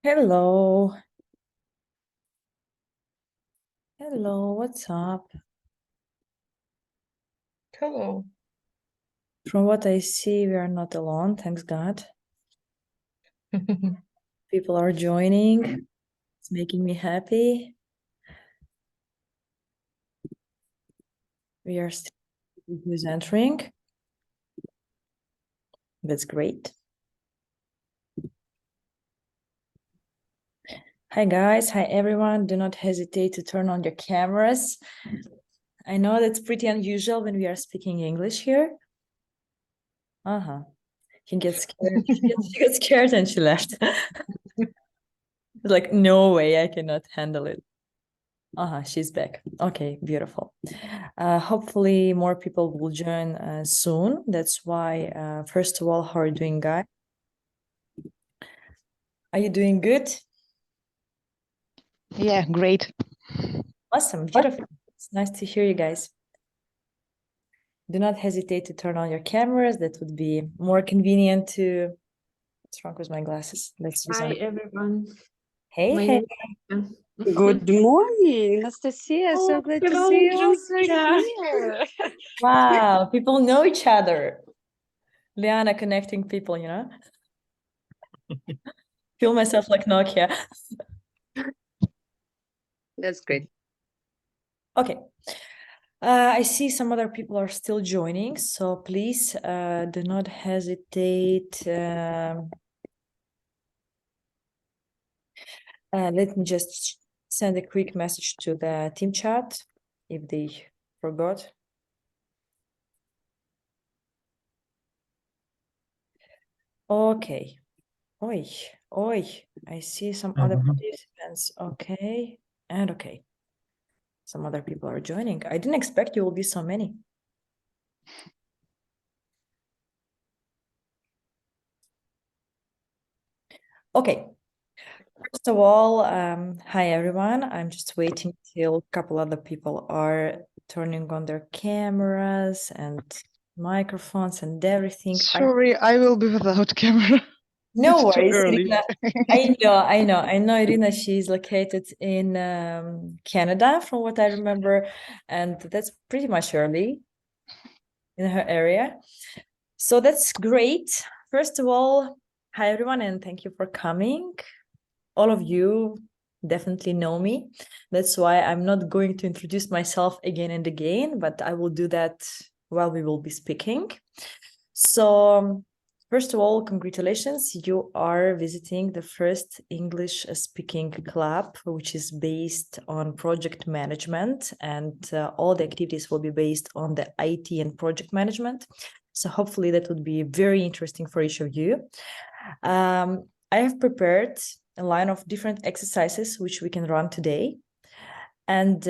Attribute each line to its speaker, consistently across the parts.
Speaker 1: Hello. Hello, what's up?
Speaker 2: Hello.
Speaker 1: From what I see, we are not alone, thanks God. People are joining. It's making me happy. We are still who's entering. That's great. Hi guys, hi everyone. Do not hesitate to turn on your cameras. I know that's pretty unusual when we are speaking English here. He gets scared. She got scared and she left. Like, no way, I cannot handle it. She's back. Okay, beautiful. Hopefully more people will join soon. That's why, first of all, how are you doing, guys? Are you doing good?
Speaker 3: Yeah, great.
Speaker 1: Awesome, beautiful. It's nice to hear you guys. Do not hesitate to turn on your cameras. That would be more convenient to... What's wrong with my glasses? Let's use
Speaker 4: Hi,
Speaker 1: on.
Speaker 4: everyone.
Speaker 1: Hey,
Speaker 4: My
Speaker 1: hey.
Speaker 4: name is
Speaker 5: Good morning, Anastasia. So glad to
Speaker 4: hello,
Speaker 5: see you also
Speaker 4: Julia.
Speaker 5: here.
Speaker 1: Wow, people know each other. Liana connecting people, you know? Feel myself like Nokia.
Speaker 5: That's great.
Speaker 1: Okay. I see some other people are still joining, so please do not hesitate. Let me just send a quick message to the team chat if they forgot. Okay. Oi, I see some other participants. Okay, and okay. Some other people are joining. I didn't expect you will be so many. Okay. First of all, hi everyone. I'm just waiting till a couple other people are turning on their cameras and microphones and everything.
Speaker 3: Sorry, I will be without camera.
Speaker 1: No
Speaker 3: It's too
Speaker 1: worries,
Speaker 3: early.
Speaker 1: Irina. I know Irina, she's located in Canada, from what I remember, and that's pretty much early in her area. So that's great. First of all, hi everyone, and thank you for coming. All of you definitely know me. That's why I'm not going to introduce myself again and again, but I will do that while we will be speaking. So, first of all, congratulations. You are visiting the first English speaking club, which is based on project management, and all the activities will be based on the IT and project management. So hopefully that would be very interesting for each of you. I have prepared a line of different exercises which we can run today. And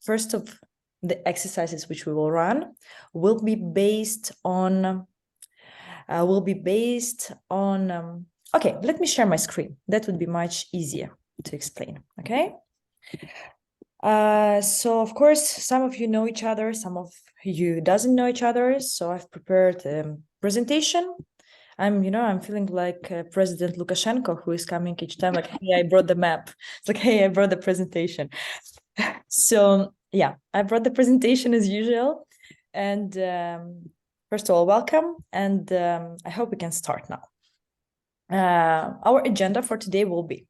Speaker 1: first of the exercises which we will run will be based on okay, let me share my screen. That would be much easier to explain. Okay. So of course, some of you know each other, some of you doesn't know each other. So I've prepared a presentation. I'm feeling like President Lukashenko, who is coming each time like, hey, I brought the map. It's like, hey, I brought the presentation. So yeah, I brought the presentation as usual. And first of all, welcome. And I hope we can start now. Our agenda for today will be,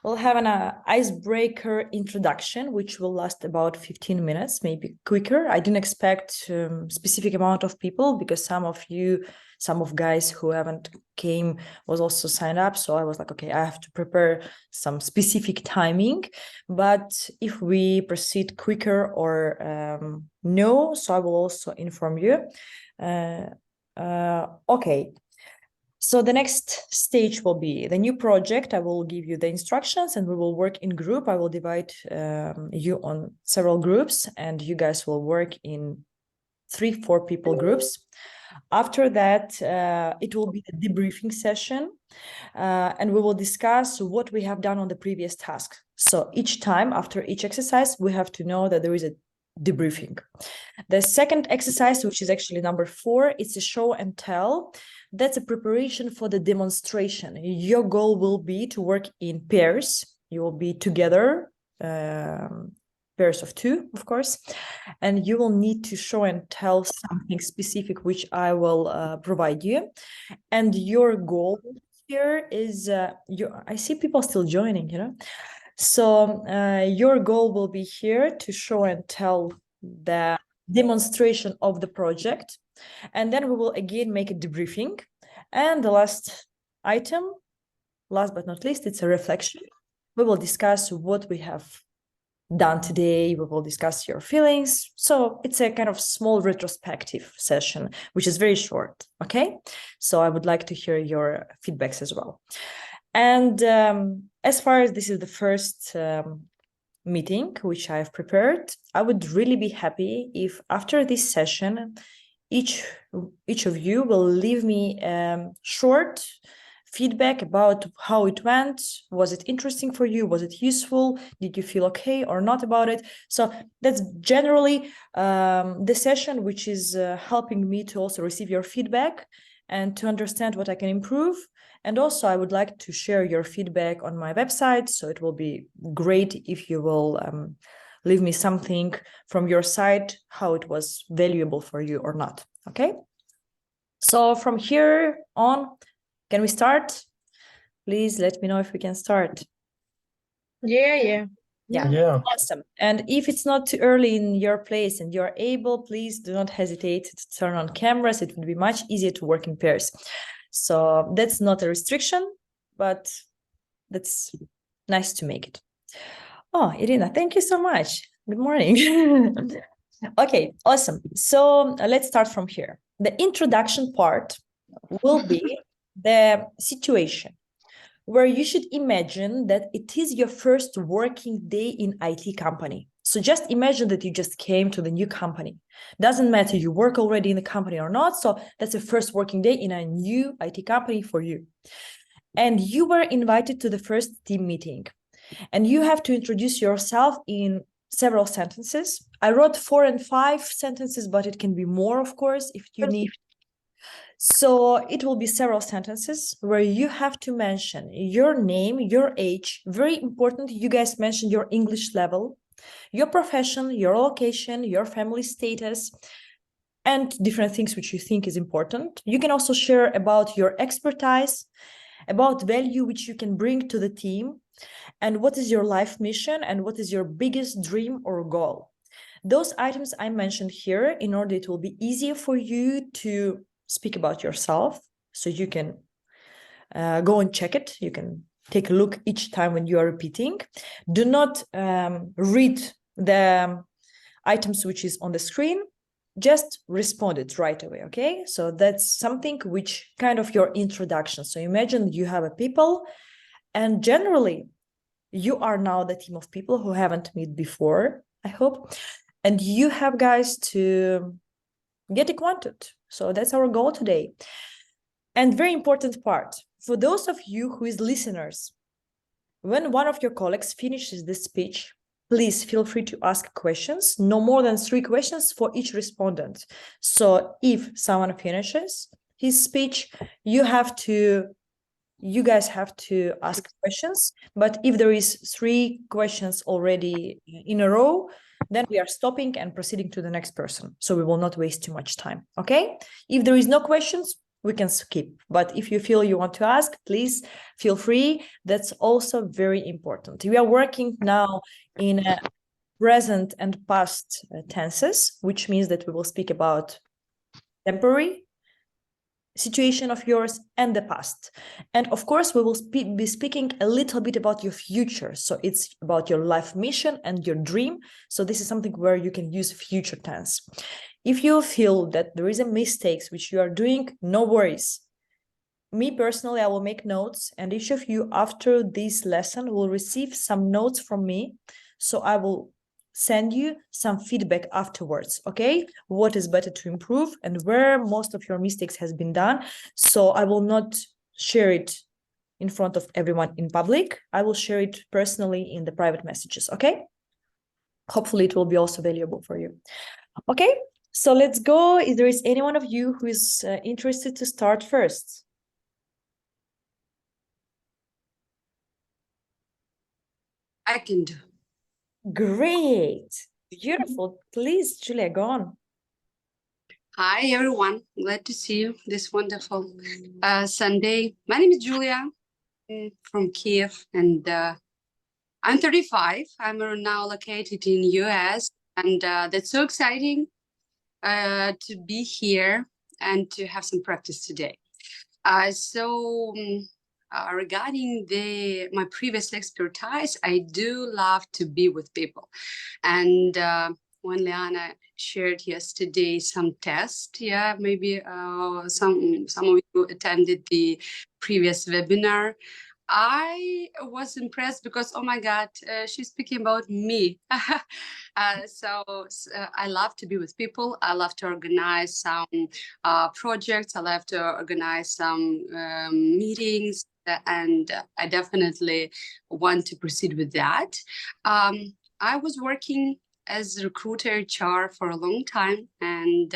Speaker 1: we'll have an icebreaker introduction, which will last about 15 minutes, maybe quicker. I didn't expect specific amount of people because some of guys who haven't came was also signed up. So I was like, okay, I have to prepare some specific timing. But if we proceed quicker or no, so I will also inform you. Okay. So the next stage will be the new project. I will give you the instructions and we will work in group. I will divide you on several groups and you guys will work in 3-4 people groups. After that, it will be the debriefing session and we will discuss what we have done on the previous task. So each time after each exercise, we have to know that there is a debriefing. The second exercise, which is actually number 4, it's a show and tell. that's a preparation for the demonstration. Your goal will be to work in pairs. You will be together, pairs of 2, of course, and you will need to show and tell something specific, which I will provide you. And your goal here is, I see people still joining, So your goal will be here to show and tell the demonstration of the project. And then we will again make a debriefing. And the last item, last but not least, it's a reflection. We will discuss what we have done today. We will discuss your feelings. So it's a kind of small retrospective session, which is very short. Okay. So I would like to hear your feedbacks as well. And as far as this is the first meeting which I have prepared, I would really be happy if after this session, each of you will leave me short feedback about how it went. Was it interesting for you? Was it useful? Did you feel okay or not about it? So that's generally the session which is helping me to also receive your feedback and to understand what I can improve. And also I would like to share your feedback on my website. So it will be great if you will leave me something from your side, how it was valuable for you or not. Okay. So from here on, can we start? Please let me know if we can start.
Speaker 3: Yeah.
Speaker 2: Yeah.
Speaker 1: Awesome. And if it's not too early in your place and you're able, please do not hesitate to turn on cameras. It would be much easier to work in pairs. So that's not a restriction, but that's nice to make it. Oh, Irina, thank you so much. Good morning. Okay, awesome. So let's start from here. The introduction part will be the situation where you should imagine that it is your first working day in IT company. So just imagine that you just came to the new company. Doesn't matter you work already in the company or not. So that's the first working day in a new IT company for you. And you were invited to the first team meeting. And you have to introduce yourself in several sentences. I wrote 4 and 5 sentences, but it can be more, of course, if you need. So it will be several sentences where you have to mention your name, your age, very important. You guys mentioned your English level, your profession, your location, your family status, and different things which you think is important. You can also share about your expertise, about value which you can bring to the team, and what is your life mission and what is your biggest dream or goal. Those items I mentioned here in order it will be easier for you to speak about yourself, so you can go and check it. You can take a look each time when you are repeating. Do not read the items which is on the screen, just respond it right away, okay? So that's something which kind of your introduction. So imagine you have a people, and generally you are now the team of people who haven't met before, I hope, and you have guys to get acquainted. So that's our goal today. And very important part, for those of you who is listeners, when one of your colleagues finishes this speech, please feel free to ask questions, no more than 3 questions for each respondent. So if someone finishes his speech, you guys have to ask questions. But if there is 3 questions already in a row, then we are stopping and proceeding to the next person. So we will not waste too much time, okay? If there is no questions, we can skip. But if you feel you want to ask, please feel free. That's also very important. We are working now in present and past tenses, which means that we will speak about temporary situation of yours and the past. And of course, we will be speaking a little bit about your future. So it's about your life mission and your dream. So this is something where you can use future tense. If you feel that there is a mistakes which you are doing, no worries. Me personally, I will make notes, and each of you after this lesson will receive some notes from me. So I will send you some feedback afterwards, okay? What is better to improve and where most of your mistakes has been done. So I will not share it in front of everyone in public. I will share it personally in the private messages, okay? Hopefully it will be also valuable for you. Okay, So let's go. If there is any one of you who is interested to start first.
Speaker 5: I can do.
Speaker 1: Great. Beautiful. Please, Julia, go on.
Speaker 5: Hi, everyone. Glad to see you this wonderful Sunday. My name is Julia from Kiev, and I'm 35. I'm now located in US, and that's so exciting to be here and to have some practice today. Regarding my previous expertise, I do love to be with people. And when Liana shared yesterday some test, yeah, maybe some of you attended the previous webinar. I was impressed because, oh my God, she's speaking about me. I love to be with people. I love to organize some projects. I love to organize some meetings, and I definitely want to proceed with that. I was working as a recruiter HR for a long time, and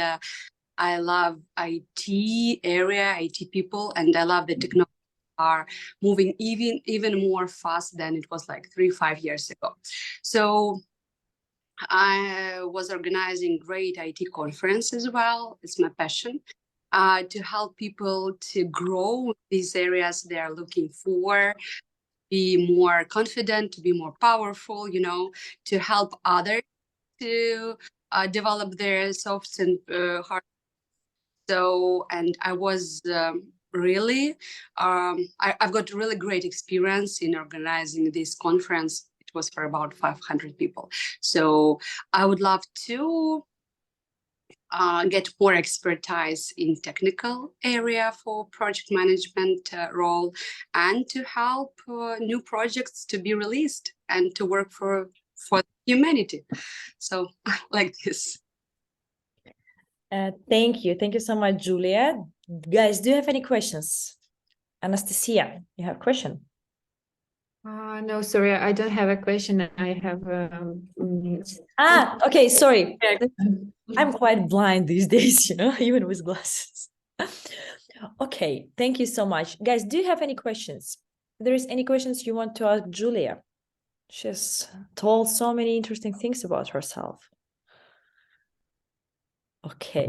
Speaker 5: I love IT area, IT people, and I love the technology are moving even more fast than it was like 3-5 years ago. So I was organizing great IT conference as well. It's my passion to help people to grow these areas they are looking for, be more confident, to be more powerful, to help others to develop their soft and hard. So, and I was really, I've got really great experience in organizing this conference. It was for about 500 people. So I would love to get more expertise in technical area for project management role, and to help new projects to be released and to work for humanity. So like this.
Speaker 1: Thank you. Thank you so much, Julia. Guys, do you have any questions? Anastasia, you have a question?
Speaker 3: No, sorry, I don't have a question. I have
Speaker 1: Okay, sorry. I'm quite blind these days, even with glasses. Okay, thank you so much. Guys, do you have any questions? If there is any questions you want to ask Julia? She's told so many interesting things about herself. Okay.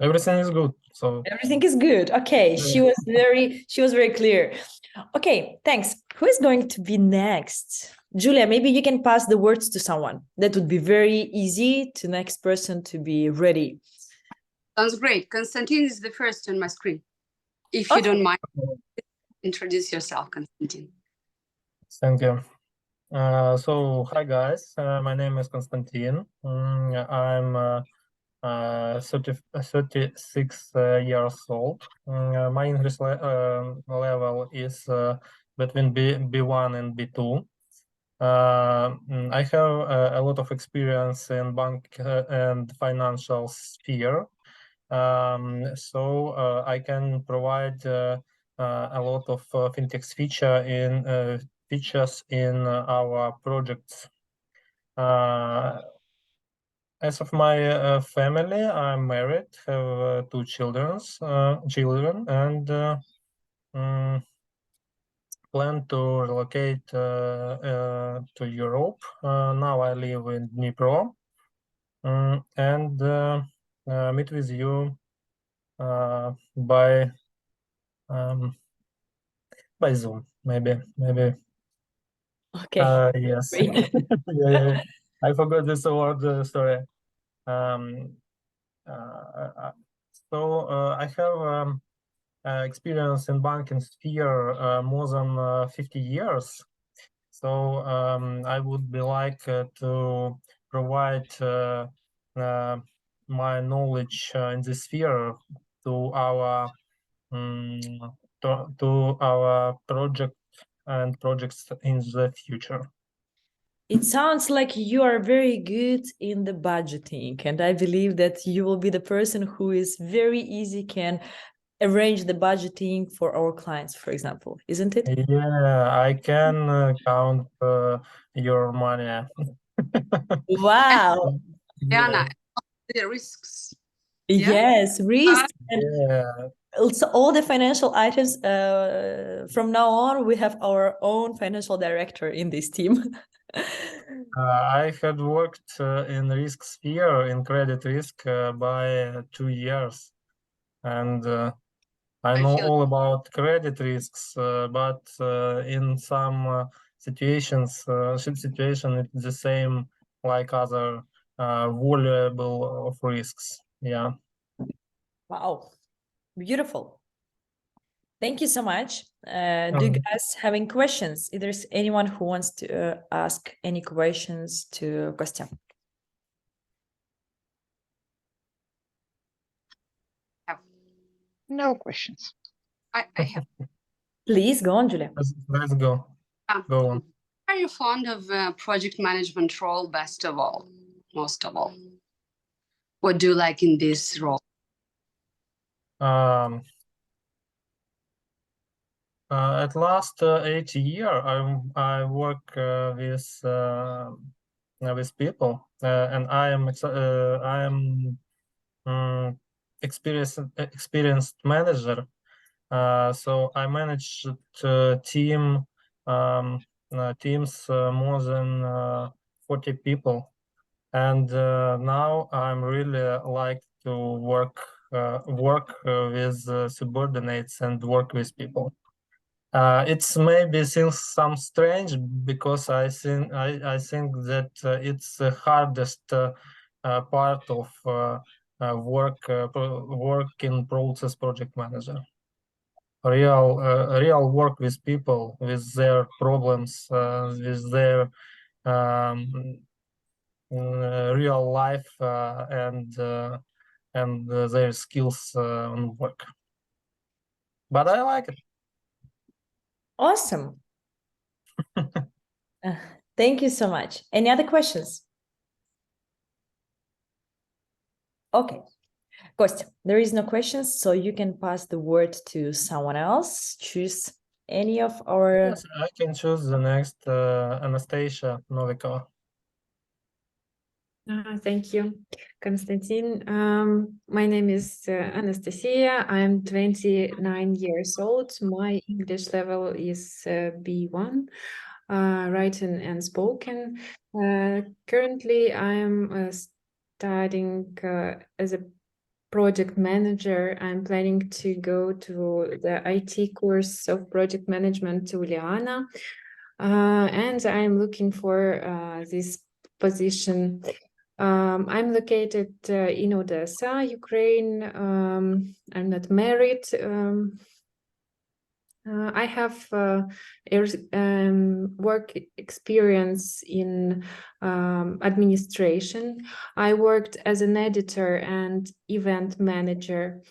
Speaker 2: Everything is good. So
Speaker 1: Everything is good. Okay, she was very clear. Okay, thanks. Who is going to be next? Julia, maybe you can pass the words to someone. That would be very easy to next person to be ready.
Speaker 5: Sounds great. Konstantin is the first on my screen. If you don't mind, introduce yourself, Konstantin.
Speaker 2: thank you. So hi guys, my name is Konstantin. I'm 36 years old. My English level is between B1 and B2. I have a lot of experience in bank and financial sphere. So I can provide a lot of fintech features in our projects. As of my family, I'm married, have 2 children, and plan to relocate to Europe. Now I live in Dnipro, and meet with you by Zoom, maybe.
Speaker 1: Okay.
Speaker 2: Yes. Yeah. I forgot this word. Sorry. I have experience in banking sphere more than 50 years. So I would be like to provide my knowledge in this sphere to our project and projects in the future.
Speaker 1: It sounds like you are very good in the budgeting, and I believe that you will be the person who is very easy can arrange the budgeting for our clients, for example, isn't it?
Speaker 2: Yeah, I can count your money.
Speaker 1: Wow.
Speaker 5: Liana, the risks. Yeah.
Speaker 1: Yes, risk. And
Speaker 2: Yeah,
Speaker 1: also all the financial items, from now on, we have our own financial director in this team.
Speaker 2: I had worked in risk sphere in credit risk by 2 years, and I know
Speaker 5: feel
Speaker 2: all about credit risks, but in some situation it's the same like other valuable of risks. Yeah.
Speaker 1: Wow, beautiful. Thank you so much. Do you guys have any questions? If there's anyone who wants to ask any questions to Kostya?
Speaker 4: No questions.
Speaker 5: I have.
Speaker 1: Please go on, Julia.
Speaker 2: Let's go. Go on.
Speaker 5: Are you fond of project management role best of all, most of all? What do you like in this role?
Speaker 2: At last 8 year, I work with people, and I am experienced manager. So I managed teams more than 40 people, and now I'm really like to work with subordinates and work with people. It's maybe seems some strange because I think that it's the hardest part of work in process project manager. Real work with people, with their problems, with their real life and their skills on work. But I like it.
Speaker 1: Awesome. Thank you so much. Any other questions? Okay. Kostya, there is no questions, so you can pass the word to someone else. Choose any of our...
Speaker 2: Yes, I can choose the next Anastasia Novikova.
Speaker 3: Thank you, Konstantin. My name is Anastasia. I'm 29 years old. My English level is B1, written and spoken. Currently, I'm studying as a project manager. I'm planning to go to the IT course of project management to Uliana, and I'm looking for this position. I'm located in Odessa, Ukraine. I'm not married. I have work experience in administration. I worked as an editor and event manager.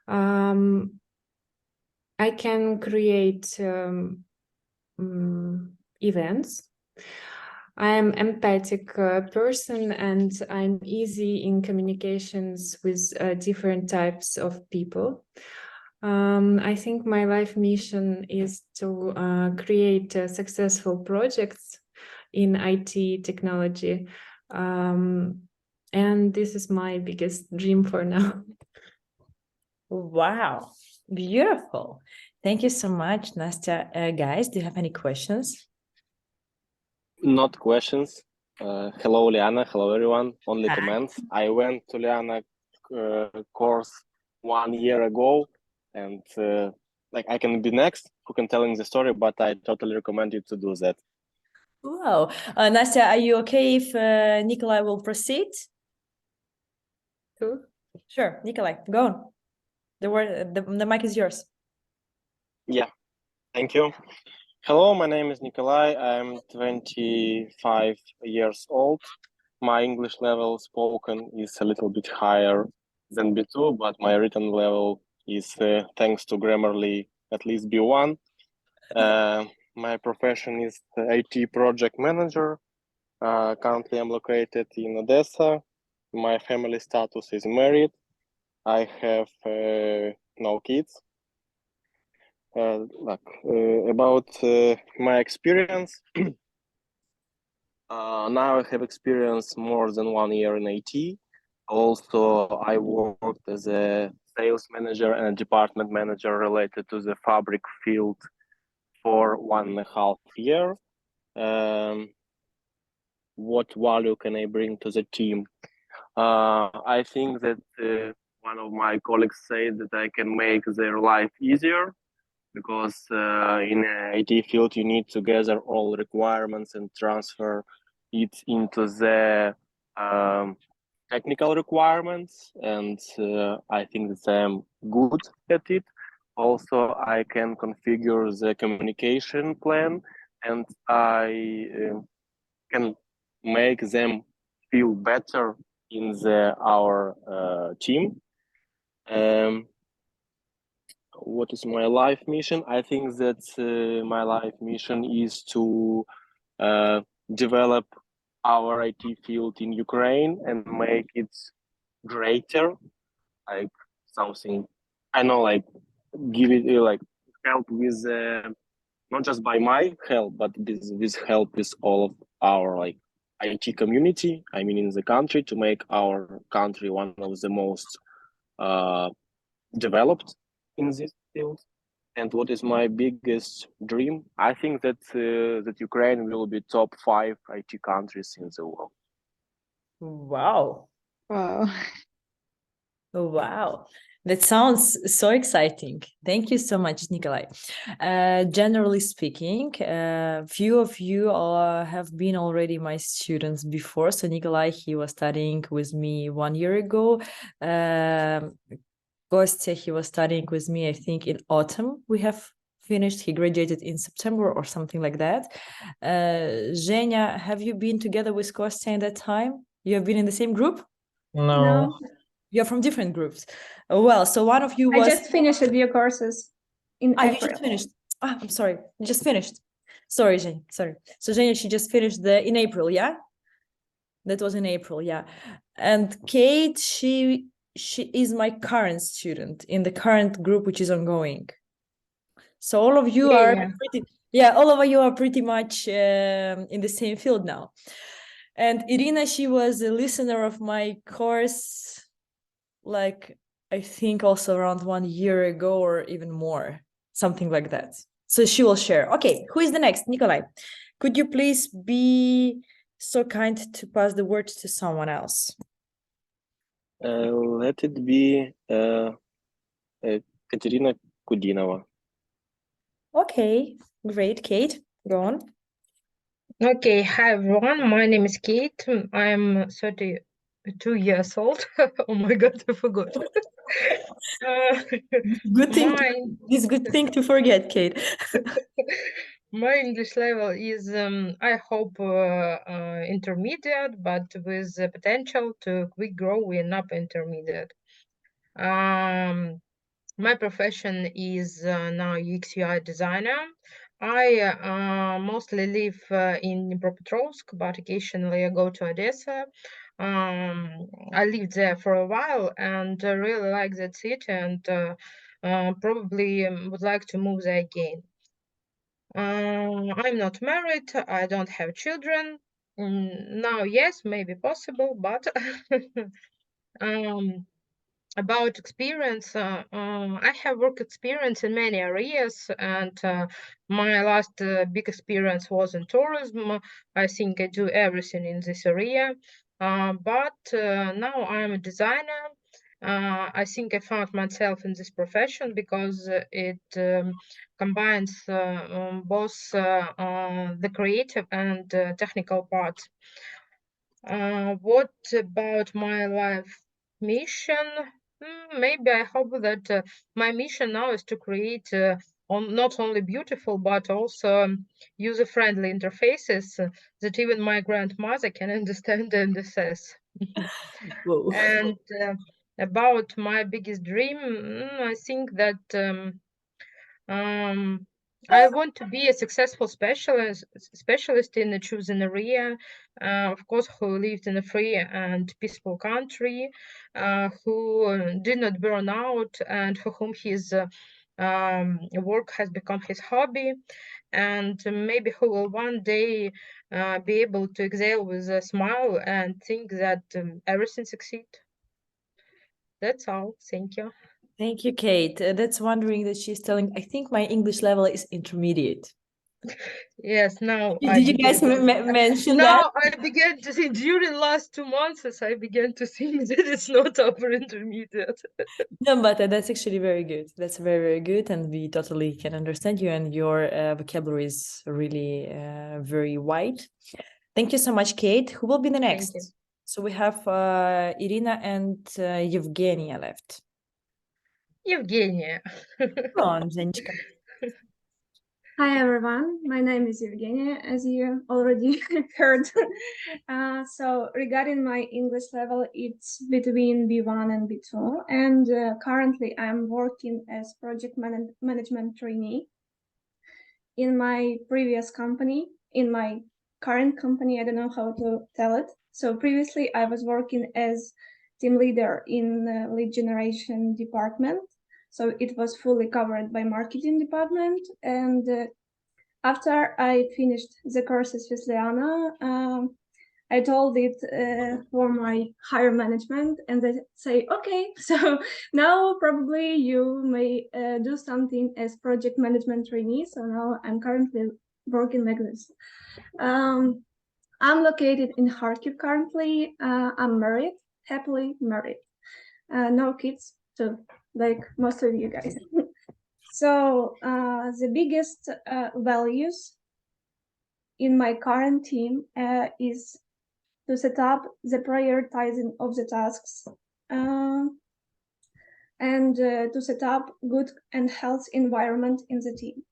Speaker 3: I can create events. I'm empathic person, and I'm easy in communications with different types of people. I think my life mission is to create successful projects in IT technology. And this is my biggest dream for now.
Speaker 1: Wow, beautiful. Thank you so much, Nastya. Guys, do you have any questions?
Speaker 6: Not questions. Hello, Liana. Hello, everyone. Only
Speaker 1: Hi.
Speaker 6: comments. I went to Liana course 1 year ago, and like I can be next who can telling the story, but I totally recommend you to do that.
Speaker 1: Wow. Nastya, are you okay if Nikolai will proceed? Sure, Nikolai, go on. The mic is yours.
Speaker 6: Yeah, thank you. Hello, my name is Nikolai. I'm 25 years old. My English level spoken is a little bit higher than B2, but my written level is, thanks to Grammarly, at least B1. My profession is IT project manager. Currently, I'm located in Odessa. My family status is married. I have no kids. About my experience, now I have experience more than 1 year in IT. Also, I worked as a sales manager and a department manager related to the fabric field for 1.5 years. What value can I bring to the team? I think that one of my colleagues said that I can make their life easier because in the IT field you need to gather all requirements and transfer it into the technical requirements, and I think that I'm good at it. Also, I can configure the communication plan, and I can make them feel better in our team. What is my life mission? I think that my life mission is to develop our IT field in Ukraine and make it greater, like something, I know, like give it like help with not just by my help, but with help with all of our like IT community. I mean, in the country, to make our country one of the most developed in this field. And what is my biggest dream? I think that that Ukraine will be top 5 IT countries in the world.
Speaker 1: Wow.
Speaker 4: Wow.
Speaker 1: Wow. That sounds so exciting. Thank you so much, Nikolai. Generally speaking, few of you have been already my students before. So Nikolai, he was studying with me 1 year ago. Kostya, he was studying with me, I think, in autumn. We have finished. He graduated in September or something like that. Zhenya, have you been together with Kostya in that time? You have been in the same group?
Speaker 2: No.
Speaker 1: You're from different groups. Well, so one of you
Speaker 4: I
Speaker 1: was...
Speaker 4: just finished your courses in
Speaker 1: you
Speaker 4: April.
Speaker 1: just finished. I'm sorry. You just finished. Sorry, Zhenya. Sorry. So Zhenya, she just finished in April, yeah? That was in April, yeah. And Kate, she is my current student in the current group, which is ongoing. So all of you are all of you are pretty much in the same field now. And Irina, she was a listener of my course, like I think also around 1 year ago or even more, something like that. So she will share. Okay, who is the next? Nikolai, could you please be so kind to pass the word to someone else?
Speaker 6: Let it be Katerina Kudinova.
Speaker 1: Okay, great. Kate, go on.
Speaker 7: Okay, hi everyone. My name is Kate. I'm 32 years old. Oh my God, I forgot.
Speaker 1: Good thing. It's good thing to forget, Kate.
Speaker 7: My English level is, I hope, intermediate, but with the potential to quick grow in upper intermediate. My profession is now UX UI designer. I mostly live in Dnipropetrovsk, but occasionally I go to Odessa. I lived there for a while and really like that city, and probably would like to move there again. I'm not married. I don't have children. Now, yes, maybe possible, but about experience, I have work experience in many areas, and my last big experience was in tourism. I think I do everything in this area, but now I'm a designer. I think I found myself in this profession because it combines both the creative and technical parts. What about my life mission? Maybe I hope that my mission now is to create not only beautiful but also user-friendly interfaces that even my grandmother can understand and assess. And about my biggest dream, I think that I want to be a successful specialist in a chosen area, of course, who lived in a free and peaceful country, who did not burn out, and for whom his work has become his hobby, and maybe who will one day be able to exhale with a smile and think that everything succeeds. That's all. Thank you.
Speaker 1: Thank you, Kate. That's wondering that she's telling, I think my English level is intermediate.
Speaker 7: Yes, now
Speaker 1: Did you guys mention that?
Speaker 7: now I began to think during last 2 months as I began to think that it's not upper intermediate.
Speaker 1: No, but that's actually very good. That's very, very good. And we totally can understand you, and your vocabulary is really very wide. Thank you so much, Kate. Who will be the
Speaker 7: Thank
Speaker 1: next?
Speaker 7: you.
Speaker 1: So we have Irina and Evgenia left.
Speaker 7: Evgenia.
Speaker 1: Go on, Zenichka.
Speaker 4: Hi everyone, my name is Evgenia, as you already heard. So regarding my English level, it's between B1 and B2, and currently I'm working as project management trainee. In my previous company, in my current company, I don't know how to tell it. So previously I was working as team leader in the lead generation department. So it was fully covered by marketing department. And after I finished the courses with Liana, I told it for my higher management, and they say, okay, so now probably you may do something as project management trainee. So now I'm currently working like this. I'm located in Kharkiv currently. I'm married, happily married. No kids, so like most of you guys. So the biggest values in my current team is to set up the prioritizing of the tasks and to set up good and healthy environment in the team.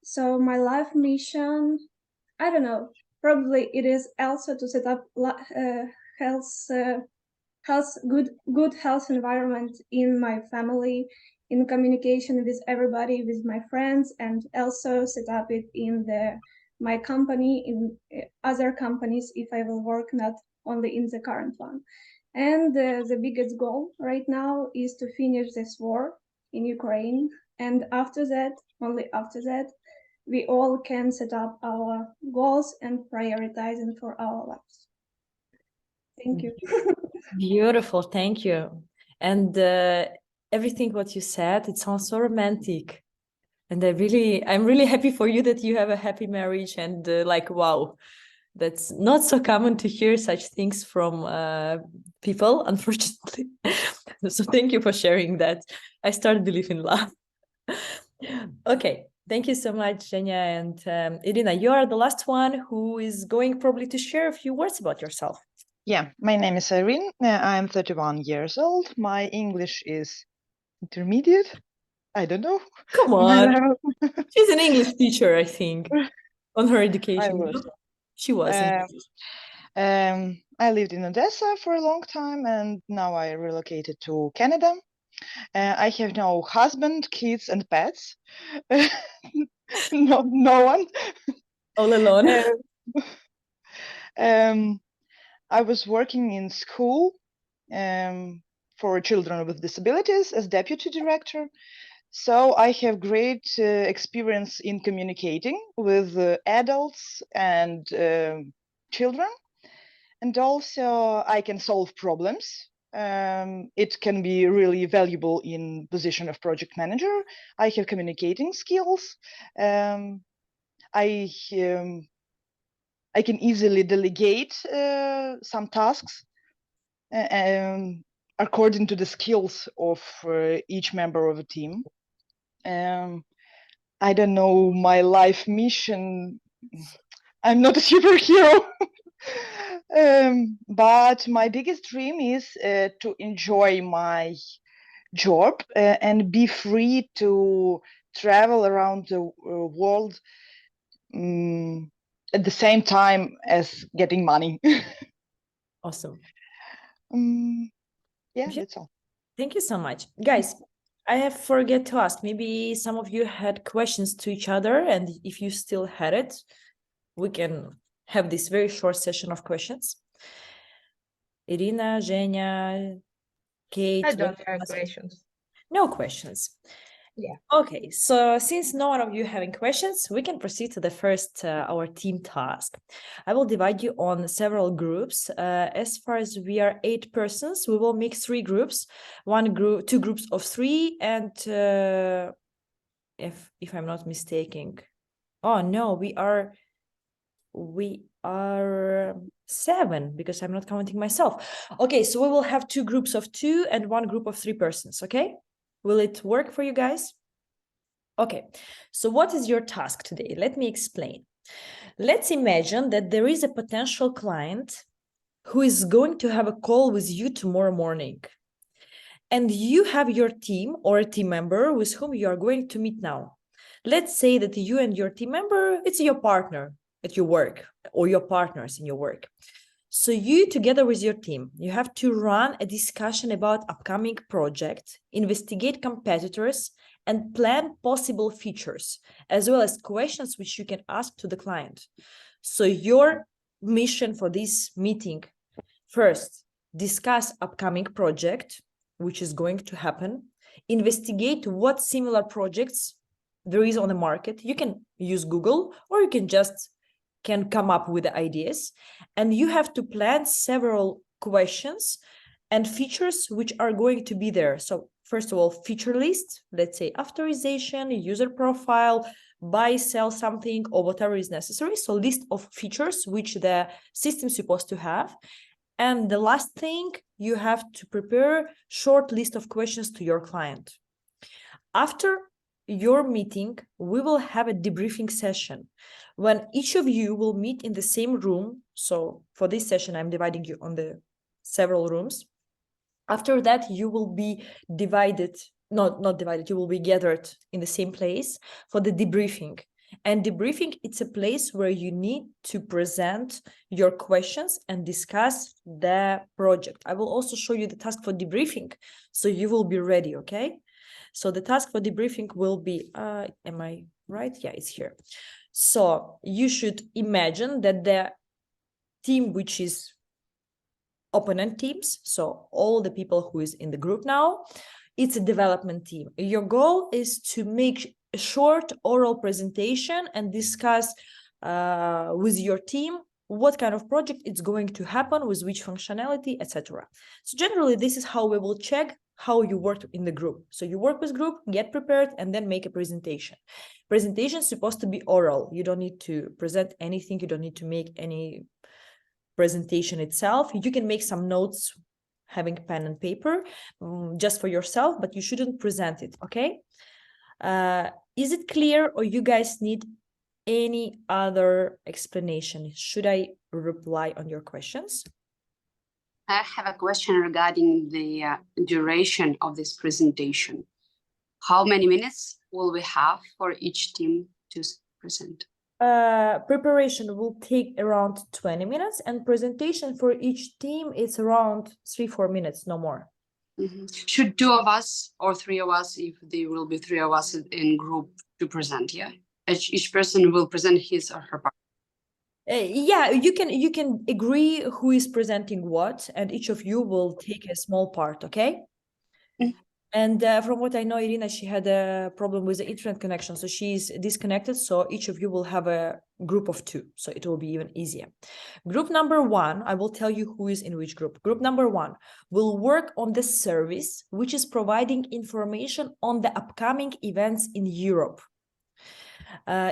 Speaker 4: So my life mission, I don't know, probably it is also to set up good health environment in my family, in communication with everybody, with my friends, and also set up it in my company, in other companies, if I will work not only in the current one. And the biggest goal right now is to finish this war in Ukraine. And after that, only after that, we all can set up our goals and prioritizing for our lives. Thank you.
Speaker 1: Beautiful, thank you. And everything what you said, it sounds so romantic. And I'm really happy for you that you have a happy marriage, and like, wow, that's not so common to hear such things from people, unfortunately. So thank you for sharing that. I started believing in love. Okay, thank you so much, Zhenya. And Irina, you are the last one who is going probably to share a few words about yourself.
Speaker 8: Yeah, my name is Irene. I'm 31 years old. My English is intermediate. I don't know.
Speaker 1: Come on. She's an English teacher, I think, on her education. She was.
Speaker 8: I lived in Odessa for a long time, and now I relocated to Canada. I have no husband, kids, and pets. No one.
Speaker 1: All alone.
Speaker 8: I was working in school for children with disabilities as deputy director. So I have great experience in communicating with adults and children. And also I can solve problems. It can be really valuable in position of project manager. I have communicating skills. I can easily delegate some tasks according to the skills of each member of a team. I don't know my life mission. I'm not a superhero. But my biggest dream is to enjoy my job and be free to travel around the world at the same time as getting money.
Speaker 1: Awesome.
Speaker 8: Yeah, that's all.
Speaker 1: Thank you so much. Guys, I have forget to ask, maybe some of you had questions to each other, and if you still had it, we can have this very short session of questions. Irina, Zhenya, Kate.
Speaker 7: I don't have questions.
Speaker 1: No questions.
Speaker 3: Yeah.
Speaker 1: Okay, so since no one of you having questions, we can proceed to the first our team task. I will divide you on several groups. As far as we are 8 persons, we will make 3 groups, 2 groups of 3, and if I'm not mistaken, oh no, we are 7 because I'm not counting myself. Okay, so we will have 2 groups of 2 and 1 group of 3 persons. Okay, will it work for you guys? Okay, so what is your task today? Let me explain. Let's imagine that there is a potential client who is going to have a call with you tomorrow morning. And you have your team or a team member with whom you are going to meet now. Let's say that you and your team member, it's your partner at your work or your partners in your work. So you, together with your team, you have to run a discussion about upcoming project, investigate competitors, and plan possible features, as well as questions which you can ask to the client. So your mission for this meeting, first, discuss upcoming project, which is going to happen, investigate what similar projects there is on the market. You can use Google, or you can come up with the ideas, and you have to plan several questions and features which are going to be there. So first of all, feature list, let's say authorization, user profile, buy, sell something, or whatever is necessary. So list of features which the system is supposed to have. And the last thing, you have to prepare short list of questions to your client. After your meeting, we will have a debriefing session when each of you will meet in the same room. So for this session, I'm dividing you on the several rooms. After that, you will be divided, not divided, you will be gathered in the same place for the debriefing. And debriefing, it's a place where you need to present your questions and discuss the project. I will also show you the task for debriefing, so you will be ready, okay? So the task for debriefing will be, am I right? Yeah, it's here. So you should imagine that the team, which is opponent teams, so all the people who is in the group now, it's a development team. Your goal is to make a short oral presentation and discuss with your team what kind of project it's going to happen, with which functionality, etc. So generally, this is how we will check how you work in the group. So you work with group, get prepared, and then make a presentation. Presentation is supposed to be oral. You don't need to present anything. You don't need to make any presentation itself. You can make some notes having pen and paper just for yourself, but you shouldn't present it, okay? Is it clear, or you guys need any other explanation? Should I reply on your questions?
Speaker 5: I have a question regarding the duration of this presentation. How many minutes will we have for each team to present?
Speaker 1: Preparation will take around 20 minutes, and presentation for each team is around 3-4 minutes, no more.
Speaker 5: Should 2 of us or 3 of us, if there will be 3 of us in group, to present? Yeah, each person will present his or her part.
Speaker 1: Yeah, you can agree who is presenting what, and each of you will take a small part, okay? And from what I know, Irina, she had a problem with the internet connection, so she's disconnected. So each of you will have a group of 2, so it will be even easier. Group number 1, I will tell you who is in which group. Group number 1 will work on the service, which is providing information on the upcoming events in Europe.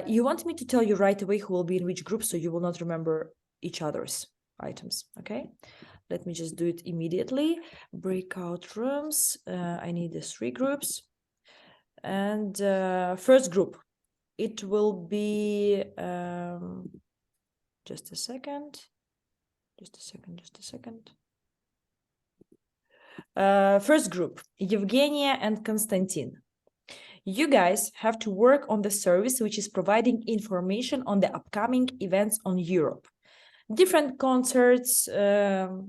Speaker 1: You want me to tell you right away who will be in which group, so you will not remember each other's items, okay? Let me just do it immediately. Breakout rooms. I need the 3 groups. And first group, it will be, just a second. First group, Evgenia and Konstantin. You guys have to work on the service which is providing information on the upcoming events on Europe. Different concerts,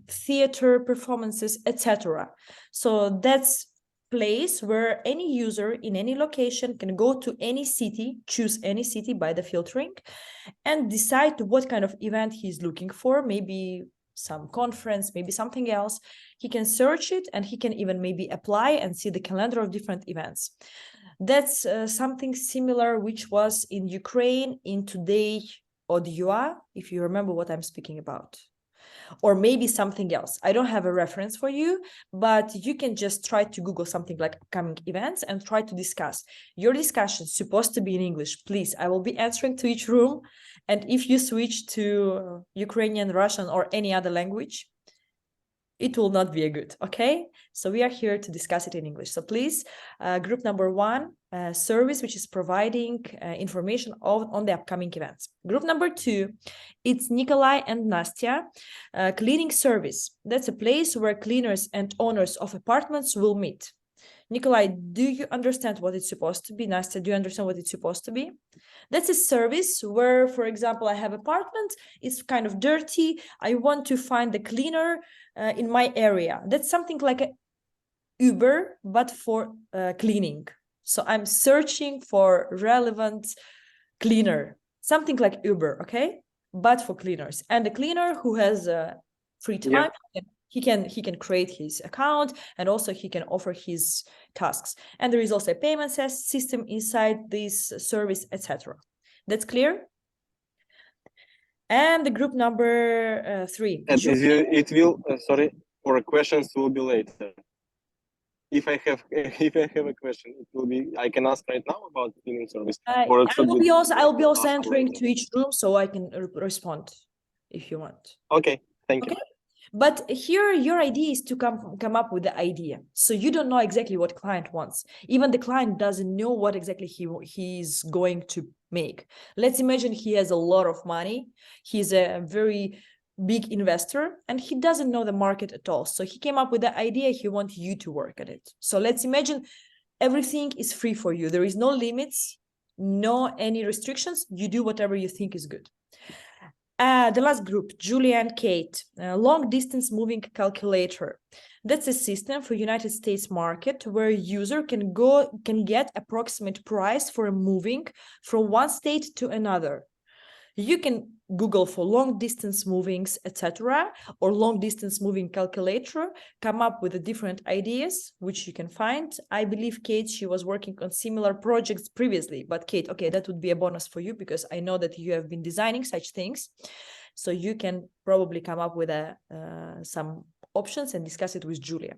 Speaker 1: theater performances, etc. So that's place where any user in any location can go to any city, choose any city by the filtering, and decide what kind of event he's looking for, maybe some conference, maybe something else. He can search it, and he can even maybe apply and see the calendar of different events. That's something similar which was in Ukraine in Today Odua, if you remember what I'm speaking about. Or maybe something else. I don't have a reference for you, but you can just try to Google something like upcoming events and try to discuss. Your discussion is supposed to be in English. Please, I will be answering to each room. And if you switch to Ukrainian, Russian, or any other language, it will not be a good, okay? So we are here to discuss it in English. So please, group number 1, service, which is providing information on the upcoming events. Group number 2, it's Nikolai and Nastya, cleaning service. That's a place where cleaners and owners of apartments will meet. Nikolai, do you understand what it's supposed to be? Nastya, do you understand what it's supposed to be? That's a service where, for example, I have an apartment, it's kind of dirty, I want to find the cleaner in my area. That's something like a Uber, but for cleaning. So I'm searching for relevant cleaner, something like Uber, okay? But for cleaners. And the cleaner who has free time, he can create his account, and also he can offer his tasks. And there is also a payment system inside this service, etc. That's clear? And the group number 3.
Speaker 6: And it will, sorry, for questions will be later. If I have a question, it will be, I can ask right now about cleaning service. Or it
Speaker 1: I'll be also
Speaker 6: afterwards.
Speaker 1: entering to each room, so I can respond if you want.
Speaker 6: Okay, thank you.
Speaker 1: Okay. But here, your idea is to come up with the idea. So you don't know exactly what client wants. Even the client doesn't know what exactly he's going to make. Let's imagine he has a lot of money. He's a very big investor and he doesn't know the market at all. So he came up with the idea. He wants you to work at it. So let's imagine everything is free for you. There is no limits, no any restrictions. You do whatever you think is good. The last group, Julia and Kate, long distance moving calculator. That's a system for United States market where a user can get approximate price for moving from one state to another. You can Google for long distance movings, etc., or long distance moving calculator, come up with the different ideas, which you can find. I believe, Kate, she was working on similar projects previously, but Kate, okay, that would be a bonus for you because I know that you have been designing such things. So you can probably come up with some options and discuss it with Julia.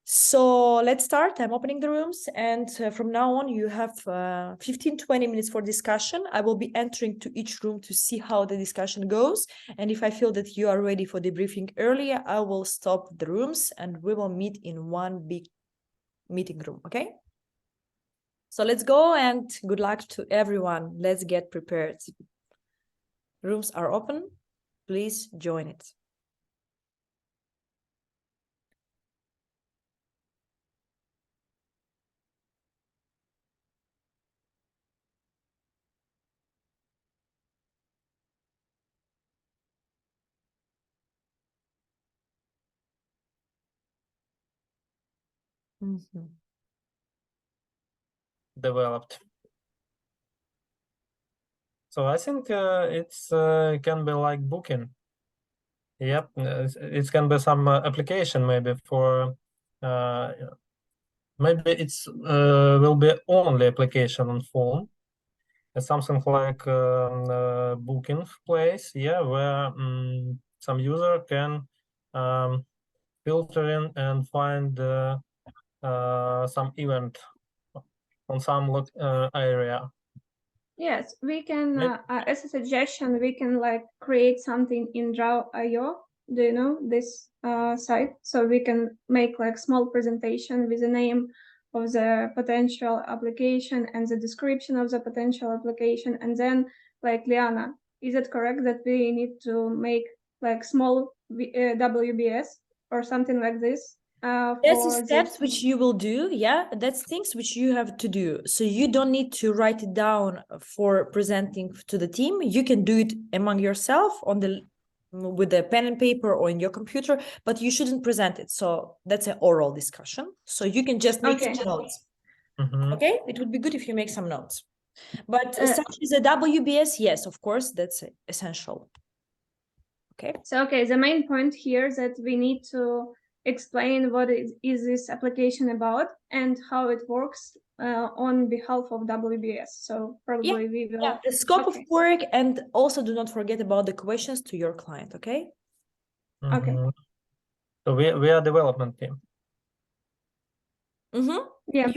Speaker 1: So let's start. I'm opening the rooms, and from now on you have 15-20 minutes for discussion. I will be entering to each room to see how the discussion goes, and if I feel that you are ready for debriefing earlier, I will stop the rooms and we will meet in one big meeting room. Okay, so let's go, and good luck to everyone. Let's get prepared. Rooms are open. Please join it.
Speaker 2: Developed. So I think it's can be like booking. Yep, it can be some application maybe for maybe it's will be only application on phone. It's something like booking place, yeah, where some user can filter in and find some event on some area.
Speaker 4: Yes, we can, as a suggestion, we can like create something in Draw.io. Do you know this site? So we can make like small presentation with the name of the potential application and the description of the potential application. And then like, Liana, is it correct that we need to make like small WBS or something like this?
Speaker 1: That's steps which you will do, yeah, that's things which you have to do. So you don't need to write it down for presenting to the team. You can do it among yourself with a pen and paper or in your computer, but you shouldn't present it. So that's an oral discussion. So you can just make some notes. Okay, it would be good if you make some notes. But such as a WBS, yes, of course, that's essential. Okay.
Speaker 4: So the main point here is that we need to explain what is this application about and how it works on behalf of WBS. So probably we will.
Speaker 1: Yeah, the scope of
Speaker 4: Okay.
Speaker 1: work, and also do not forget about the questions to your client, okay?
Speaker 4: Okay.
Speaker 2: Mhm. So we are development team.
Speaker 1: Mm-hmm.
Speaker 4: Yeah.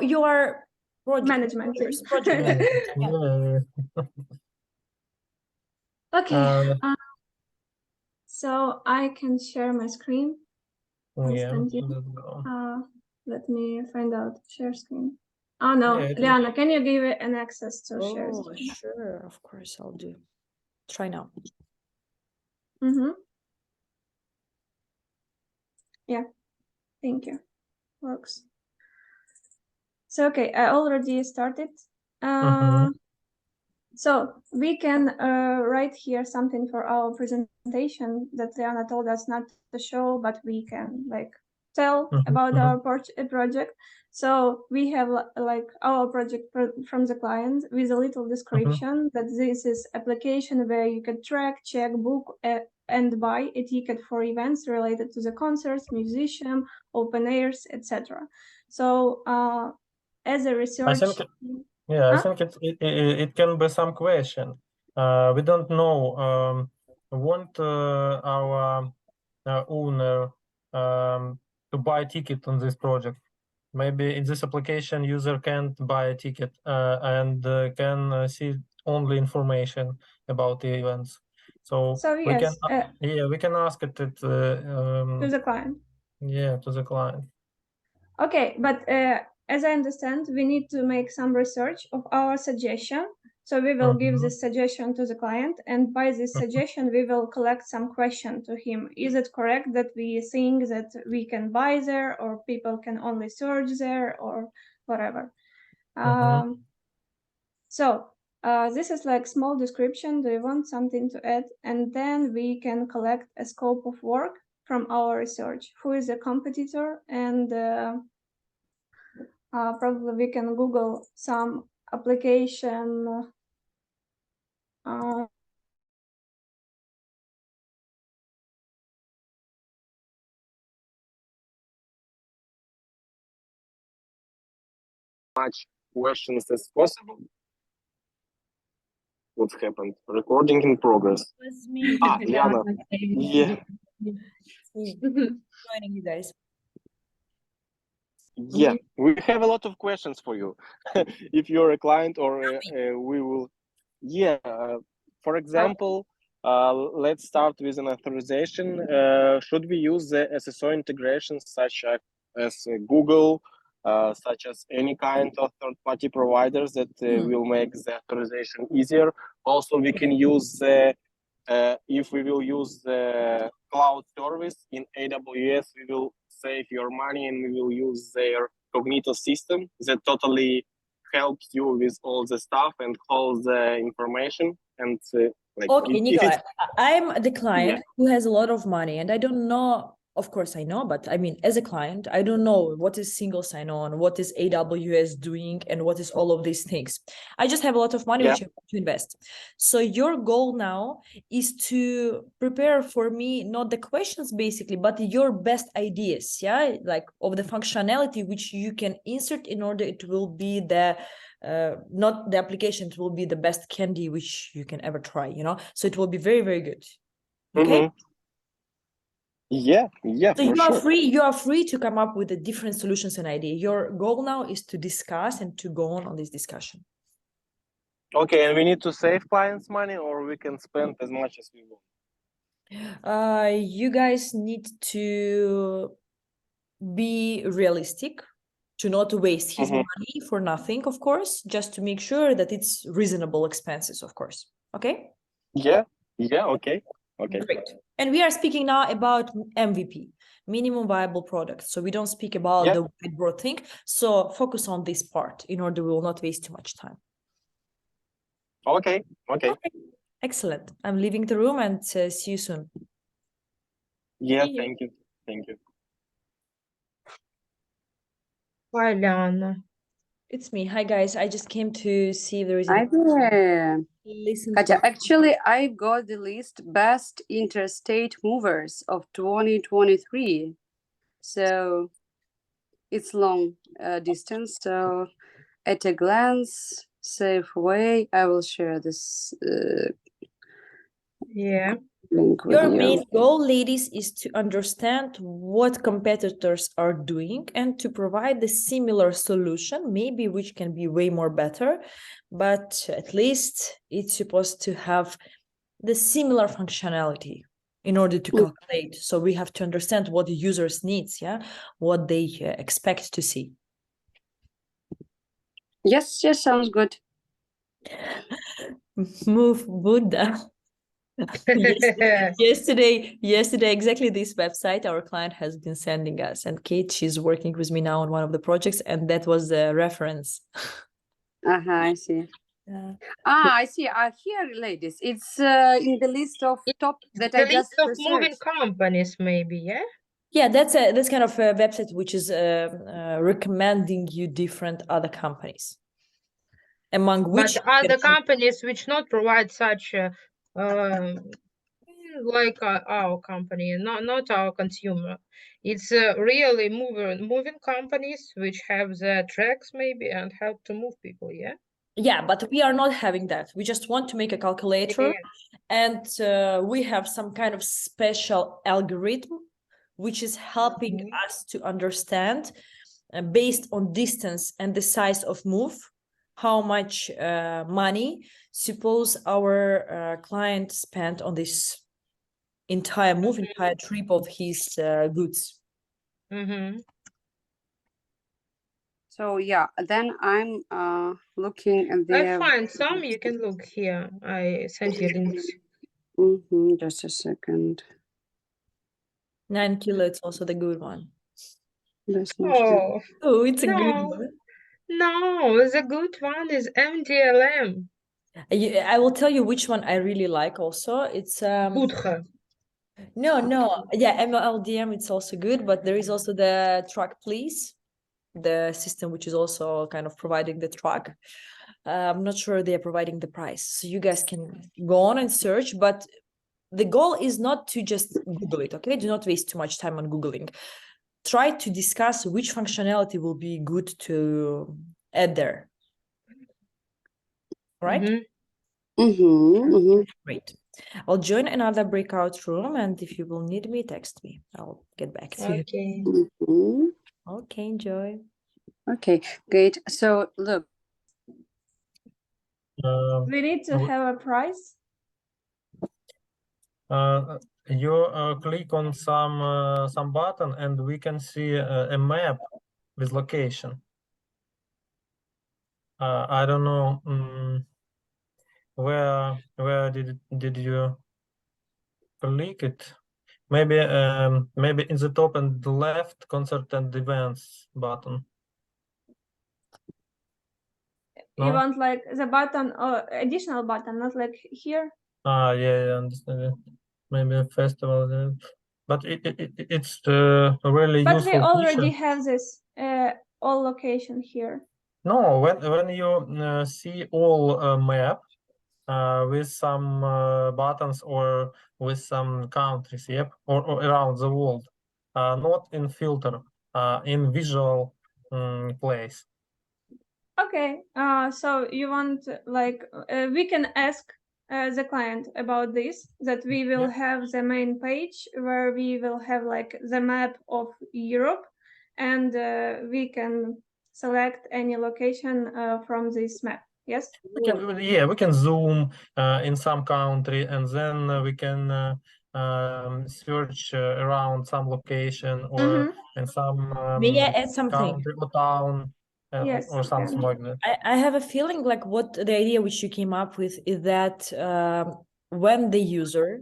Speaker 1: You are project
Speaker 4: Management team.
Speaker 1: managers, project managers. Yeah.
Speaker 2: Yeah.
Speaker 4: Okay.
Speaker 2: Uh,
Speaker 4: So I can share my screen.
Speaker 2: yeah.
Speaker 4: Constantine.
Speaker 2: Let's go.
Speaker 4: Let me find out share screen. Oh no,
Speaker 2: Yeah, it is.
Speaker 4: Liana, can you give it an access to share
Speaker 1: Oh,
Speaker 4: screen?
Speaker 1: sure, of course I'll do. Try now.
Speaker 4: Mm-hmm. Yeah, thank you. Works. So okay, I already started.
Speaker 2: Mhm.
Speaker 4: So we can write here something for our presentation that Liana told us not to show, but we can like tell
Speaker 2: Mhm,
Speaker 4: about
Speaker 2: mhm.
Speaker 4: our project. So we have like our project from the client with a little description that this is application where you can track, check, book, and buy a ticket for events related to the concerts, museum, open airs, etc. So as a
Speaker 2: I
Speaker 4: research.
Speaker 2: think, yeah, I
Speaker 4: Huh?
Speaker 2: think it can be some question. We don't know. Want our owner to buy a ticket on this project? Maybe in this application, user can't buy a ticket and can see only information about the events. So
Speaker 4: So
Speaker 2: we can,
Speaker 4: yes,
Speaker 2: we can ask it
Speaker 4: to the client.
Speaker 2: yeah, to the client.
Speaker 4: Okay, but as I understand, we need to make some research of our suggestion. So we will give
Speaker 2: Mhm.
Speaker 4: this suggestion to the client, and by this suggestion, we will collect some question to him. Is it correct that we think that we can buy there, or people can only search there, or whatever? So this is like small description. Do you want something to add? And then we can collect a scope of work from our research. Who is a competitor? And probably we can Google some application.
Speaker 6: Much questions as possible. What happened? Recording in progress.
Speaker 1: Was me.
Speaker 6: Liana. Yeah.
Speaker 1: Joining you guys.
Speaker 6: Yeah, we have a lot of questions for you. If you're a client or we will, yeah. For example, let's start with an authorization. Should we use the SSO integrations such as Google, such as any kind of third-party providers that will make the authorization easier? Also, we can use if we will use the cloud service in AWS, we will save your money and we will use their Cognito system that totally helps you with all the stuff and all the information. And like,
Speaker 1: Okay, Nikolai, I'm the client
Speaker 6: Yeah.
Speaker 1: who has a lot of money, and I don't know. Of course, I know, but I mean, as a client, I don't know what is single sign-on, what is AWS doing, and what is all of these things. I just have a lot of money
Speaker 6: Yeah.
Speaker 1: which I want to invest. So your goal now is to prepare for me not the questions basically, but your best ideas, yeah, like of the functionality which you can insert in order it will be the not the application, it will be the best candy which you can ever try, you know, so it will be very, very good. Okay.
Speaker 6: Mhm. Yeah,
Speaker 1: So
Speaker 6: for sure.
Speaker 1: you are free to come up with the different solutions and idea. Your goal now is to discuss and to go on this discussion.
Speaker 6: Okay, and we need to save clients money or we can spend as much as we want.
Speaker 1: You guys need to be realistic, to not waste his money for nothing, of course, just to make sure that it's reasonable expenses, of course. Okay.
Speaker 6: Yeah, okay.
Speaker 1: Great. And we are speaking now about MVP, minimum viable product. So we don't speak about the wide broad thing. So focus on this part in order we will not waste too much time.
Speaker 6: Okay.
Speaker 1: Excellent. I'm leaving the room and see you soon.
Speaker 6: Yeah,
Speaker 1: See you.
Speaker 6: Thank you.
Speaker 7: Hi, Liana.
Speaker 1: It's me. Hi, guys. I just came to see if there is
Speaker 5: Hi
Speaker 1: any
Speaker 5: there.
Speaker 1: listen
Speaker 5: Katya,
Speaker 1: to
Speaker 5: actually, I got the list best interstate movers of 2023. So it's long distance. So at a glance, safe way, I will share this
Speaker 7: Yeah.
Speaker 5: link with
Speaker 1: Your
Speaker 5: you.
Speaker 1: main goal, ladies, is to understand what competitors are doing and to provide the similar solution, maybe which can be way more better, but at least it's supposed to have the similar functionality in order to calculate. So we have to understand what the users needs, yeah, what they expect to see.
Speaker 5: Yes, yes, sounds good.
Speaker 1: Move Buddha. Yesterday, exactly this website our client has been sending us, and Kate, she's working with me now on one of the projects, and that was the reference.
Speaker 5: I see.
Speaker 1: Yeah.
Speaker 5: I see. Here, ladies, it's in the list of top that
Speaker 7: The
Speaker 5: I
Speaker 7: list
Speaker 5: just
Speaker 7: of moving
Speaker 5: researched.
Speaker 7: companies, maybe, yeah?
Speaker 1: Yeah, that's kind of a website which is recommending you different other companies, among which
Speaker 7: But other companies which not provide such like our company, not our consumer. It's really moving companies which have the tracks maybe and help to move people, yeah?
Speaker 1: Yeah, but we are not having that. We just want to make a calculator, and we have some kind of special algorithm which is helping us to understand, based on distance and the size of move, how much money suppose our client spent on this entire move, entire trip of his goods.
Speaker 5: So yeah, then I'm looking at
Speaker 7: I
Speaker 5: the.
Speaker 7: find some, you can look here. I sent you links.
Speaker 5: Just a second.
Speaker 1: 9 kilo, it's also the good one.
Speaker 7: Oh,
Speaker 1: Oh, it's a good
Speaker 7: no.
Speaker 1: one.
Speaker 7: No, the good one is MDLM.
Speaker 1: I will tell you which one I really like also. It's
Speaker 7: Budge.
Speaker 1: no, yeah, MLDM, it's also good, but there is also the Track Please, the system which is also kind of providing the track. I'm not sure they are providing the price, so you guys can go on and search, but the goal is not to just Google it, okay? Do not waste too much time on Googling. Try to discuss which functionality will be good to add there. Right? Great. I'll join another breakout room, and if you will need me, text me. I'll get back to you.
Speaker 7: Okay.
Speaker 1: Okay, enjoy.
Speaker 5: Okay, great. So look.
Speaker 4: We need to have a price.
Speaker 2: You click on some button and we can see a map with location. I don't know where did you click it? Maybe in the top and the left, concert and events button.
Speaker 4: You want like the button or additional button, not like here?
Speaker 2: Yeah, understand it. Maybe a festival, but it's really
Speaker 4: But
Speaker 2: useful
Speaker 4: we already
Speaker 2: feature.
Speaker 4: have this all location here.
Speaker 2: No, when you see all map with some buttons or with some countries, yep, or around the world, not in filter, in visual place.
Speaker 4: Okay, so you want like we can ask the client about this, that we will have the main page where we will have like the map of Europe, and we can select any location from this map. Yes.
Speaker 2: We can zoom in some country, and then we can search around some location or in some
Speaker 1: May I add something?
Speaker 2: country or town.
Speaker 4: Yes,
Speaker 2: or something like that.
Speaker 1: I have a feeling like what the idea which you came up with is that when the user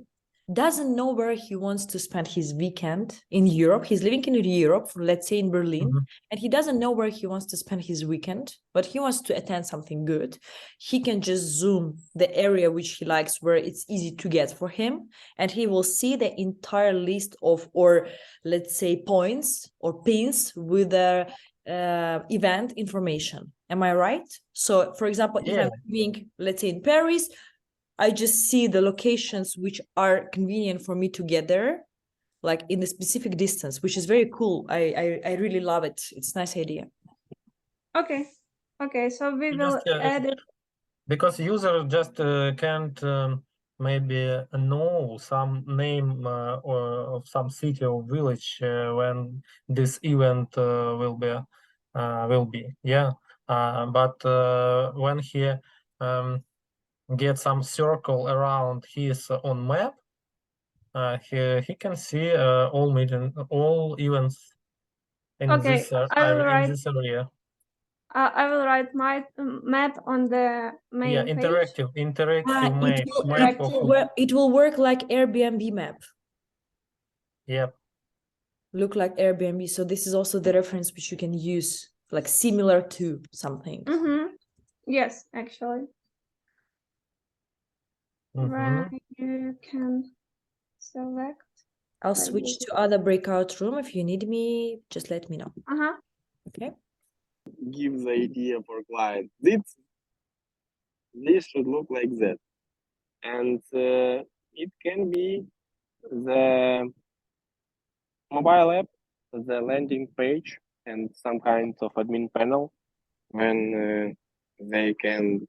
Speaker 1: doesn't know where he wants to spend his weekend in Europe, he's living in Europe, let's say in Berlin, and he doesn't know where he wants to spend his weekend, but he wants to attend something good. He can just zoom the area which he likes, where it's easy to get for him, and he will see the entire list of, or let's say, points or pins with the event information. Am I right? So for example, if I'm living, let's say in Paris, I just see the locations which are convenient for me to get there, like in a specific distance, which is very cool. I really love it. It's a nice idea.
Speaker 4: Okay. Okay, so we will
Speaker 2: Just,
Speaker 4: add it.
Speaker 2: because user just can't maybe know some name or of some city or village when this event will be, yeah. But when he gets some circle around his own map, he can see all events in
Speaker 4: Okay,
Speaker 2: this
Speaker 4: I will
Speaker 2: in
Speaker 4: write.
Speaker 2: this area.
Speaker 4: I will write my map on the main
Speaker 2: Yeah,
Speaker 4: page.
Speaker 2: interactive map of
Speaker 1: It will work like Airbnb map.
Speaker 2: yeah.
Speaker 1: Look like Airbnb. So this is also the reference which you can use, like similar to something.
Speaker 4: Mm-hmm. Yes, actually. Where you can select.
Speaker 1: I'll
Speaker 4: Like
Speaker 1: switch
Speaker 4: this.
Speaker 1: to other breakout room. If you need me, just let me know.
Speaker 4: Uh-huh.
Speaker 1: Okay.
Speaker 6: Give the idea for client. This should look like that, and it can be the mobile app, the landing page, and some kind of admin panel when they can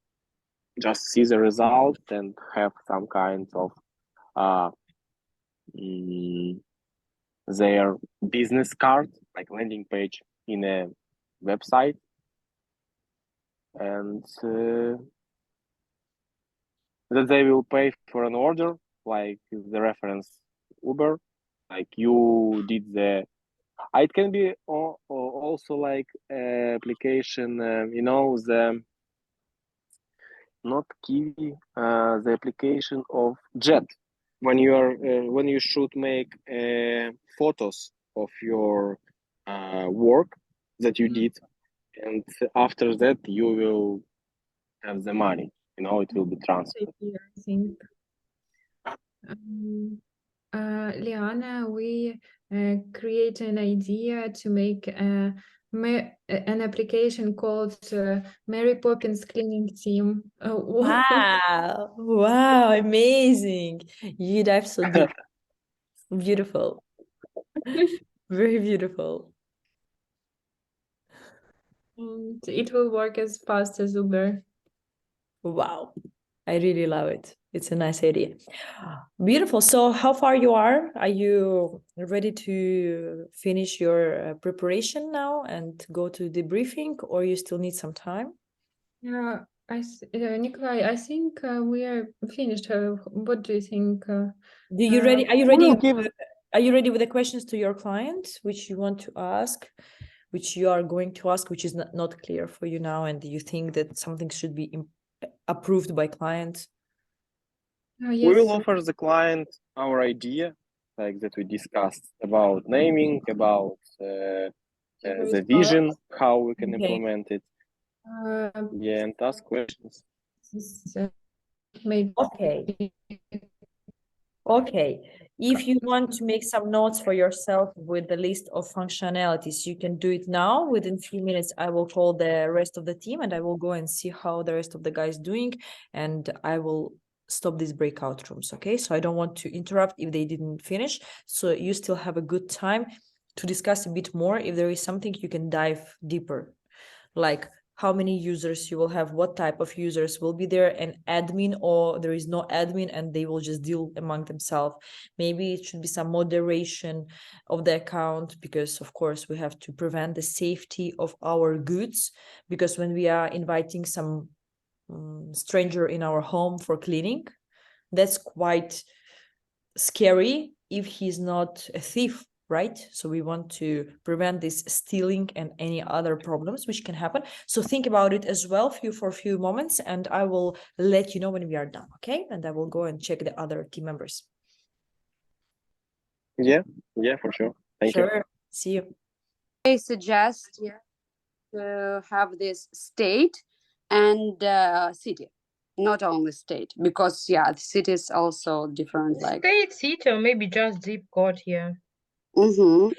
Speaker 6: just see the result and have some kind of their business card, like landing page in a website, and that they will pay for an order, like the reference Uber, like you did the. It can be also like application, the not Kiwi, the application of Jet. When you should make photos of your work that you did, and after that you will have the money. It will be transferred.
Speaker 3: I think. Liana, we create an idea to make an application called Mary Poppins Cleaning Team.
Speaker 1: Wow. Wow, amazing. You dive so deep. Beautiful. Very beautiful.
Speaker 3: And it will work as fast as Uber.
Speaker 1: Wow. I really love it. It's a nice idea. Beautiful. So how far you are? Are you ready to finish your preparation now and go to the briefing, or you still need some time?
Speaker 3: Yeah, Nikolai, I think we are finished. What do you think?
Speaker 1: Are you ready with the questions to your client, which you want to ask, which you are going to ask, which is not clear for you now, and you think that something should be approved by clients?
Speaker 3: Yes.
Speaker 6: We will offer the client our idea, like that we discussed about naming, about the vision, how we can implement it. And ask questions.
Speaker 1: Okay. If you want to make some notes for yourself with the list of functionalities, you can do it now. Within a few minutes, I will call the rest of the team and I will go and see how the rest of the guys doing, and I will stop these breakout rooms. Okay, so I don't want to interrupt if they didn't finish, so you still have a good time to discuss a bit more. If there is something, you can dive deeper, like how many users you will have, what type of users will be there, an admin or there is no admin and they will just deal among themselves. Maybe it should be some moderation of the account, because of course we have to prevent the safety of our goods, because when we are inviting some stranger in our home for cleaning, that's quite scary if he's not a thief, right? So we want to prevent this stealing and any other problems which can happen. So think about it as well for a few moments, and I will let you know when we are done, okay? And I will go and check the other team members.
Speaker 6: Yeah, for sure. Thank you.
Speaker 1: Sure. See you.
Speaker 5: I suggest to have this state and city, not only state, because the city is also different. Like
Speaker 7: State, city, or maybe just zip code here.
Speaker 5: And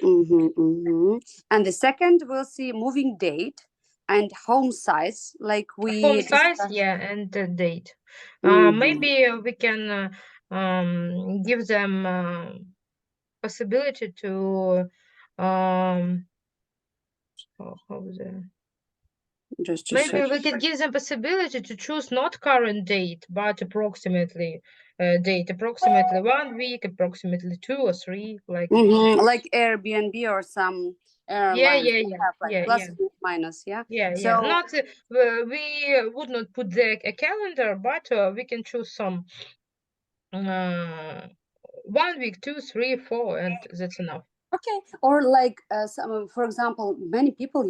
Speaker 5: the second, we'll see moving date and home size, like we
Speaker 7: home size,
Speaker 5: discussed.
Speaker 7: and the date. Maybe we can give them possibility to how is it?
Speaker 5: Just to
Speaker 7: Maybe
Speaker 5: check.
Speaker 7: we could give them possibility to choose not current date, but approximately date, approximately 1 week, approximately 2 or 3, like
Speaker 5: Like Airbnb or some airlines
Speaker 7: yeah,
Speaker 5: they
Speaker 7: yeah,
Speaker 5: have like
Speaker 7: yeah,
Speaker 5: plus
Speaker 7: yeah.
Speaker 5: and minus, yeah.
Speaker 7: Yeah,
Speaker 5: So
Speaker 7: yeah. Not we would not put a calendar, but we can choose some 1 week, 2, 3, 4, and that's enough.
Speaker 5: okay, or like some, for example, many people,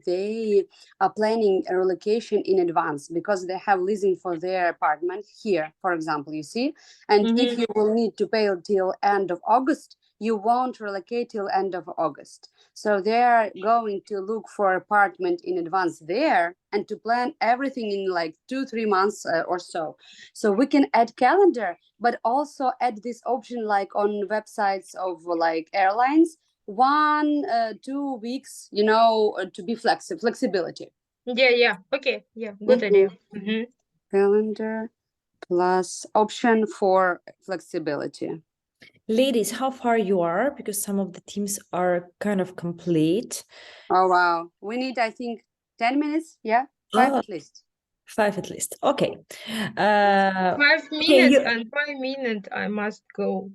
Speaker 5: they are planning a relocation in advance because they have leasing for their apartment here, for example, you see. And if you will need to pay till end of August, you won't relocate till end of August. So they're going to look for apartment in advance there and to plan everything in like 2-3 months or so. So we can add calendar, but also add this option like on websites of like airlines, 1-2 weeks, to be flexibility.
Speaker 7: Yeah. Okay. Yeah. Good idea.
Speaker 5: Calendar plus option for flexibility.
Speaker 1: Ladies, how far you are? Because some of the teams are kind of complete.
Speaker 5: Oh, wow. We need, I think, 10 minutes. Yeah, 5 at least.
Speaker 1: 5 at least. Okay.
Speaker 7: 5 minutes and 5 minutes I must go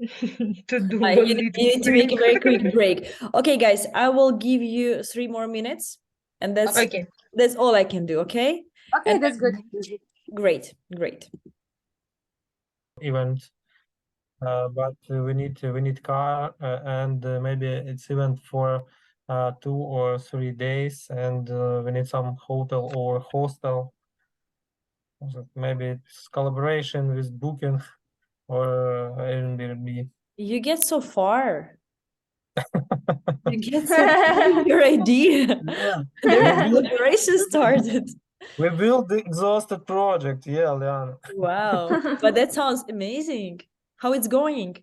Speaker 7: to do
Speaker 1: you
Speaker 7: one
Speaker 1: need
Speaker 7: little
Speaker 1: to make a very
Speaker 7: thing.
Speaker 1: quick break. Okay, guys, I will give you 3 more minutes, and that's all I can do. Okay.
Speaker 5: Okay,
Speaker 1: And
Speaker 5: that's good.
Speaker 1: Great.
Speaker 2: Event, but we need car, and maybe it's event for 2 or 3 days, and we need some hotel or hostel. So maybe it's collaboration with Booking or Airbnb.
Speaker 1: You get so far. You get so far with your idea.
Speaker 2: Yeah.
Speaker 1: The collaboration started.
Speaker 2: We built the exhausted project. Yeah, Liana.
Speaker 1: Wow. But that sounds amazing. How it's going?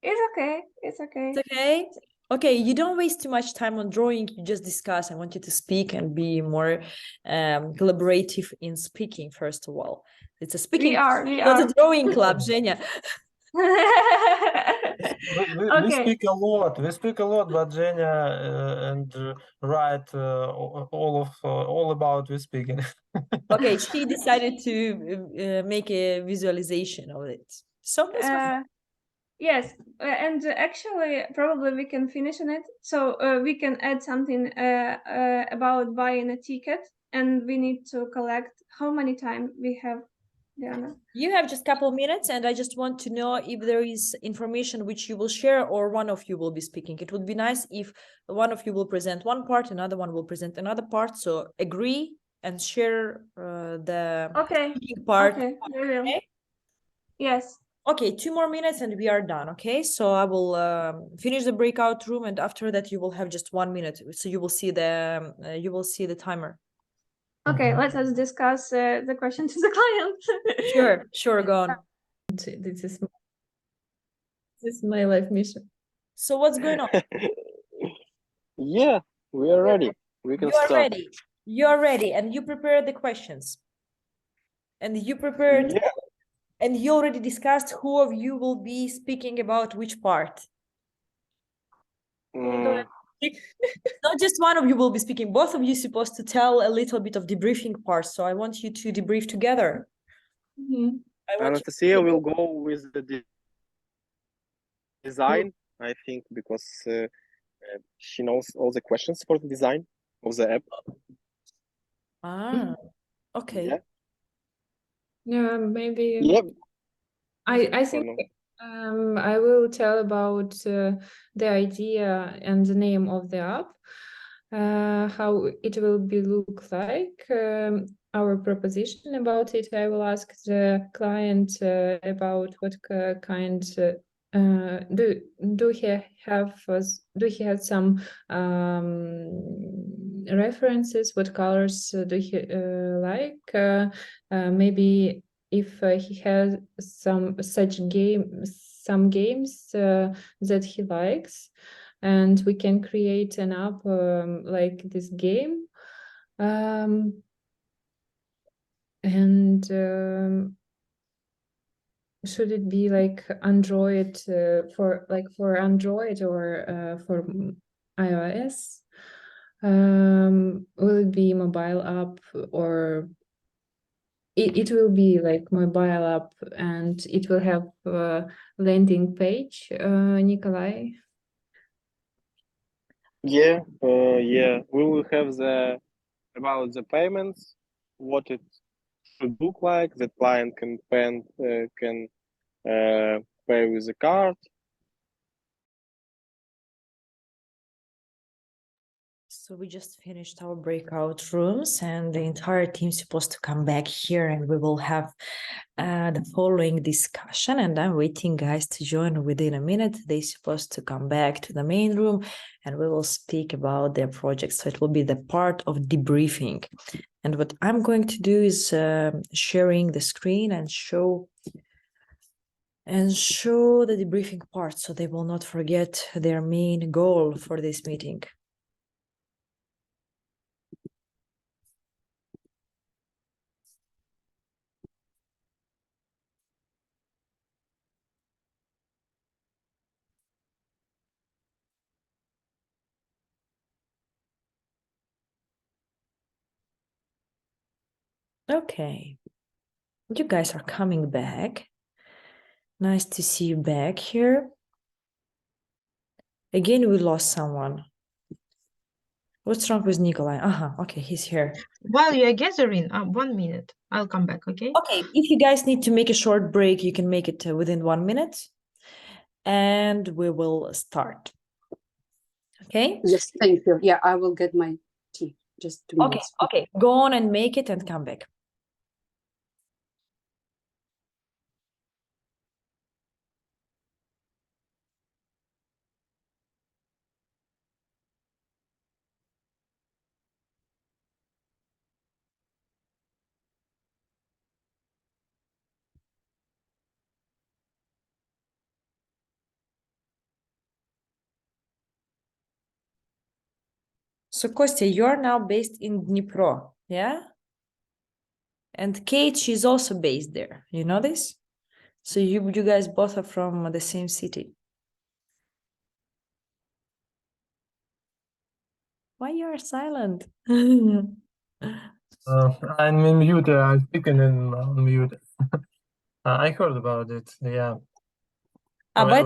Speaker 4: It's okay. It's okay.
Speaker 1: It's okay. Okay, you don't waste too much time on drawing. You just discuss. I want you to speak and be more collaborative in speaking, first of all. It's a speaking,
Speaker 4: We
Speaker 1: not
Speaker 4: are.
Speaker 1: a drawing club, Zhenya.
Speaker 2: We speak a lot. We speak a lot, but Zhenya and write all about we speaking.
Speaker 1: Okay, she decided to make a visualization of it. So that's fine.
Speaker 4: Yes, and actually, probably we can finish on it. So we can add something about buying a ticket, and we need to collect how many time we have, Diana.
Speaker 1: You have just a couple of minutes, and I just want to know if there is information which you will share or one of you will be speaking. It would be nice if one of you will present one part, another one will present another part. So agree and share the speaking part.
Speaker 4: Okay, we will.
Speaker 1: Okay?
Speaker 4: Yes.
Speaker 1: Okay, 2 more minutes and we are done. Okay, so I will finish the breakout room, and after that you will have just 1 minute. So you will see the timer.
Speaker 4: Okay, let us discuss the question to the client.
Speaker 1: Sure, go on.
Speaker 3: This is my life mission.
Speaker 1: So what's going on?
Speaker 6: Yeah, we are ready. We can
Speaker 1: You are
Speaker 6: start.
Speaker 1: ready. You are ready, and you prepared the questions. And you prepared,
Speaker 6: Yeah.
Speaker 1: and you already discussed who of you will be speaking about which part.
Speaker 6: Mm,
Speaker 1: Not just one of you will be speaking. Both of you supposed to tell a little bit of debriefing part. So I want you to debrief together. I want
Speaker 6: Anastasia will go with the design, I think, because she knows all the questions for the design of the app.
Speaker 1: Okay.
Speaker 3: Yeah, maybe.
Speaker 6: Yep.
Speaker 3: I think I will tell about the idea and the name of the app, how it will be look like, our proposition about it. I will ask the client about what kind do he have some references, what colors do he like, maybe if he has some games that he likes, and we can create an app like this game, and should it be like Android for Android or for iOS? Will it be mobile app, or it will be like mobile app and it will have a landing page, Nikolai?
Speaker 6: Yeah, we will have about the payments, what it should look like. The client can pay with a card.
Speaker 1: So we just finished our breakout rooms, and the entire team's supposed to come back here, and we will have the following discussion. And I'm waiting guys to join within a minute. They're supposed to come back to the main room, and we will speak about their projects. So it will be the part of debriefing. And what I'm going to do is sharing the screen and show the debriefing part, so they will not forget their main goal for this meeting. Okay, you guys are coming back. Nice to see you back here. Again, we lost someone. What's wrong with Nikolai? Okay, he's here.
Speaker 7: While you are gathering, 1 minute, I'll come back, okay?
Speaker 1: Okay, if you guys need to make a short break, you can make it within 1 minute. And we will start. Okay?
Speaker 5: Yes, thank you. Yeah, I will get my tea. Just 2 minutes.
Speaker 1: Okay, go on and make it and come back. So Kostya, you are now based in Dnipro, yeah? And Kate, she's also based there. You know this? So you guys both are from the same city. Why you are silent?
Speaker 2: I'm in mute. I'm speaking in mute. I heard about it. Yeah.
Speaker 1: By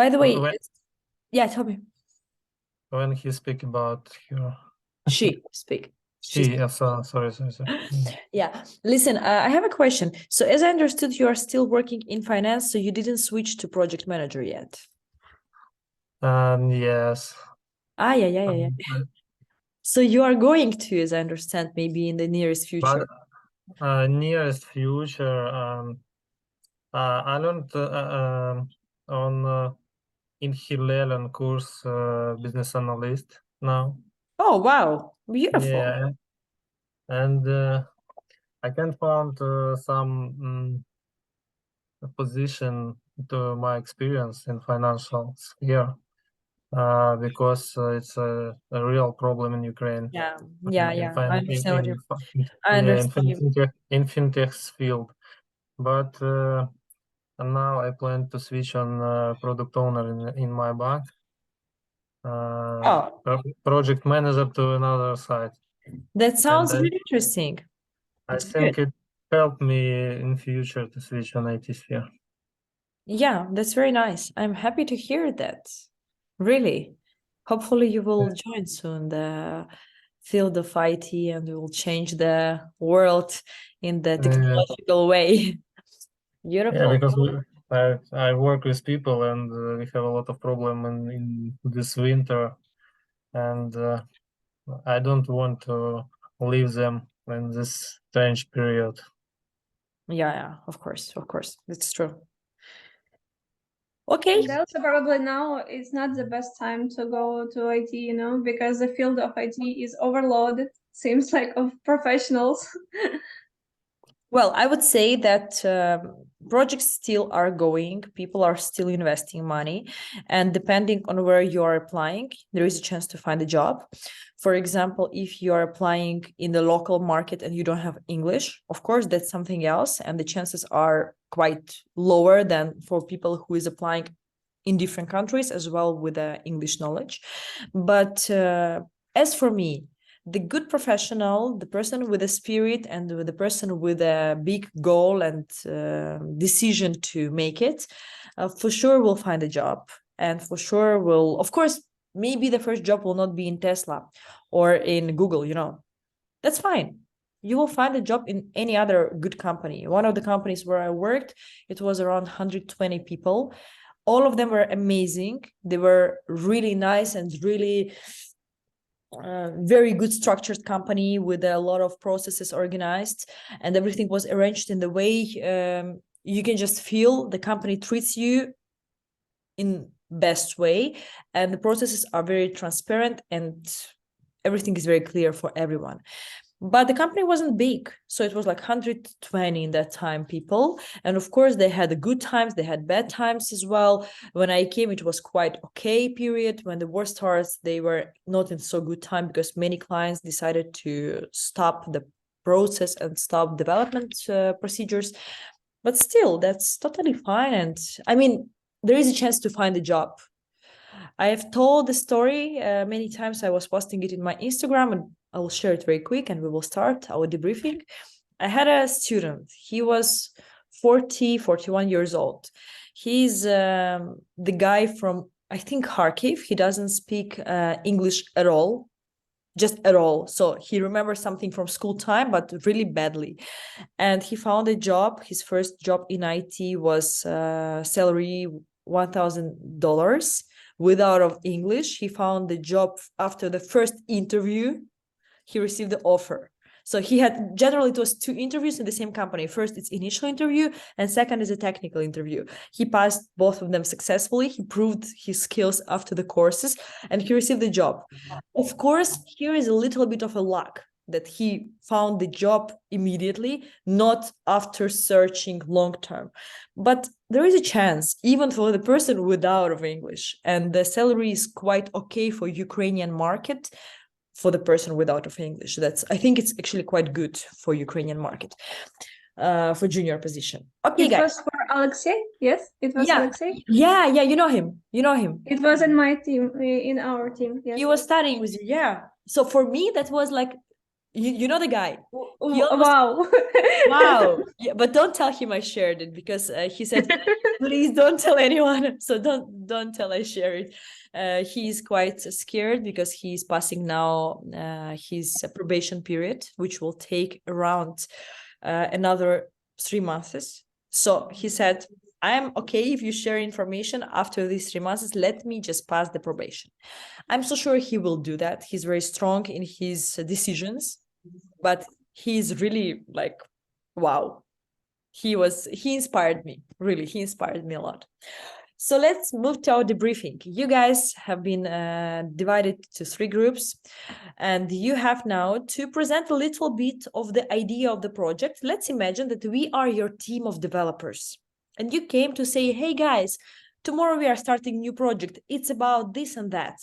Speaker 1: the way,
Speaker 2: when,
Speaker 1: yeah, tell me.
Speaker 2: when he speak about her.
Speaker 1: She speak.
Speaker 2: Sorry.
Speaker 1: Yeah, listen, I have a question. So as I understood, you are still working in finance, so you didn't switch to project manager yet.
Speaker 2: Yes.
Speaker 1: Yeah. So you are going to, as I understand, maybe in the nearest future.
Speaker 2: But nearest future, I learned in Hillel course business analyst now.
Speaker 1: Oh wow, beautiful.
Speaker 2: Yeah, and I can find some position to my experience in financials here. Because it's a real problem in Ukraine.
Speaker 1: Yeah. I understand
Speaker 2: In fintech's field, but now I plan to switch on product owner in my bank. Project manager to another side.
Speaker 1: That sounds really interesting.
Speaker 2: I think it helped me in future to switch on IT sphere.
Speaker 1: Yeah, that's very nice. I'm happy to hear that. Really. Hopefully you will join soon the field of IT and we will change the world in the technological way. Beautiful.
Speaker 2: Yeah, because I work with people and we have a lot of problem in this winter, and I don't want to leave them in this strange period.
Speaker 1: Yeah, of course, that's true. Okay.
Speaker 4: And also probably now is not the best time to go to IT, you know, because the field of IT is overloaded, seems like, of professionals.
Speaker 1: Well, I would say that projects still are going, people are still investing money, and depending on where you are applying, there is a chance to find a job. For example, if you are applying in the local market and you don't have English, of course, that's something else, and the chances are quite lower than for people who is applying in different countries as well with English knowledge. But as for me, the good professional, the person with a spirit and the person with a big goal and decision to make it, for sure will find a job. And for sure will, of course, maybe the first job will not be in Tesla or in Google, you know. That's fine. You will find a job in any other good company. One of the companies where I worked, it was around 120 people. All of them were amazing. They were really nice and really very good structured company with a lot of processes organized, and everything was arranged in the way you can just feel the company treats you in best way, and the processes are very transparent and everything is very clear for everyone. But the company wasn't big, so it was like 120 in that time people. And of course, they had the good times, they had bad times as well. When I came, it was quite okay period. When the war starts, they were not in so good time because many clients decided to stop the process and stop development procedures. But still, that's totally fine. And I mean, there is a chance to find a job. I have told the story many times. I was posting it in my Instagram, and I will share it very quick and we will start our debriefing. I had a student. He was 41 years old. He's the guy from, I think, Kharkiv. He doesn't speak English at all, just at all. So he remembers something from school time, but really badly. And he found a job. His first job in IT was salary $1,000. Without of English. He found the job after the first interview. He received the offer. So he had, generally it was 2 interviews in the same company. First, it's initial interview, and second is a technical interview. He passed both of them successfully. He proved his skills after the courses, and he received the job. Of course, here is a little bit of a luck that he found the job immediately, not after searching long term. But there is a chance, even for the person without of English, and the salary is quite okay for Ukrainian market for the person without of English. I think it's actually quite good for Ukrainian market, for junior position. Okay,
Speaker 4: It
Speaker 1: guys.
Speaker 4: was for Alexei? Yes, it was
Speaker 1: Yeah.
Speaker 4: Alexei?
Speaker 1: Yeah, you know him. You know him.
Speaker 4: It was in my team, in our team, yes.
Speaker 1: He was studying with you, yeah. So for me, that was like, you know the guy. He almost-
Speaker 4: Wow.
Speaker 1: Wow. Yeah, but don't tell him I shared it because he said, please don't tell anyone. So don't tell I share it. He's quite scared because he's passing now his probation period, which will take around another 3 months. So he said, I'm okay if you share information after these 3 months. Let me just pass the probation. I'm so sure he will do that. He's very strong in his decisions, but he's really like, wow. He inspired me, really. He inspired me a lot. So let's move to our debriefing. You guys have been divided to 3 groups, and you have now to present a little bit of the idea of the project. Let's imagine that we are your team of developers, and you came to say, hey guys, tomorrow we are starting a new project. It's about this and that.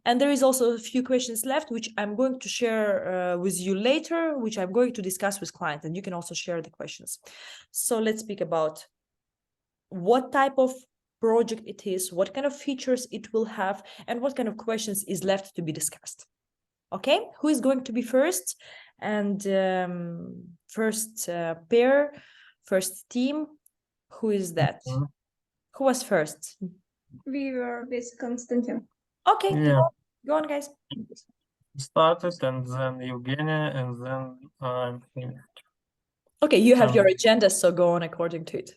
Speaker 1: And there is also a few questions left, which I'm going to share with you later, which I'm going to discuss with clients, and you can also share the questions. So let's speak about what type of project it is, what kind of features it will have, and what kind of questions is left to be discussed. Okay, who is going to be first? And first pair, first team, who is that? Who was first?
Speaker 4: We were with Konstantin.
Speaker 1: Okay,
Speaker 2: Yeah.
Speaker 1: go on, guys.
Speaker 2: Started, and then Evgenia, and then I'm finished.
Speaker 1: Okay, you have your agenda, so go on according to it.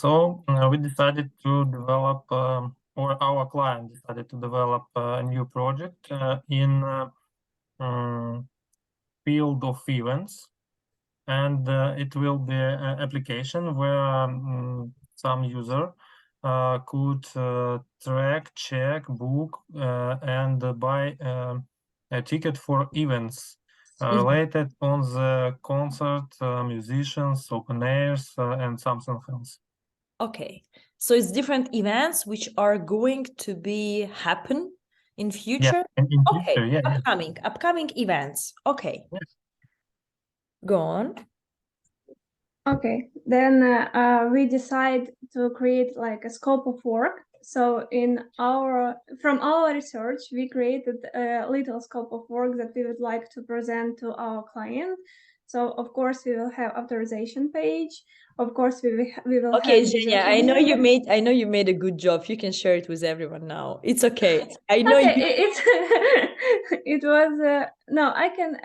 Speaker 2: So we decided to develop, or our client decided to develop a new project in field of events, and it will be an application where some user could track, check, book, and buy a ticket for events related on the concert, musicians, open airs, and something else.
Speaker 1: Okay, so it's different events which are going to be happen in future.
Speaker 2: In
Speaker 1: Okay,
Speaker 2: future, yeah.
Speaker 1: upcoming events. Okay,
Speaker 2: Yes.
Speaker 1: go on.
Speaker 4: Okay, then we decide to create like a scope of work. So from our research, we created a little scope of work that we would like to present to our client. So of course we will have authorization page. Of course we will
Speaker 1: Okay,
Speaker 4: have user
Speaker 1: Zhenya, I know you
Speaker 4: cabinet.
Speaker 1: made a good job. You can share it with everyone now. It's okay. I know
Speaker 4: Okay,
Speaker 1: you.
Speaker 4: it was no, I can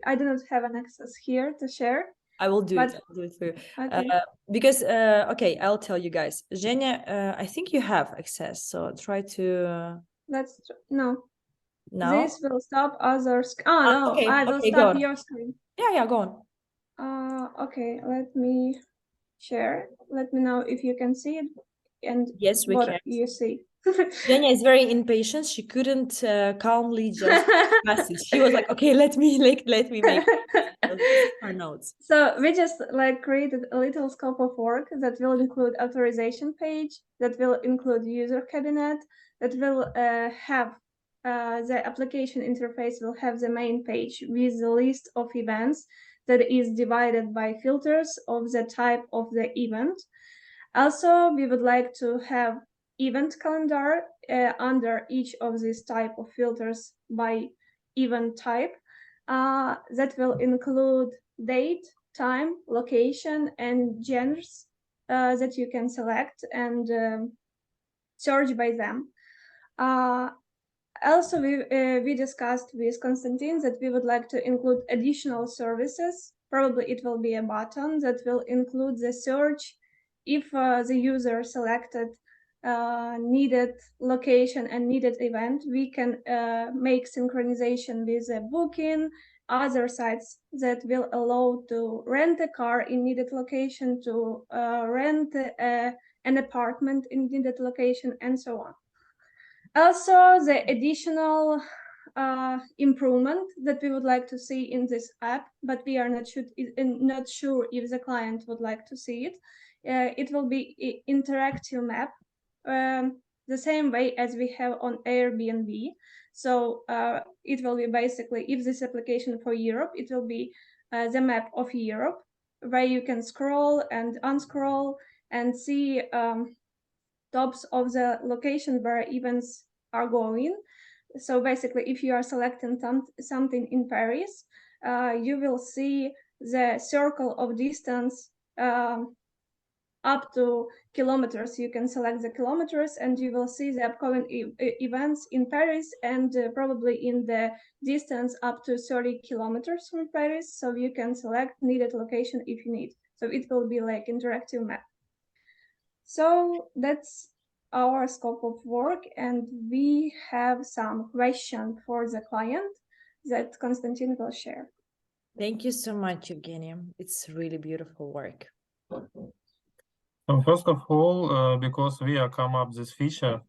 Speaker 4: I do not have an access here to share.
Speaker 1: I will do it.
Speaker 4: But-
Speaker 1: I'll do it for you.
Speaker 4: Okay.
Speaker 1: Because okay, I'll tell you guys. Zhenya, I think you have access, so try to
Speaker 4: No.
Speaker 1: now.
Speaker 4: This will stop others. Oh no,
Speaker 1: okay,
Speaker 4: I will
Speaker 1: okay, go
Speaker 4: stop
Speaker 1: on.
Speaker 4: your screen.
Speaker 1: Yeah, go on.
Speaker 4: Okay, let me share. Let me know if you can see it and
Speaker 1: Yes, we
Speaker 4: what
Speaker 1: can.
Speaker 4: you see.
Speaker 1: Zhenya is very impatient. She couldn't calmly just pass it. She was like, okay, let me make it. So this is her notes.
Speaker 4: So we just like created a little scope of work that will include authorization page, that will include user cabinet, that will have the application interface will have the main page with the list of events that is divided by filters of the type of the event. Also, we would like to have event calendar under each of these type of filters by event type. That will include date, time, location, and genres that you can select and search by them. Also, we discussed with Konstantin that we would like to include additional services. Probably it will be a button that will include the search if the user selected needed location and needed event. We can make synchronization with a booking, other sites that will allow to rent a car in needed location, to rent an apartment in needed location, and so on. Also, the additional improvement that we would like to see in this app, but we are not sure if the client would like to see it. It will be interactive map, the same way as we have on Airbnb. So it will be basically, if this application for Europe, it will be the map of Europe, where you can scroll and unscroll and see tops of the location where events are going. So basically, if you are selecting something in Paris, you will see the circle of distance up to kilometers. You can select the kilometers and you will see the upcoming events in Paris and probably in the distance up to 30 kilometers from Paris. So you can select needed location if you need. So it will be like interactive map. So that's our scope of work, and we have some questions for the client that Konstantin will share.
Speaker 1: Thank you so much, Evgenia. It's really beautiful work.
Speaker 2: So first of all, because we are come up this feature,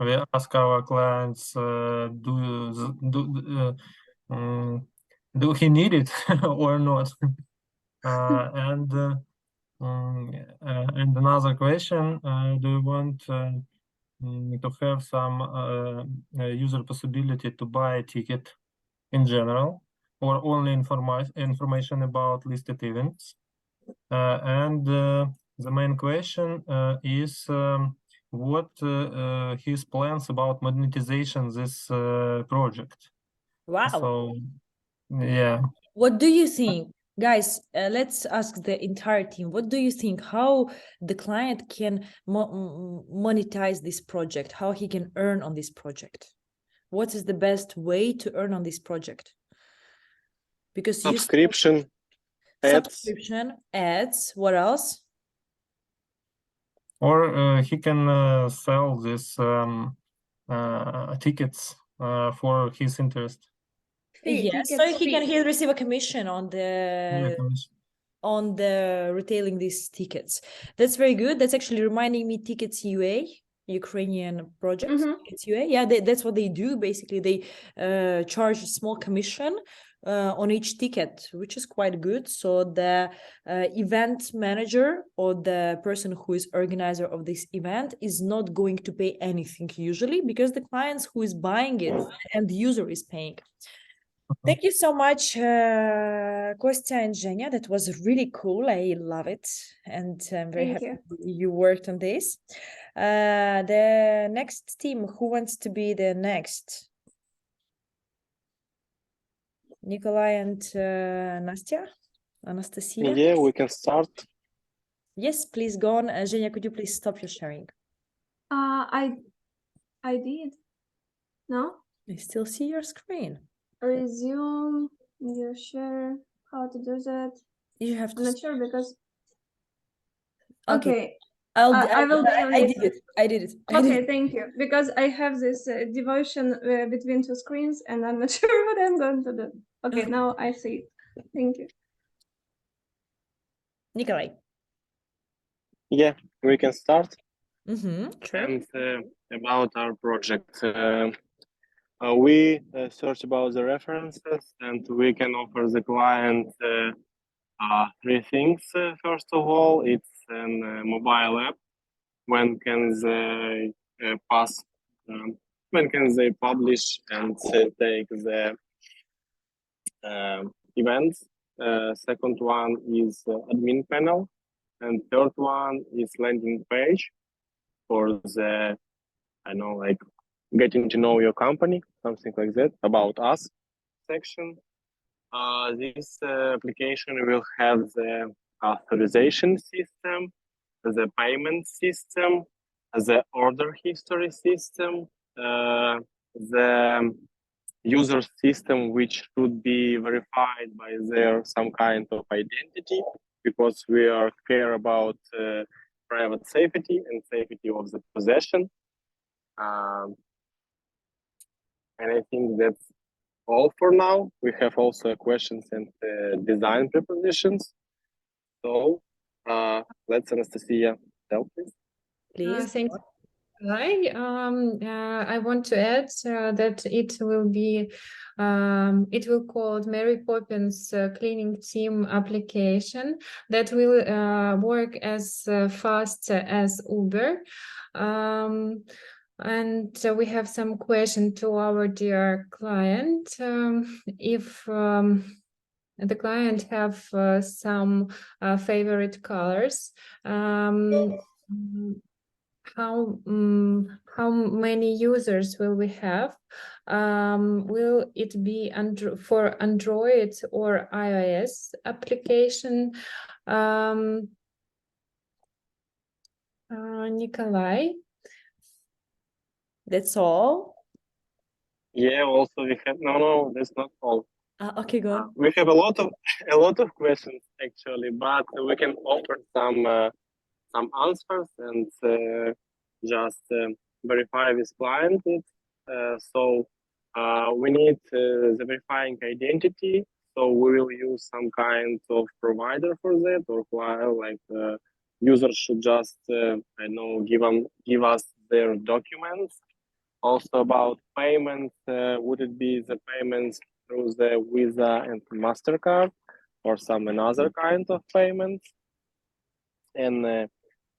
Speaker 2: we ask our clients, do he need it or not? And another question, do you want to have some user possibility to buy a ticket in general, or only information about listed events? And the main question is what his plans about monetization this project.
Speaker 1: Wow.
Speaker 2: So yeah.
Speaker 1: What do you think? Guys, let's ask the entire team. What do you think? How the client can monetize this project? How he can earn on this project? What is the best way to earn on this project? Because
Speaker 6: subscription,
Speaker 1: ads. What else?
Speaker 2: Or he can sell these tickets for his interest.
Speaker 1: Yes, so he'll receive a commission on the retailing these tickets. That's very good. That's actually reminding me Tickets UA, Ukrainian project. Tickets UA. Yeah, that's what they do. Basically, they charge a small commission on each ticket, which is quite good. So the event manager or the person who is organizer of this event is not going to pay anything usually, because the clients who is buying it and the user is paying. Thank you so much, Kostya and Zhenya. That was really cool. I love it. And I'm very
Speaker 4: Thank
Speaker 1: happy
Speaker 4: you.
Speaker 1: you worked on this. The next team, who wants to be the next? Nikolai and Nastya? Anastasia?
Speaker 6: Yeah, we can start.
Speaker 1: Yes, please go on. Zhenya, could you please stop your sharing?
Speaker 4: I did. No?
Speaker 1: I still see your screen.
Speaker 4: Resume your share. How to do that?
Speaker 1: You have
Speaker 4: I'm
Speaker 1: to.
Speaker 4: not sure because.
Speaker 1: Okay.
Speaker 4: Okay.
Speaker 1: I
Speaker 4: will be on
Speaker 1: I
Speaker 4: this.
Speaker 1: did it. I did it. I did
Speaker 4: Okay,
Speaker 1: it.
Speaker 4: thank you. Because I have this devotion between two screens and I'm not sure what I'm going to do. Okay,
Speaker 1: Okay.
Speaker 4: now I see it. Thank you.
Speaker 1: Nikolai.
Speaker 6: Yeah, we can start.
Speaker 1: Sure.
Speaker 6: And about our project, we search about the references, and we can offer the client three things. First of all, it's a mobile app. When can they when can they publish and take the events? Second one is admin panel, and third one is landing page for the, I know, like getting to know your company, something like that, about us section. This application will have the authorization system, the payment system, the order history system, the user system, which should be verified by their some kind of identity, because we are care about private safety and safety of the possession. And I think that's all for now. We have also questions and design prepositions. So let's Anastasia tell, please.
Speaker 1: Please.
Speaker 3: Thank you. I want to add that it will called Mary Poppins cleaning team application that will work as fast as Uber. And we have some question to our dear client. If the client have some favorite colors, how many users will we have? Will it be for Android or iOS application? Nikolai?
Speaker 1: That's all?
Speaker 6: Yeah, also we have, no, that's not all.
Speaker 1: Okay, go on.
Speaker 6: We have a lot of questions actually, but we can offer some answers and just verify with client it. So we need the verifying identity. So we will use some kind of provider for that, or like users should just I know give us their documents. Also about payments, would it be the payments through the Visa and MasterCard, or some another kind of payments? And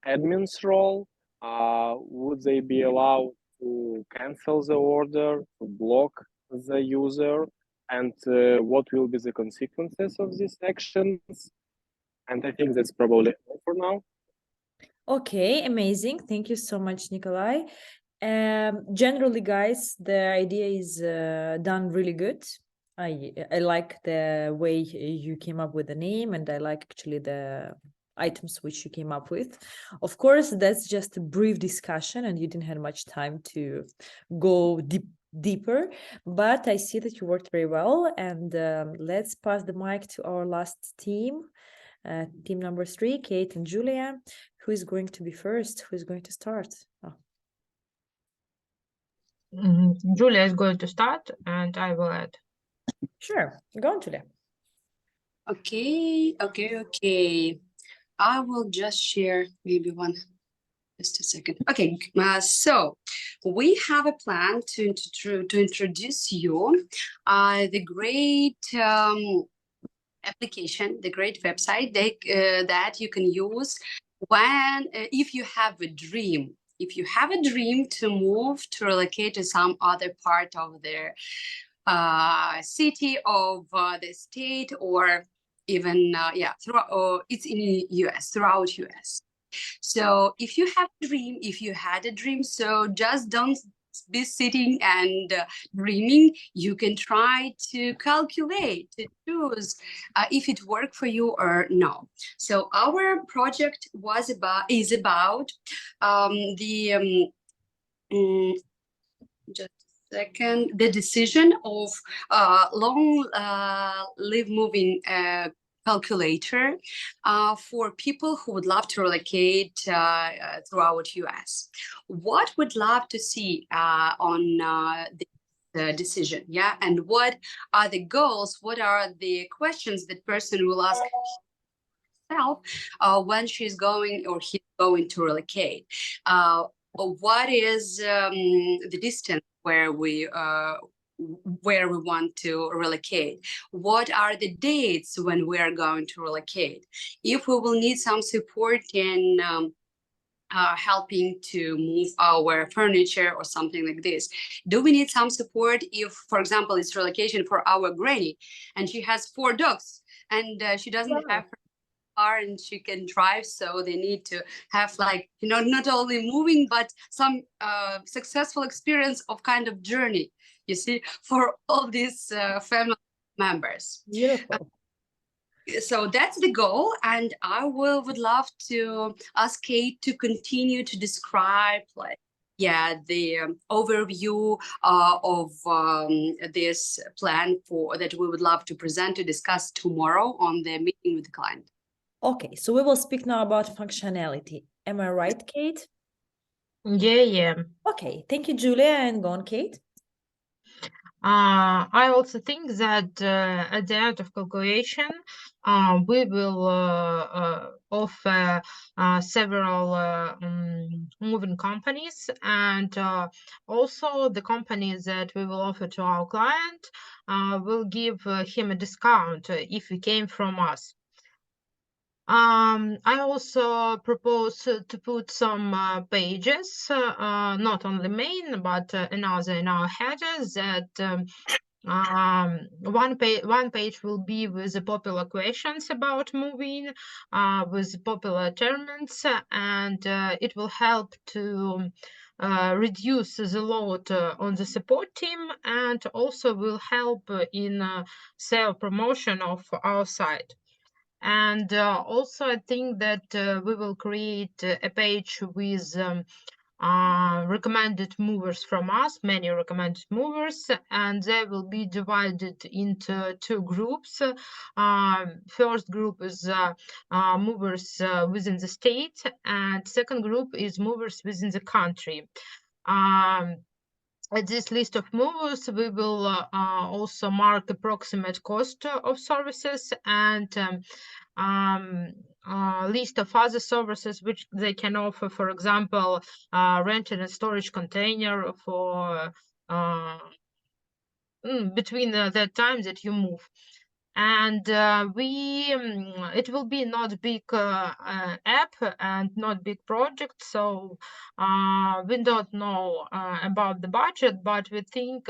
Speaker 6: admin's role, would they be allowed to cancel the order, to block the user, and what will be the consequences of these actions? And I think that's probably all for now.
Speaker 1: Okay, amazing. Thank you so much, Nikolai. Generally, guys, the idea is done really good. I like the way you came up with the name, and I like actually the items which you came up with. Of course, that's just a brief discussion, and you didn't have much time to go deeper, but I see that you worked very well. And let's pass the mic to our last team. Team number 3, Kate and Julia. Who is going to be first? Who is going to start? Oh.
Speaker 7: Julia is going to start, and I will add.
Speaker 1: Sure, go on, Julia.
Speaker 5: Okay. I will just share maybe just a second. Okay, so we have a plan to introduce you the great application, the great website that you can use when if you have a dream. If you have a dream to move, to relocate to some other part of the city of the state, or even throughout, or it's in US, throughout US. So if you have a dream, if you had a dream, so just don't be sitting and dreaming. You can try to calculate, to choose if it worked for you or no. So our project is about just a second, the decision of long live moving calculator for people who would love to relocate throughout US. What would love to see on the decision, yeah? And what are the goals? What are the questions that person will ask herself when she's going or he's going to relocate? What is the distance where we want to relocate? What are the dates when we are going to relocate? If we will need some support in helping to move our furniture or something like this. Do we need some support if, for example, it's relocation for our granny and she has 4 dogs and she doesn't have her car and she can drive, so they need to have, like, you know, not only moving but some successful experience of kind of journey, you see, for all these family members.
Speaker 1: Beautiful.
Speaker 5: So that's the goal, and I would love to ask Kate to continue to describe, like, the overview of this plan that we would love to present, to discuss tomorrow on the meeting with the client.
Speaker 1: Okay, so we will speak now about functionality. Am I right, Kate?
Speaker 7: Yeah.
Speaker 1: Okay, thank you, Julia, and go on, Kate.
Speaker 7: I also think that at the end of calculation, we will offer several moving companies, and also the companies that we will offer to our client will give him a discount if he came from us. I also propose to put some pages, not on the main, but another in our headers, that one page will be with the popular questions about moving, with popular terms, and it will help to reduce the load on the support team, and also will help in self-promotion of our site. And also, I think that we will create a page with recommended movers from us, many recommended movers, and they will be divided into 2 groups. First group is movers within the state, and second group is movers within the country. At this list of movers, we will also mark approximate cost of services and list of other services which they can offer. For example, renting a storage container for between the time that you move. And it will be not big app and not big project, so we don't know about the budget, but we think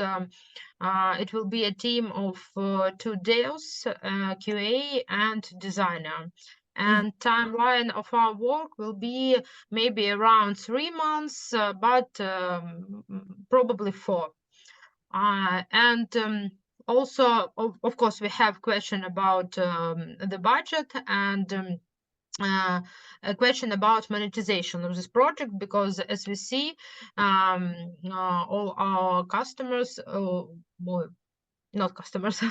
Speaker 7: it will be a team of 2 devs, QA and designer. And timeline of our work will be maybe around 3 months, but probably 4. Also, of course, we have question about the budget, and a question about monetization of this project, because as we see, all our customers, not customers,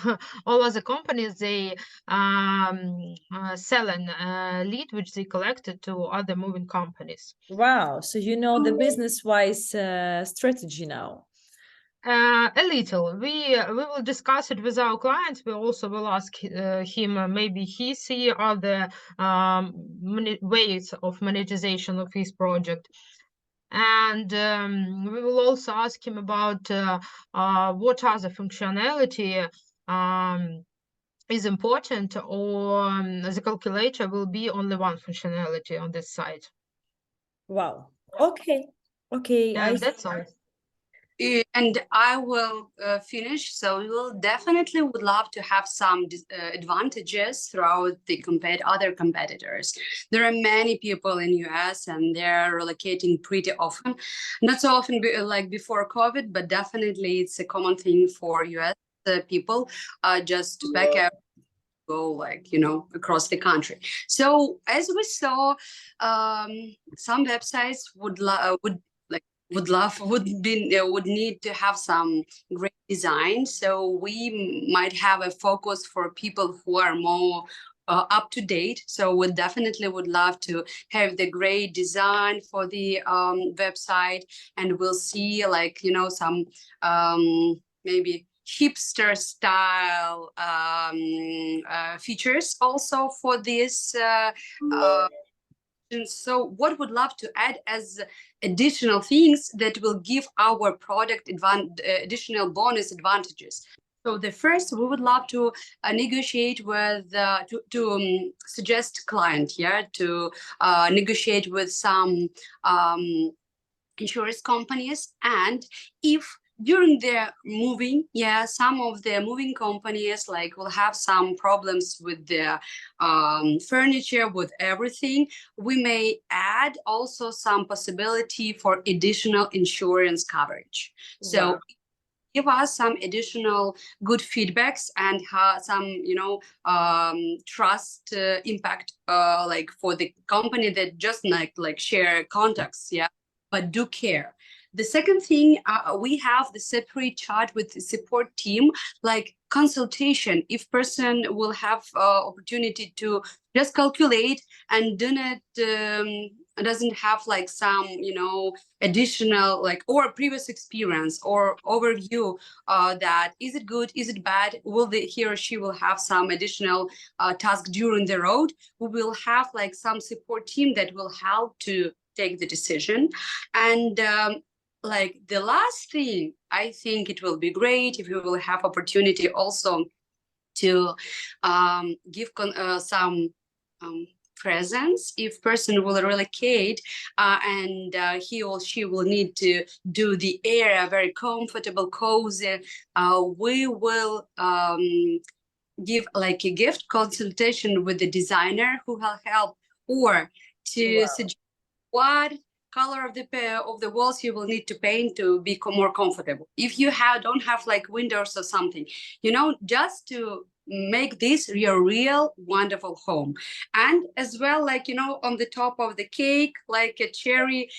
Speaker 7: all other companies, they sell a lead which they collected to other moving companies.
Speaker 1: Wow, so you know the business-wise strategy now.
Speaker 7: A little. We will discuss it with our clients. We also will ask him, maybe he see other ways of monetization of his project. And we will also ask him about what other functionality is important, or the calculator will be only one functionality on this site.
Speaker 1: Wow. Okay.
Speaker 7: And that's all.
Speaker 5: And I will finish. So we will definitely would love to have some advantages throughout the other competitors. There are many people in US and they're relocating pretty often. Not so often like before COVID, but definitely it's a common thing for US people just to back up, go like, you know, across the country. So as we saw, some websites would need to have some great design. So we might have a focus for people who are more up to date. So we definitely would love to have the great design for the website, and we'll see like, you know, some maybe hipster style features also for this. And so what would love to add as additional things that will give our product additional bonus advantages. So the first, we would love to negotiate with, to suggest client, yeah, to negotiate with some insurance companies. And if during their moving, yeah, some of the moving companies like will have some problems with their furniture, with everything, we may add also some possibility for additional insurance coverage. So give us some additional good feedbacks and some, you know, trust impact like for the company that just like share contacts, yeah, but do care. The second thing, we have the separate chat with the support team, like consultation. If person will have opportunity to just calculate and do not doesn't have like some, you know, additional like or previous experience or overview that is it good, is it bad, will he or she will have some additional task during the road. We will have like some support team that will help to take the decision. And like the last thing, I think it will be great if we will have opportunity also to give some presence if person will relocate and he or she will need to do the area very comfortable, cozy. We will give like a gift consultation with the designer who will help or to suggest what color of the walls you will need to paint to be more comfortable. If you don't have like windows or something, you know, just to make this your real wonderful home. And as well, like, you know, on the top of the cake, like a cherry,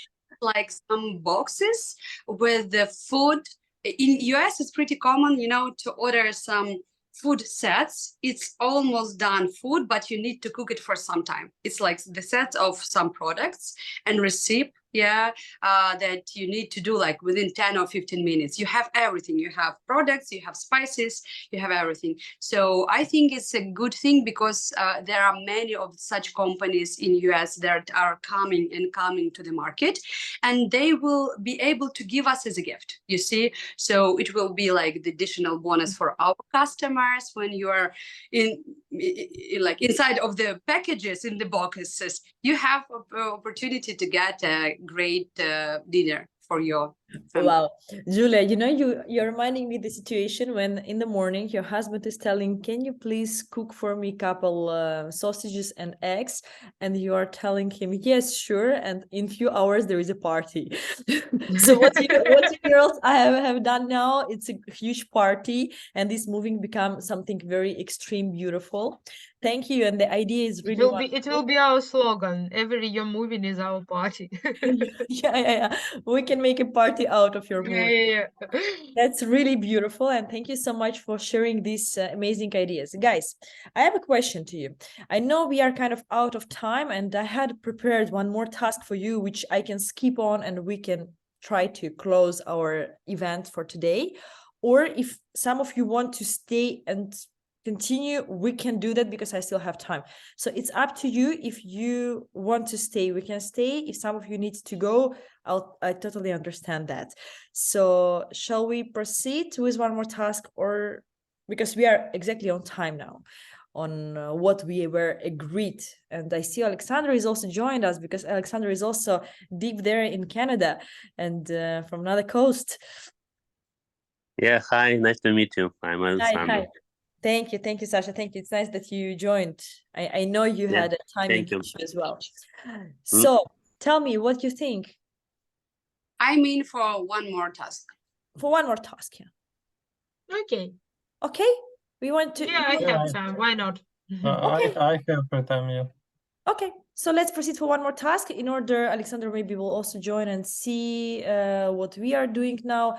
Speaker 5: like some boxes with the food. In US, it's pretty common, you know, to order some food sets. It's almost done food, but you need to cook it for some time. It's like the set of some products and recipe, yeah, that you need to do like within 10 or 15 minutes. You have everything. You have products, you have spices, you have everything. So I think it's a good thing because there are many of such companies in US that are coming to the market, and they will be able to give us as a gift, you see. So it will be like the additional bonus for our customers when you are in like inside of the packages in the boxes. You have opportunity to get a great dinner for your family.
Speaker 1: Wow, Julia, you know, you're reminding me the situation when in the morning your husband is telling, can you please cook for me a couple sausages and eggs, and you are telling him yes, sure, and in few hours there is a party. So what you girls have done now, it's a huge party, and this moving become something very extreme beautiful. Thank you. And the idea is really
Speaker 7: it will be our slogan. Every year moving is our party.
Speaker 1: yeah. We can make a party out of your movie.
Speaker 7: Yeah.
Speaker 1: That's really beautiful. And thank you so much for sharing these amazing ideas. Guys, I have a question to you. I know we are kind of out of time, and I had prepared one more task for you, which I can skip on and we can try to close our event for today. Or if some of you want to stay and continue, we can do that because I still have time. So it's up to you. If you want to stay, we can stay. If some of you need to go, I totally understand that. So shall we proceed with one more task, or because we are exactly on time now on what we were agreed. And I see Alexandra is also joined us because Alexandra is also deep there in Canada and from another coast.
Speaker 9: Yeah, hi, nice to meet you. I'm
Speaker 1: Hi,
Speaker 9: Alexander.
Speaker 1: hi. Thank you, Sasha. Thank you. It's nice that you joined. I know you
Speaker 9: Yeah,
Speaker 1: had a timing
Speaker 9: thank you.
Speaker 1: issue as well. So tell me what you think
Speaker 5: I'm in for one more task.
Speaker 1: for one more task. Yeah.
Speaker 7: Okay.
Speaker 1: Okay. We want to.
Speaker 7: Yeah, I
Speaker 2: Yeah,
Speaker 7: have time. Why not?
Speaker 1: Okay.
Speaker 2: I have free time, yeah.
Speaker 1: Okay, so let's proceed for one more task. In order, Alexander maybe will also join and see what we are doing now.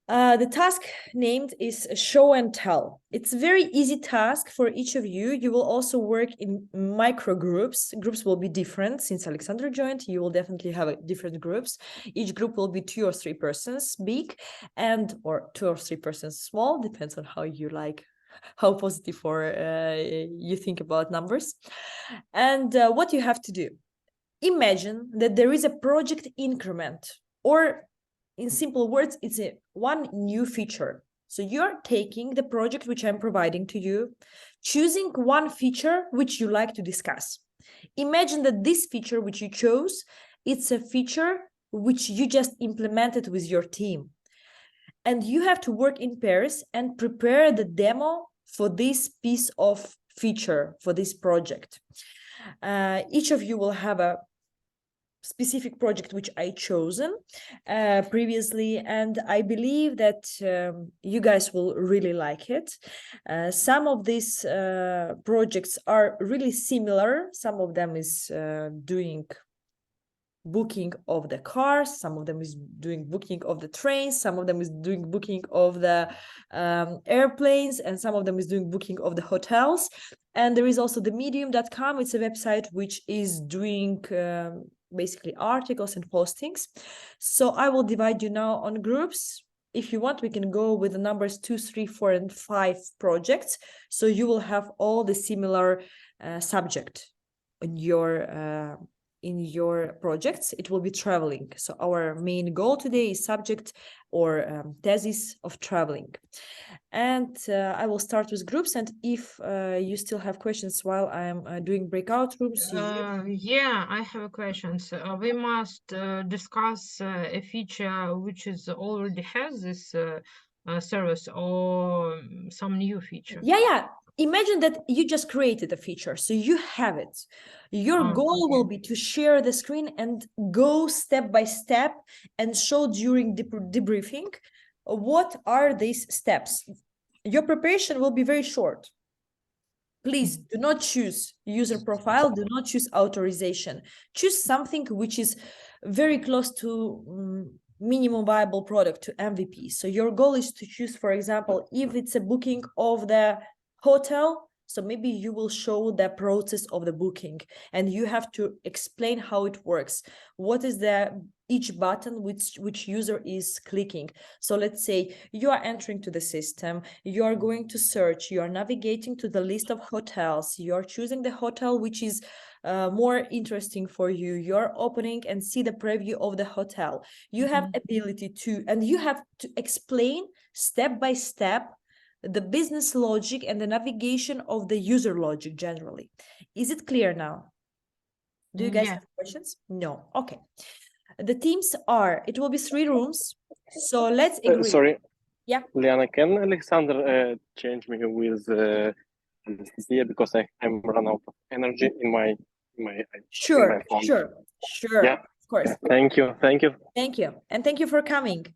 Speaker 1: The task named is show and tell. It's a very easy task for each of you. You will also work in micro groups. Groups will be different. Since Alexander joined, you will definitely have different groups. Each group will be 2 or 3 persons big or 2 or 3 persons small, depends on how you like, how positive or you think about numbers. And what you have to do, imagine that there is a project increment, or in simple words, it's one new feature. So you're taking the project which I'm providing to you, choosing one feature which you like to discuss. Imagine that this feature which you chose, it's a feature which you just implemented with your team. And you have to work in pairs and prepare the demo for this piece of feature, for this project. Each of you will have a specific project which I chosen previously, and I believe that you guys will really like it. Some of these projects are really similar. Some of them is doing booking of the cars, some of them is doing booking of the trains, some of them is doing booking of the airplanes, and some of them is doing booking of the hotels. And there is also the medium.com. It's a website which is doing basically articles and postings. So I will divide you now on groups. If you want, we can go with the numbers 2, 3, 4, and 5 projects. So you will have all the similar subject in your projects. It will be traveling. So our main goal today is subject or thesis of traveling. And I will start with groups. And if you still have questions while I'm doing breakout rooms,
Speaker 7: Yeah, I have a question. So we must discuss a feature which is already has this service, or some new feature.
Speaker 1: Yeah. Imagine that you just created a feature, so you have it. Your goal will be to share the screen and go step by step and show during debriefing what are these steps. Your preparation will be very short. Please do not choose user profile, do not choose authorization. Choose something which is very close to minimum viable product, to MVP. So your goal is to choose, for example, if it's a booking of the hotel, so maybe you will show the process of the booking and you have to explain how it works. What is each button which user is clicking. So let's say you are entering to the system, you are going to search, you are navigating to the list of hotels, you are choosing the hotel which is more interesting for you, you're opening and see the preview of the hotel. You have ability to, and you have to explain step by step the business logic and the navigation of the user logic generally. Is it clear now? Do you guys have questions? No. Okay. The teams are, it will be 3 rooms. So let's agree.
Speaker 6: Sorry.
Speaker 1: Yeah.
Speaker 6: Liana, can Alexander change me with Anastasia, because I'm run out of energy in my
Speaker 1: Sure.
Speaker 6: Yeah.
Speaker 1: Of course.
Speaker 6: Thank you.
Speaker 1: And thank you for coming.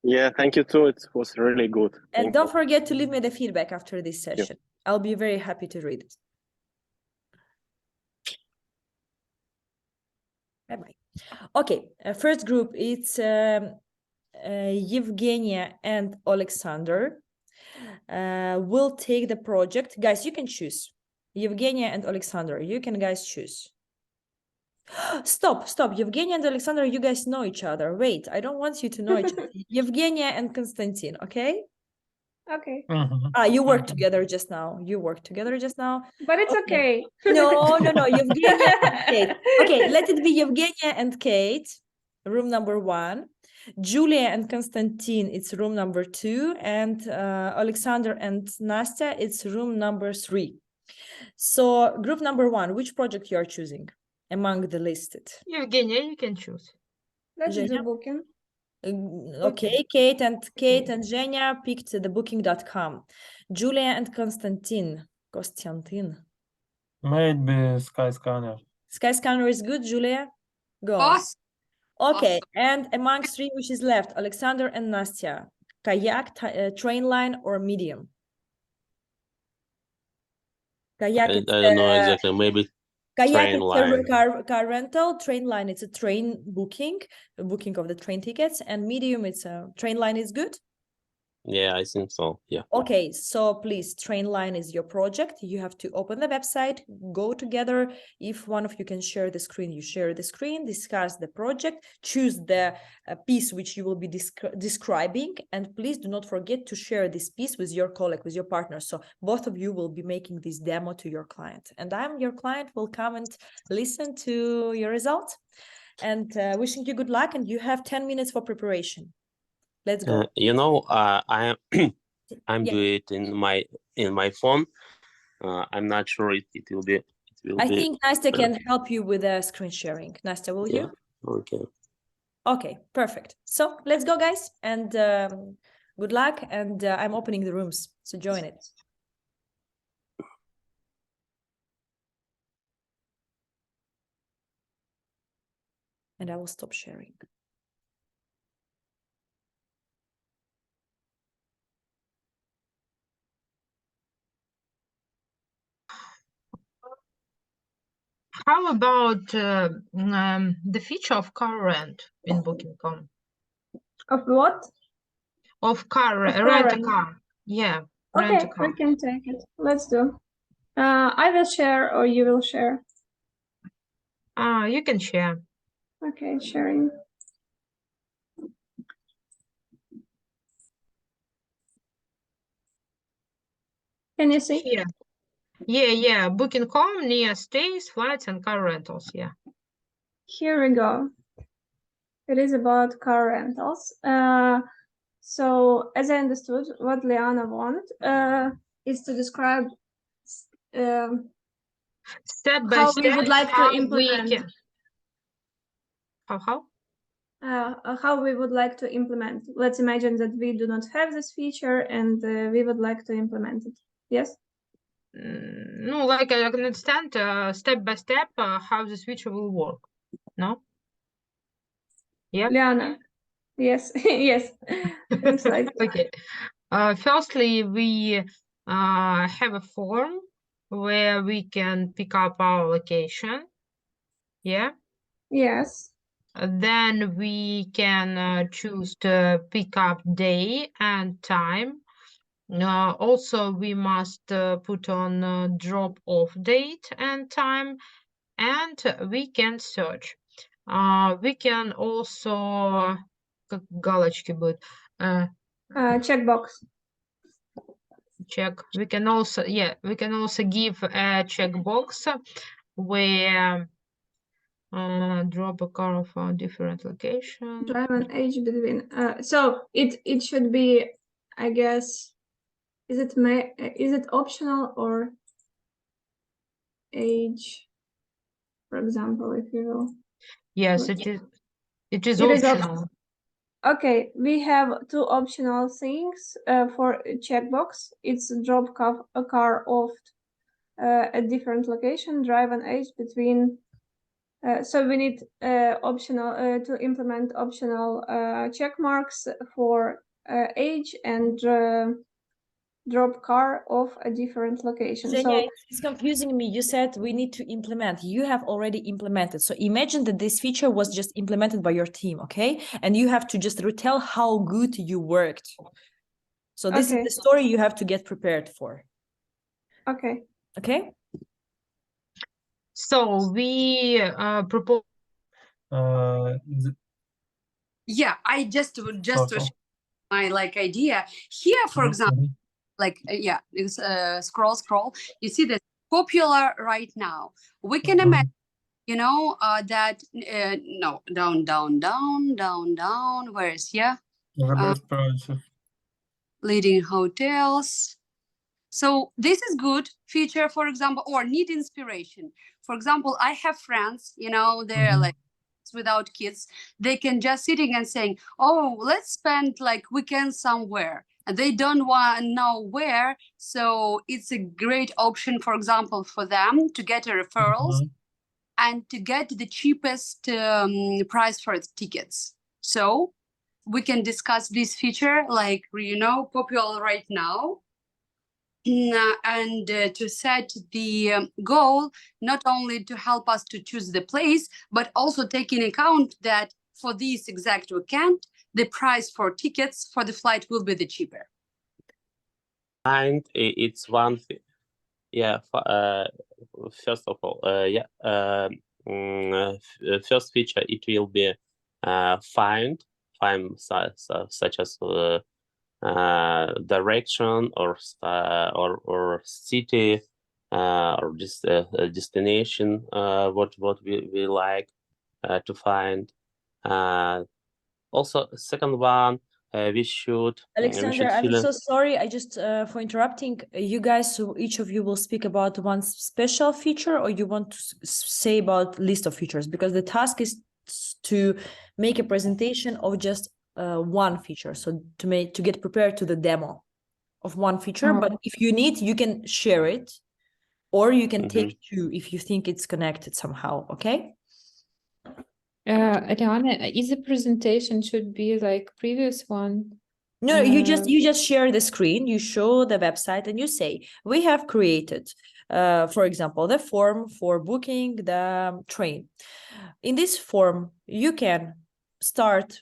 Speaker 6: Yeah, thank you too. It was really good.
Speaker 1: And don't forget to leave me the feedback after this session. I'll be very happy to read it. Bye-bye. Okay, first group, it's Evgenia and Alexander will take the project. Guys, you can choose. Evgenia and Alexander, you can guys choose. Stop. Evgenia and Alexander, you guys know each other. Wait, I don't want you to know each other. Evgenia and Konstantin, okay?
Speaker 4: Okay.
Speaker 1: You worked together just now.
Speaker 4: But it's okay.
Speaker 1: No. Evgenia and Kate. Okay, let it be Evgenia and Kate, room number 1. Julia and Konstantin, it's room number 2. And Alexander and Nastya, it's room number 3. So group number 1, which project you are choosing among the listed?
Speaker 7: Evgenia, you can choose.
Speaker 4: Let's
Speaker 1: Zhenya?
Speaker 4: do booking.
Speaker 1: Okay, Kate and Zhenya picked the booking.com. Julia and Konstantin.
Speaker 2: Maybe Skyscanner.
Speaker 1: Skyscanner is good, Julia? Go on.
Speaker 5: Awesome.
Speaker 1: Okay,
Speaker 5: Awesome.
Speaker 1: and amongst three which is left, Alexander and Nastya. Kayak, train line, or medium? Kayak,
Speaker 9: I
Speaker 1: it's
Speaker 9: don't know exactly. Maybe
Speaker 1: Kayak
Speaker 9: train
Speaker 1: is
Speaker 9: line.
Speaker 1: a car rental. Train line, it's a train booking, a booking of the train tickets. And medium, it's a train line is good.
Speaker 9: Yeah, I think so. Yeah.
Speaker 1: Okay, so please, Trainline is your project. You have to open the website, go together. If one of you can share the screen, you share the screen, discuss the project, choose the piece which you will be describing, and please do not forget to share this piece with your colleague, with your partner. So both of you will be making this demo to your client, and I'm your client, will come and listen to your results. And wishing you good luck, and you have 10 minutes for preparation. Let's go.
Speaker 9: You know, I'm
Speaker 1: Yeah.
Speaker 9: doing it in my phone. I'm not sure it will be.
Speaker 1: I think Nastya can help you with the screen sharing. Nastya, will
Speaker 9: Yeah.
Speaker 1: you?
Speaker 9: Okay.
Speaker 1: Okay, perfect. So let's go, guys, and good luck. And I'm opening the rooms, so join it. And I will stop sharing.
Speaker 7: How about the feature of car rent in Booking.com?
Speaker 4: Of what?
Speaker 7: Of car
Speaker 4: Of car
Speaker 7: rent a
Speaker 4: rent.
Speaker 7: car. Yeah, rent
Speaker 4: Okay,
Speaker 7: a car.
Speaker 4: we can take it. Let's do. I will share or you will share.
Speaker 7: You can share.
Speaker 4: Okay, sharing. Can you see?
Speaker 7: Here. Yeah. Booking.com near stays, flights, and car rentals. Yeah.
Speaker 4: Here we go. It is about car rentals. So as I understood, what Liana wants is to describe
Speaker 7: Step by
Speaker 4: how
Speaker 7: step.
Speaker 4: we would like to
Speaker 7: how we
Speaker 4: implement.
Speaker 7: can- How?
Speaker 4: How we would like to implement. Let's imagine that we do not have this feature and we would like to implement it. Yes?
Speaker 7: No, like I can understand step by step how this feature will work. No? Yeah.
Speaker 4: Liana. Yes, yes. Looks like.
Speaker 7: Okay. Firstly, we have a form where we can pick up our location. Yeah.
Speaker 4: Yes.
Speaker 7: Then we can choose to pick up day and time. Also, we must put on drop off date and time, and we can search. We can also галочки будет.
Speaker 4: Checkbox.
Speaker 7: Check. We can also give a checkbox where drop a car of a different location.
Speaker 4: Drive an age between. So it should be, I guess. Is it optional or age? For example, if you will.
Speaker 7: Yes, it is. It is
Speaker 4: It is
Speaker 7: optional.
Speaker 4: Okay, we have two optional things for checkbox. It's drop a car off a different location, drive an age between. So we need optional to implement optional check marks for age and drop car off a different location.
Speaker 1: Zhenya,
Speaker 4: So
Speaker 1: it's confusing me. You said we need to implement. You have already implemented. So imagine that this feature was just implemented by your team, okay? And you have to just retell how good you worked. So this is
Speaker 4: Okay.
Speaker 1: the story you have to get prepared for.
Speaker 4: Okay.
Speaker 1: Okay?
Speaker 7: So we propose.
Speaker 5: Yeah, I just to
Speaker 2: Okay.
Speaker 5: share my idea here, for example,
Speaker 2: Mhm.
Speaker 5: scroll. You see that popular right now. We can imagine, that no, down. Where is
Speaker 2: The best prices.
Speaker 5: leading hotels. So this is good feature, for example, or need inspiration. For example, I have friends, they're
Speaker 2: Mhm.
Speaker 5: like without kids, they can just sitting and saying, oh, let's spend like weekend somewhere. And they don't want to know where. So it's a great option, for example, for them to get a referrals and to get the cheapest price for its tickets. So we can discuss this feature, like, you know, popular right now. And to set the goal, not only to help us to choose the place, but also take in account that for this exact weekend, the price for tickets for the flight will be the cheaper.
Speaker 9: And it's one thing. Yeah, first of all, first feature, it will be find such as direction or city or just destination, what we like to find. Also, second one, we should
Speaker 1: Alexander, I'm
Speaker 9: fill in.
Speaker 1: so sorry. I just for interrupting you guys. So each of you will speak about one special feature, or you want to say about list of features, because the task is to make a presentation of just one feature. So to get prepared to the demo of one feature. But if you need, you can share it, or you can take two if you think it's connected somehow. Okay.
Speaker 3: Ariana, is the presentation should be like previous one?
Speaker 1: No, you just share the screen, you show the website, and you say, we have created, for example, the form for booking the train. In this form, you can start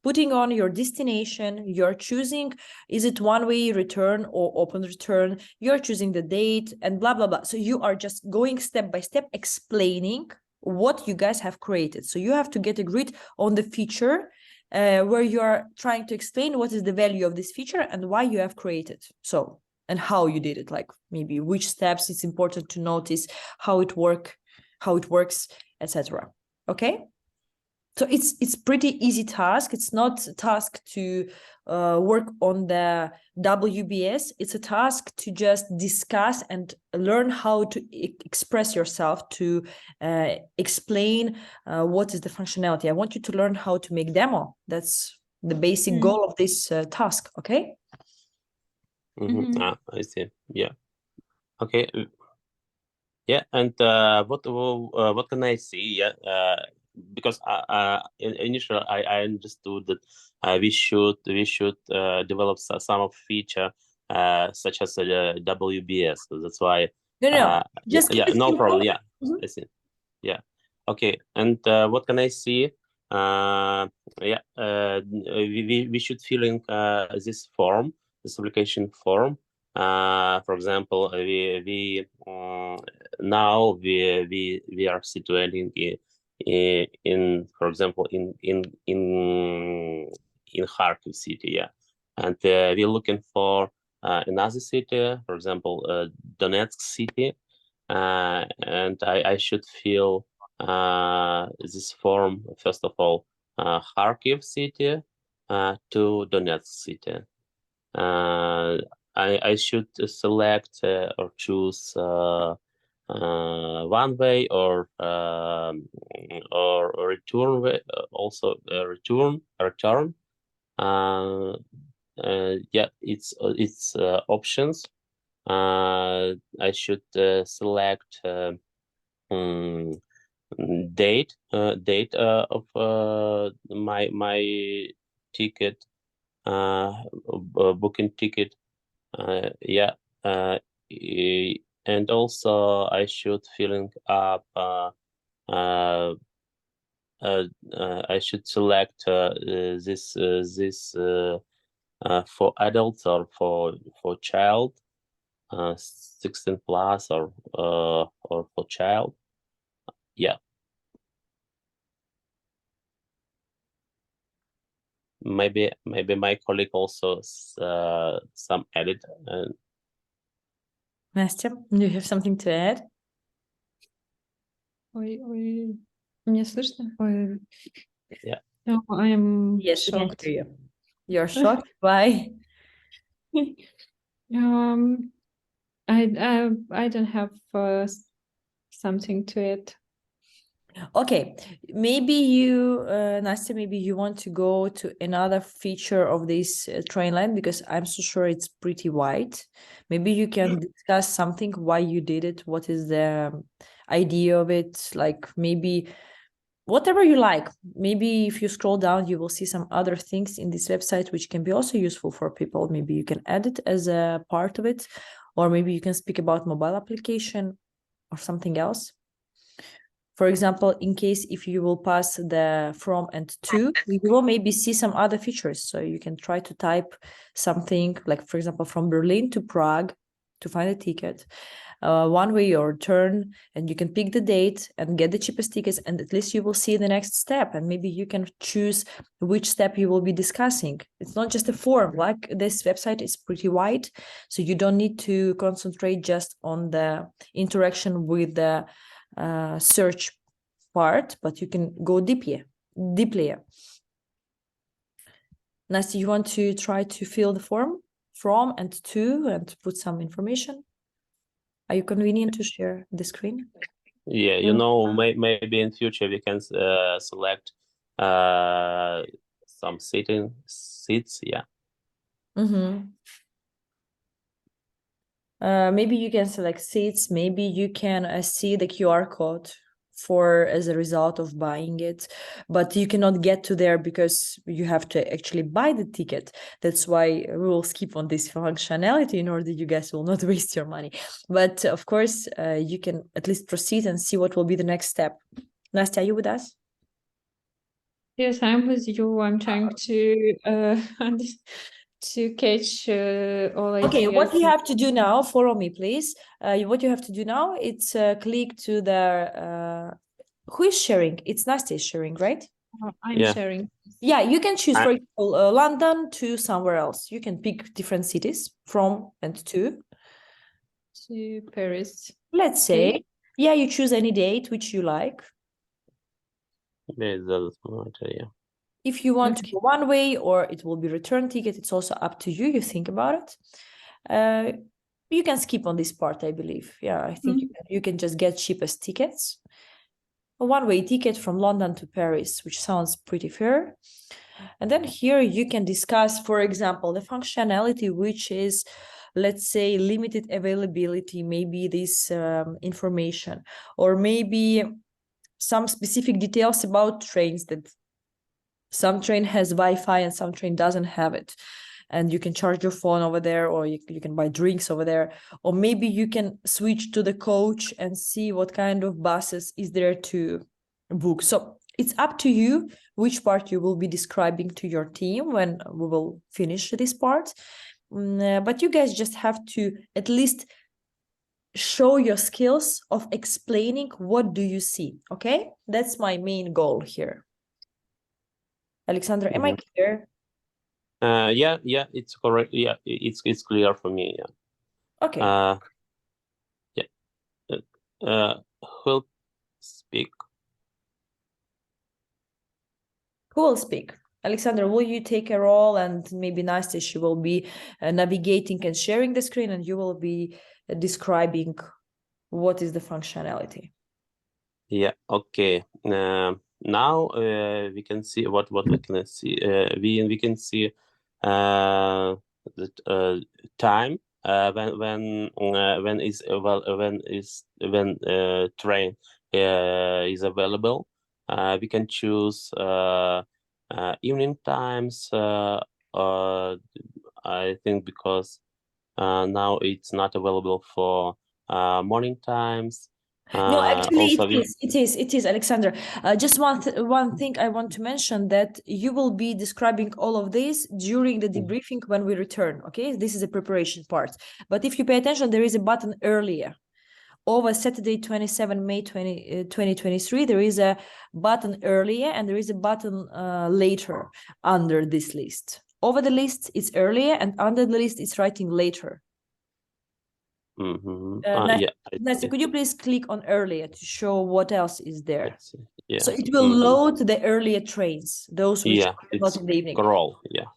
Speaker 1: putting on your destination. You're choosing, is it one-way return or open return? You're choosing the date and blah, blah, blah. So you are just going step by step explaining what you guys have created. So you have to get agreed on the feature where you are trying to explain what is the value of this feature and why you have created. So, and how you did it, like maybe which steps it's important to notice, how it works, etc. Okay. So it's pretty easy task. It's not a task to work on the WBS. It's a task to just discuss and learn how to express yourself, to explain what is the functionality. I want you to learn how to make demo. That's the basic goal of this task. Okay.
Speaker 9: I see. Yeah. Okay. Yeah. And what can I see? Yeah. Because initially I understood that we should develop some of feature such as WBS. So that's why.
Speaker 1: Just
Speaker 9: no problem. Yeah,
Speaker 1: Mm-hmm.
Speaker 9: I see. Yeah. Okay. And what can I see? We should fill in this form, this application form. For example, we now we are situating in for example in Kharkiv city, yeah, and we're looking for another city, for example Donetsk city, and I should fill this form first of all, Kharkiv city to Donetsk city. I should select or choose one way or return way, also return. Yeah, it's options. I should select date of my ticket, booking ticket. Yeah. And also I should filling up I should select this for adults or for child, 16 plus or for child. Yeah. Maybe my colleague also some edit.
Speaker 1: Nastya, do you have something to add?
Speaker 3: Ой, меня слышно? Ой.
Speaker 9: Yeah.
Speaker 3: No, I am
Speaker 1: Yes, we can
Speaker 3: shocked.
Speaker 1: hear you. You're shocked? Why?
Speaker 3: I don't have something to it.
Speaker 1: Okay, maybe you, Nastya, maybe you want to go to another feature of this train line because I'm so sure it's pretty wide. Maybe you can discuss something, why you did it, what is the idea of it, like maybe whatever you like. Maybe if you scroll down, you will see some other things in this website which can be also useful for people. Maybe you can add it as a part of it, or maybe you can speak about mobile application or something else. For example, in case if you will pass the from and to, you will maybe see some other features. So you can try to type something like, for example, from Berlin to Prague to find a ticket, one way or return, and you can pick the date and get the cheapest tickets, and at least you will see the next step, and maybe you can choose which step you will be discussing. It's not just a form, like this website is pretty wide, so you don't need to concentrate just on the interaction with the search part, but you can go deeply. Nastya, you want to try to fill the form from and to and put some information? Are you convenient to share the screen?
Speaker 9: Yeah, you know, maybe in future we can select some seats. Yeah.
Speaker 1: Mm-hmm. Maybe you can select seats. Maybe you can see the QR code for as a result of buying it, but you cannot get to there because you have to actually buy the ticket. That's why we will skip on this functionality in order you guys will not waste your money. But of course, you can at least proceed and see what will be the next step. Nastya, are you with us?
Speaker 3: Yes, I'm with you. I'm trying to catch all ideas.
Speaker 1: Okay, what you have to do now, follow me, please. What you have to do now, it's click to the, who is sharing? It's Nastya sharing, right?
Speaker 3: I'm
Speaker 9: Yeah.
Speaker 3: sharing.
Speaker 1: Yeah, you can choose, for example, London to somewhere else. You can pick different cities from and to.
Speaker 3: To Paris.
Speaker 1: Let's say,
Speaker 3: Okay.
Speaker 1: yeah, you choose any date which you like.
Speaker 9: Yeah.
Speaker 1: If you want to go one way or it will be return ticket, it's also up to you. You think about it. You can skip on this part, I believe. Yeah, I think you can just get cheapest tickets. A one-way ticket from London to Paris, which sounds pretty fair. And then here you can discuss, for example, the functionality, which is, let's say, limited availability, maybe this information, or maybe some specific details about trains, that some train has Wi-Fi and some train doesn't have it. And you can charge your phone over there, or you can buy drinks over there, or maybe you can switch to the coach and see what kind of buses is there to book. So it's up to you which part you will be describing to your team when we will finish this part. But you guys just have to at least show your skills of explaining what do you see, okay? That's my main goal here. Alexandra, am I clear?
Speaker 9: Yeah, it's correct. Yeah, it's clear for me. Yeah.
Speaker 1: Okay.
Speaker 9: Who'll speak?
Speaker 1: Who will speak? Alexandra, will you take a role, and maybe Nastya, she will be navigating and sharing the screen, and you will be describing what is the functionality.
Speaker 9: Yeah. Okay. Now we can see what we can see. We can see the time when train is available. We can choose evening times. I think because now it's not available for morning times.
Speaker 1: No, actually,
Speaker 9: Also
Speaker 1: it is, Alexander. Just one thing I want to mention, that you will be describing all of this during the debriefing when we return, okay? This is a preparation part. But if you pay attention, there is a button earlier. Over Saturday, 27 May 2023, there is a button earlier and there is a button later under this list. Over the list, it's earlier, and under the list, it's writing later. Nastya, could you please click on earlier to show what else is there?
Speaker 9: Yeah.
Speaker 1: So it will load the earlier trains, those which are not in the evening.
Speaker 9: Scroll. Yeah.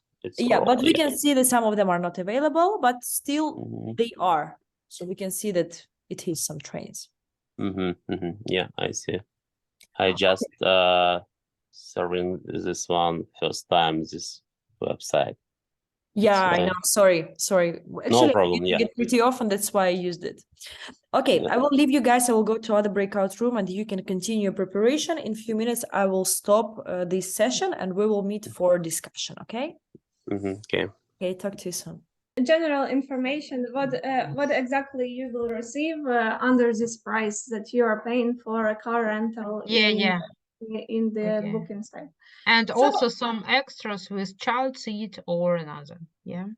Speaker 1: But we can see that some of them are not available, but still they are. So we can see that it is some trains.
Speaker 9: Yeah, I see. I just serving this one first time, this website.
Speaker 1: Yeah, I
Speaker 9: why.
Speaker 1: know. Sorry. Actually, I
Speaker 9: problem,
Speaker 1: use
Speaker 9: yeah.
Speaker 1: it pretty often. That's why I used it. Okay,
Speaker 9: Yeah.
Speaker 1: I will leave you guys. I will go to other breakout room and you can continue your preparation. In a few minutes, I will stop this session and we will meet for discussion. Okay?
Speaker 9: Okay.
Speaker 1: Okay, talk to you soon.
Speaker 4: General information, what exactly you will receive under this price that you are paying for a car rental in the
Speaker 7: Okay.
Speaker 4: booking site.
Speaker 7: And
Speaker 4: So-
Speaker 7: also some extras with child seat or another. Yeah.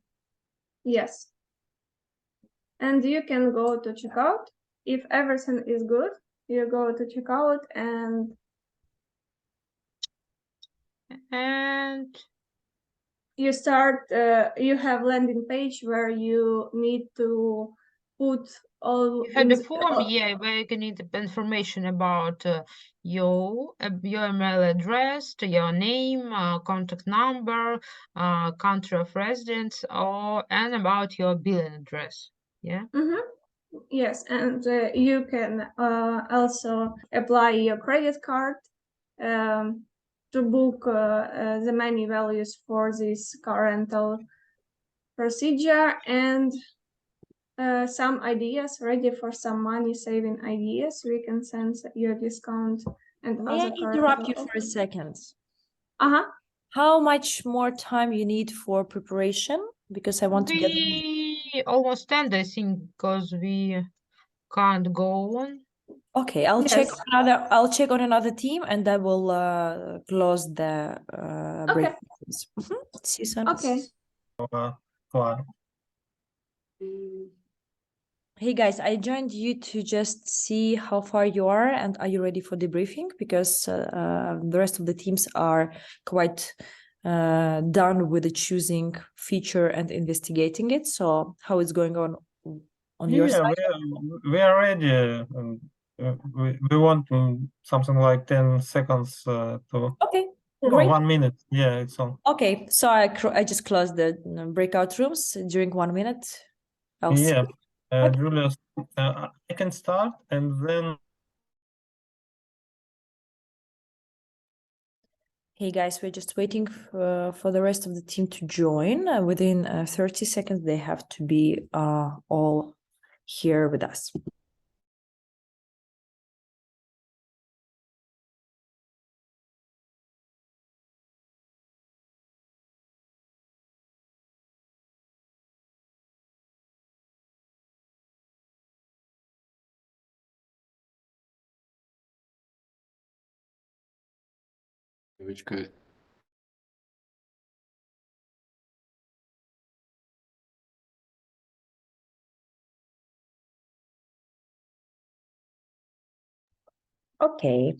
Speaker 4: Yes. And you can go to checkout. If everything is good, you go to checkout and you start, you have landing page where you need to put all
Speaker 7: You had a
Speaker 4: in-
Speaker 7: form, yeah, where you can need information about your email address, your name, contact number, country of residence, and about your billing address. Yeah.
Speaker 4: Mhm. Yes, and you can also apply your credit card to book the many values for this car rental procedure and some ideas ready for some money saving ideas. We can send you a discount and
Speaker 1: May I
Speaker 4: other car
Speaker 1: interrupt you
Speaker 4: rental
Speaker 1: for a second?
Speaker 4: Uh-huh.
Speaker 1: How much more time you need for preparation? Because I want to get.
Speaker 7: We almost end, I think, because we can't go on.
Speaker 1: Okay, I'll check on another team and I will close the break.
Speaker 4: Okay.
Speaker 1: See you soon.
Speaker 4: Okay.
Speaker 1: Hey guys, I joined you to just see how far you are and are you ready for debriefing? Because the rest of the teams are quite done with the choosing feature and investigating it. So how is going on your
Speaker 2: Yeah,
Speaker 1: side?
Speaker 2: we are ready. We want something like 10 seconds to
Speaker 1: Okay, great.
Speaker 2: 1 minute. Yeah, it's on.
Speaker 1: Okay, so I just closed the breakout rooms during 1 minute. I'll see.
Speaker 2: Yeah,
Speaker 1: Okay.
Speaker 2: Julius, I can start and then.
Speaker 1: Hey guys, we're just waiting for the rest of the team to join. Within 30 seconds, they have to be all here with us.
Speaker 10: Which good.
Speaker 1: Okay,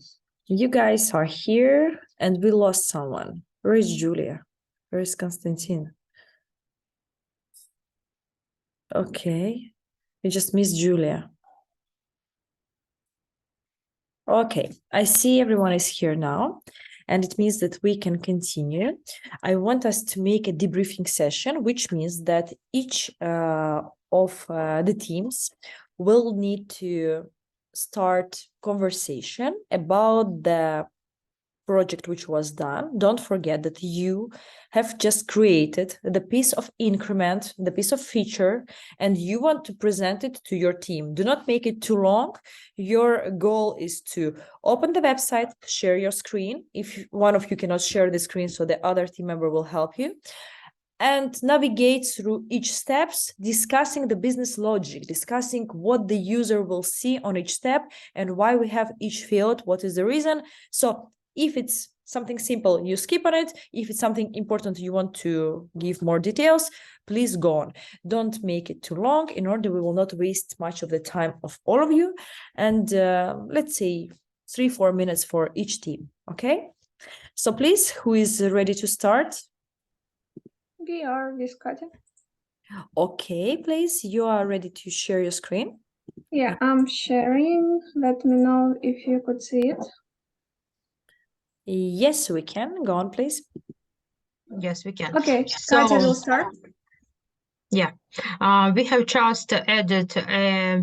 Speaker 1: you guys are here and we lost someone. Where is Julia? Where is Konstantin? Okay, we just missed Julia. Okay, I see everyone is here now, and it means that we can continue. I want us to make a debriefing session, which means that each of the teams will need to start conversation about the project which was done. Don't forget that you have just created the piece of increment, the piece of feature, and you want to present it to your team. Do not make it too long. Your goal is to open the website, share your screen. If one of you cannot share the screen, so the other team member will help you. And navigate through each steps, discussing the business logic, discussing what the user will see on each step and why we have each field, what is the reason. So if it's something simple, you skip on it. If it's something important, you want to give more details, please go on. Don't make it too long in order we will not waste much of the time of all of you. And let's say 3-4 minutes for each team, okay? So please, who is ready to start?
Speaker 4: We are discussing.
Speaker 1: Okay, please, you are ready to share your screen?
Speaker 4: Yeah, I'm sharing. Let me know if you could see it.
Speaker 1: Yes, we can. Go on, please.
Speaker 7: Yes, we can.
Speaker 4: Okay,
Speaker 7: So-
Speaker 4: Katya will start.
Speaker 7: Yeah, we have just added a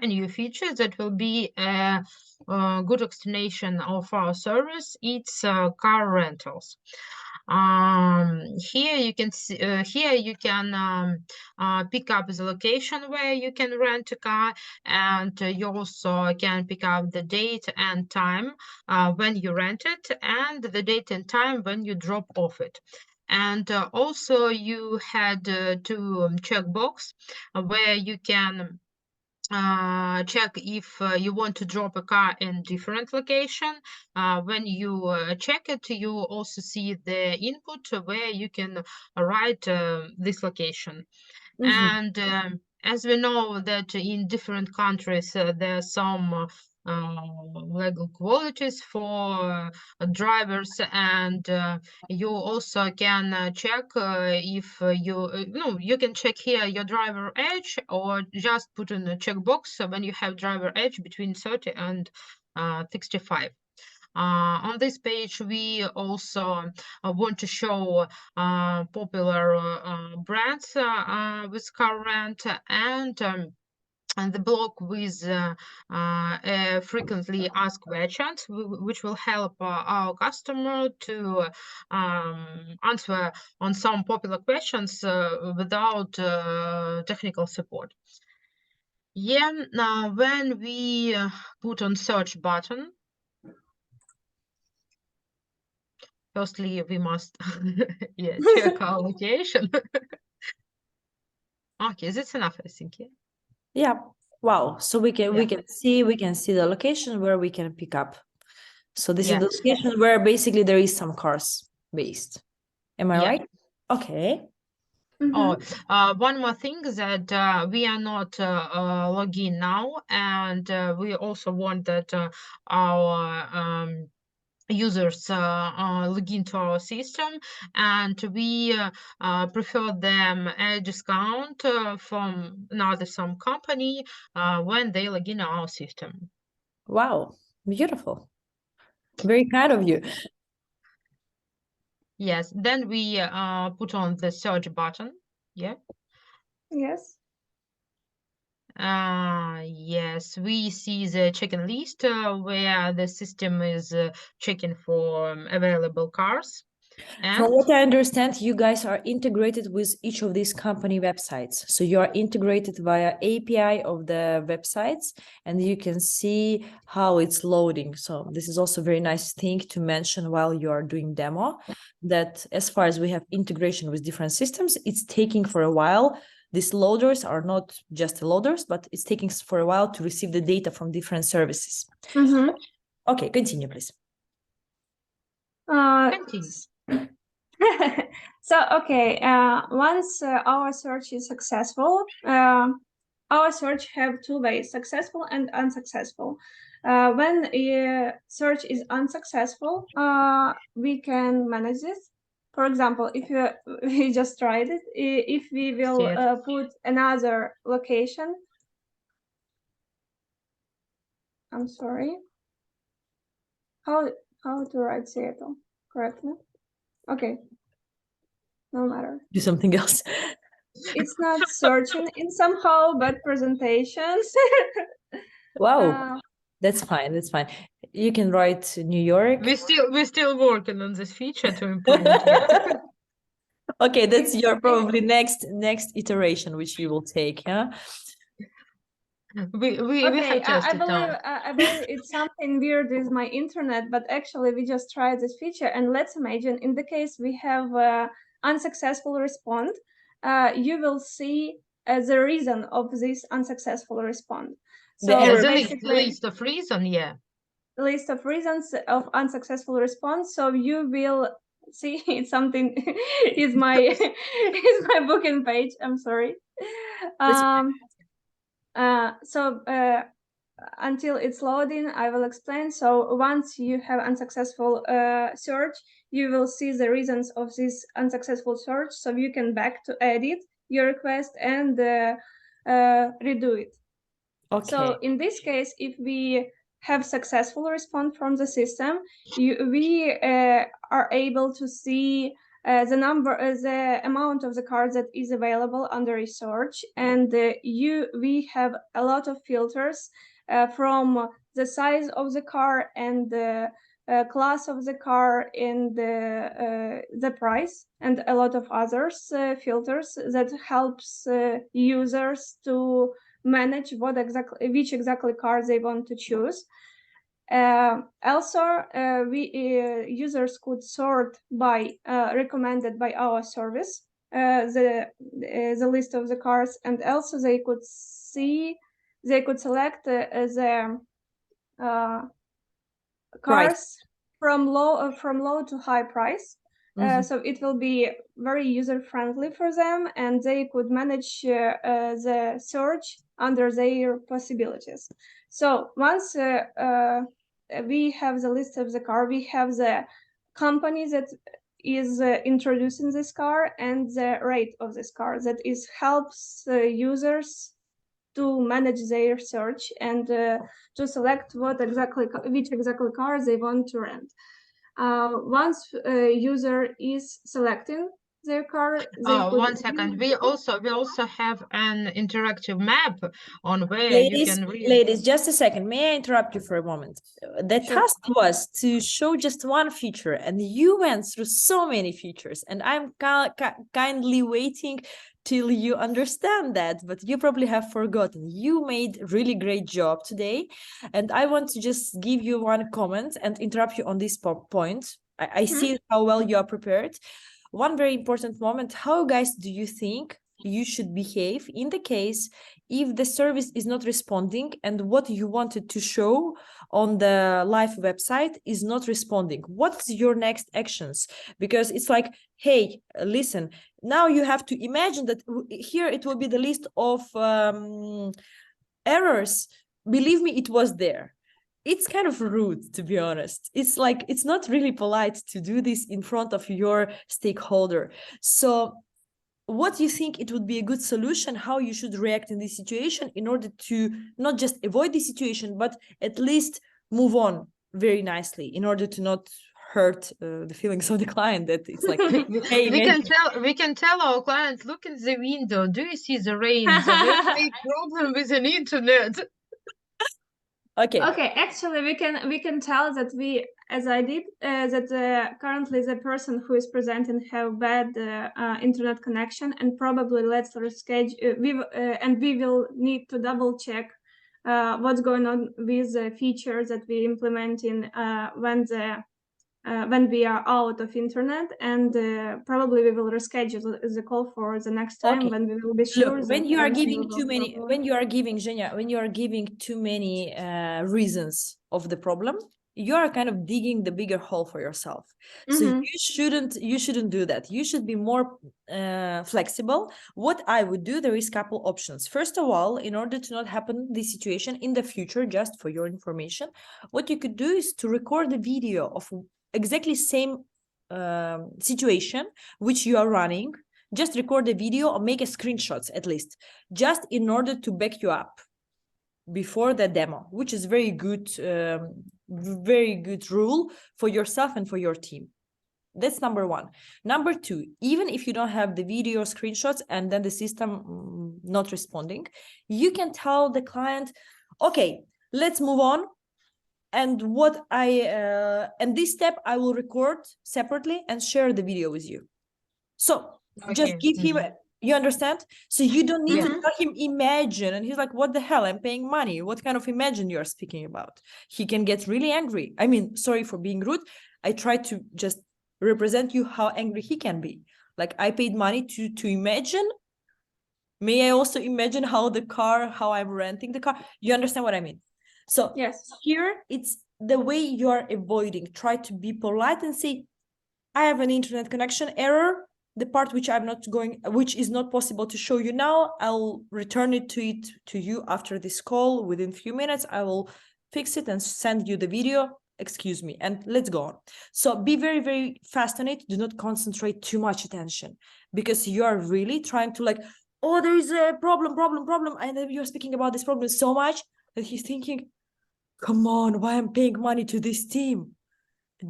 Speaker 7: new feature that will be a good explanation of our service. It's car rentals. Here you can see, here you can pick up the location where you can rent a car, and you also can pick up the date and time when you rent it, and the date and time when you drop off it. And also you had two checkbox where you can check if you want to drop a car in different location. When you check it, you also see the input where you can write this location. And as we know that in different countries there are some legal qualities for drivers, and you also can check if you can check here your driver age, or just put in a checkbox when you have driver age between 30 and 65. On this page, we also want to show popular brands with car rent, and the block with frequently asked questions, which will help our customer to answer on some popular questions without technical support. Yeah, now when we put on search button, firstly, we must check our location. Okay, that's enough, I think.
Speaker 1: Yeah. Wow. So we can see the location where we can pick up. So this is the location where basically there is some cars based. Am I right? Okay.
Speaker 7: Oh, one more thing that we are not login now, and we also want that our users log into our system, and we prefer them a discount from some company when they log in our system.
Speaker 1: Wow, beautiful. Very kind of you.
Speaker 7: Yes, then we put on the search button. Yeah.
Speaker 4: Yes.
Speaker 7: Yes, we see the check-in list where the system is checking for available cars. And
Speaker 1: from what I understand, you guys are integrated with each of these company websites. So you are integrated via API of the websites, and you can see how it's loading. So this is also a very nice thing to mention while you are doing demo, that as far as we have integration with different systems, it's taking for a while. These loaders are not just loaders, but it's taking for a while to receive the data from different services. Okay, continue, please.
Speaker 7: continue.
Speaker 4: So, okay, once our search is successful, our search have two ways, successful and unsuccessful. When a search is unsuccessful, we can manage this. For example, if we just tried it, if we will put another location. I'm sorry. How to write Seattle correctly? Okay. No matter.
Speaker 1: Do something else.
Speaker 4: It's not searching in somehow, but presentations.
Speaker 1: Wow, that's fine. That's fine. You can write New York.
Speaker 7: We're still working on this feature to implement it.
Speaker 1: Okay, that's your probably next iteration which you will take, yeah?
Speaker 7: We
Speaker 4: Okay,
Speaker 7: have
Speaker 4: I believe it's something weird with my internet, but actually we just tried this feature, and let's imagine in the case we have unsuccessful response, you will see the reason of this unsuccessful response. So
Speaker 7: the list of reasons,
Speaker 4: list of reasons of unsuccessful response. So you will see it's something is my booking page. I'm sorry. Until it's loading, I will explain. So once you have unsuccessful search, you will see the reasons of this unsuccessful search. So you can back to edit your request and redo it.
Speaker 1: Okay.
Speaker 4: So in this case, if we have successful response from the system, we are able to see the amount of the cars that is available under research, and we have a lot of filters from the size of the car and the class of the car and the price, and a lot of others filters that helps users to manage which exactly car they want to choose. Also, users could sort by recommended by our service the list of the cars, and also they could select the cars from low to high price. So it will be very user friendly for them, and they could manage the search under their possibilities. So once we have the list of the car, we have the company that is introducing this car and the rate of this car that helps users to manage their search and to select which exactly car they want to rent. Once a user is selecting their car,
Speaker 7: one second. We also have an interactive map on where you can read.
Speaker 1: Ladies, just a second. May I interrupt you for a moment? The task was to show just one feature, and you went through so many features, and I'm kindly waiting till you understand that, but you probably have forgotten. You made a really great job today, and I want to just give you one comment and interrupt you on this point. I see how well you are prepared. One very important moment, how guys do you think you should behave in the case if the service is not responding and what you wanted to show on the live website is not responding? What's your next actions? Because it's like, hey, listen, now you have to imagine that here it will be the list of errors. Believe me, it was there. It's kind of rude, to be honest. It's like, it's not really polite to do this in front of your stakeholder. So what do you think it would be a good solution, how you should react in this situation in order to not just avoid the situation, but at least move on very nicely in order to not hurt the feelings of the client, that it's like, hey,
Speaker 7: we can tell our clients, look in the window, do you see the rain? There's a big problem with an internet.
Speaker 4: Okay, actually we can tell that as I did, that currently the person who is presenting have bad internet connection, and probably let's reschedule, and we will need to double check what's going on with the features that we implementing when we are out of internet, and probably we will reschedule the call for the next time when we will be sure.
Speaker 1: Look, when you are giving too many, Zhenya, when you are giving too many reasons of the problem, you are kind of digging the bigger hole for yourself. So you shouldn't do that. You should be more flexible. What I would do, there is a couple options. First of all, in order to not happen this situation in the future, just for your information, what you could do is to record the video of exactly same situation which you are running. Just record the video or make a screenshots at least, just in order to back you up before the demo, which is very good rule for yourself and for your team. That's number one. Number two, even if you don't have the video screenshots and then the system not responding, you can tell the client, okay, let's move on. And and this step I will record separately and share the video with you. So just give him, you understand? So you don't need to tell him imagine, and he's like, what the hell, I'm paying money. What kind of imagine you're speaking about? He can get really angry. I mean, sorry for being rude. I try to just represent you how angry he can be. Like, I paid money to imagine. May I also imagine how I'm renting the car? You understand what I mean? So here it's the way you are avoiding. Try to be polite and say, I have an internet connection error. The part which is not possible to show you now, I'll return it to you after this call within a few minutes. I will fix it and send you the video. Excuse me, and let's go on. So be very, very fast on it. Do not concentrate too much attention, because you are really trying to like, oh, there is a problem. And then you're speaking about this problem so much that he's thinking, come on, why I'm paying money to this team?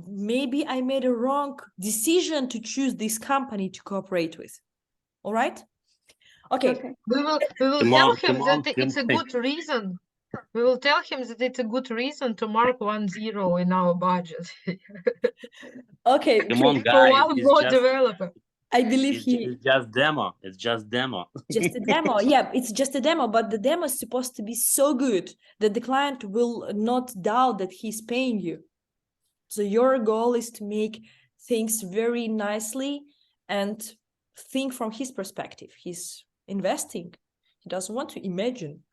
Speaker 1: maybe I made a wrong decision to choose this company to cooperate with. All right? Okay.
Speaker 4: Okay.
Speaker 7: We will tell
Speaker 9: Timon,
Speaker 7: him that
Speaker 9: Timon,
Speaker 7: it's a
Speaker 9: Timon.
Speaker 7: good reason. We will tell him that it's a good reason to mark 1-0 in our budget
Speaker 1: Okay.
Speaker 9: Come on,
Speaker 7: for
Speaker 9: guys.
Speaker 7: one
Speaker 9: It's
Speaker 7: more
Speaker 9: just
Speaker 7: developer.
Speaker 1: I believe
Speaker 9: it's,
Speaker 1: he
Speaker 9: it's just demo. It's just demo.
Speaker 1: just a demo. Yeah, it's just a demo, but the demo is supposed to be so good that the client will not doubt that he's paying you. So your goal is to make things very nicely and think from his perspective. He's investing. He doesn't want to imagine.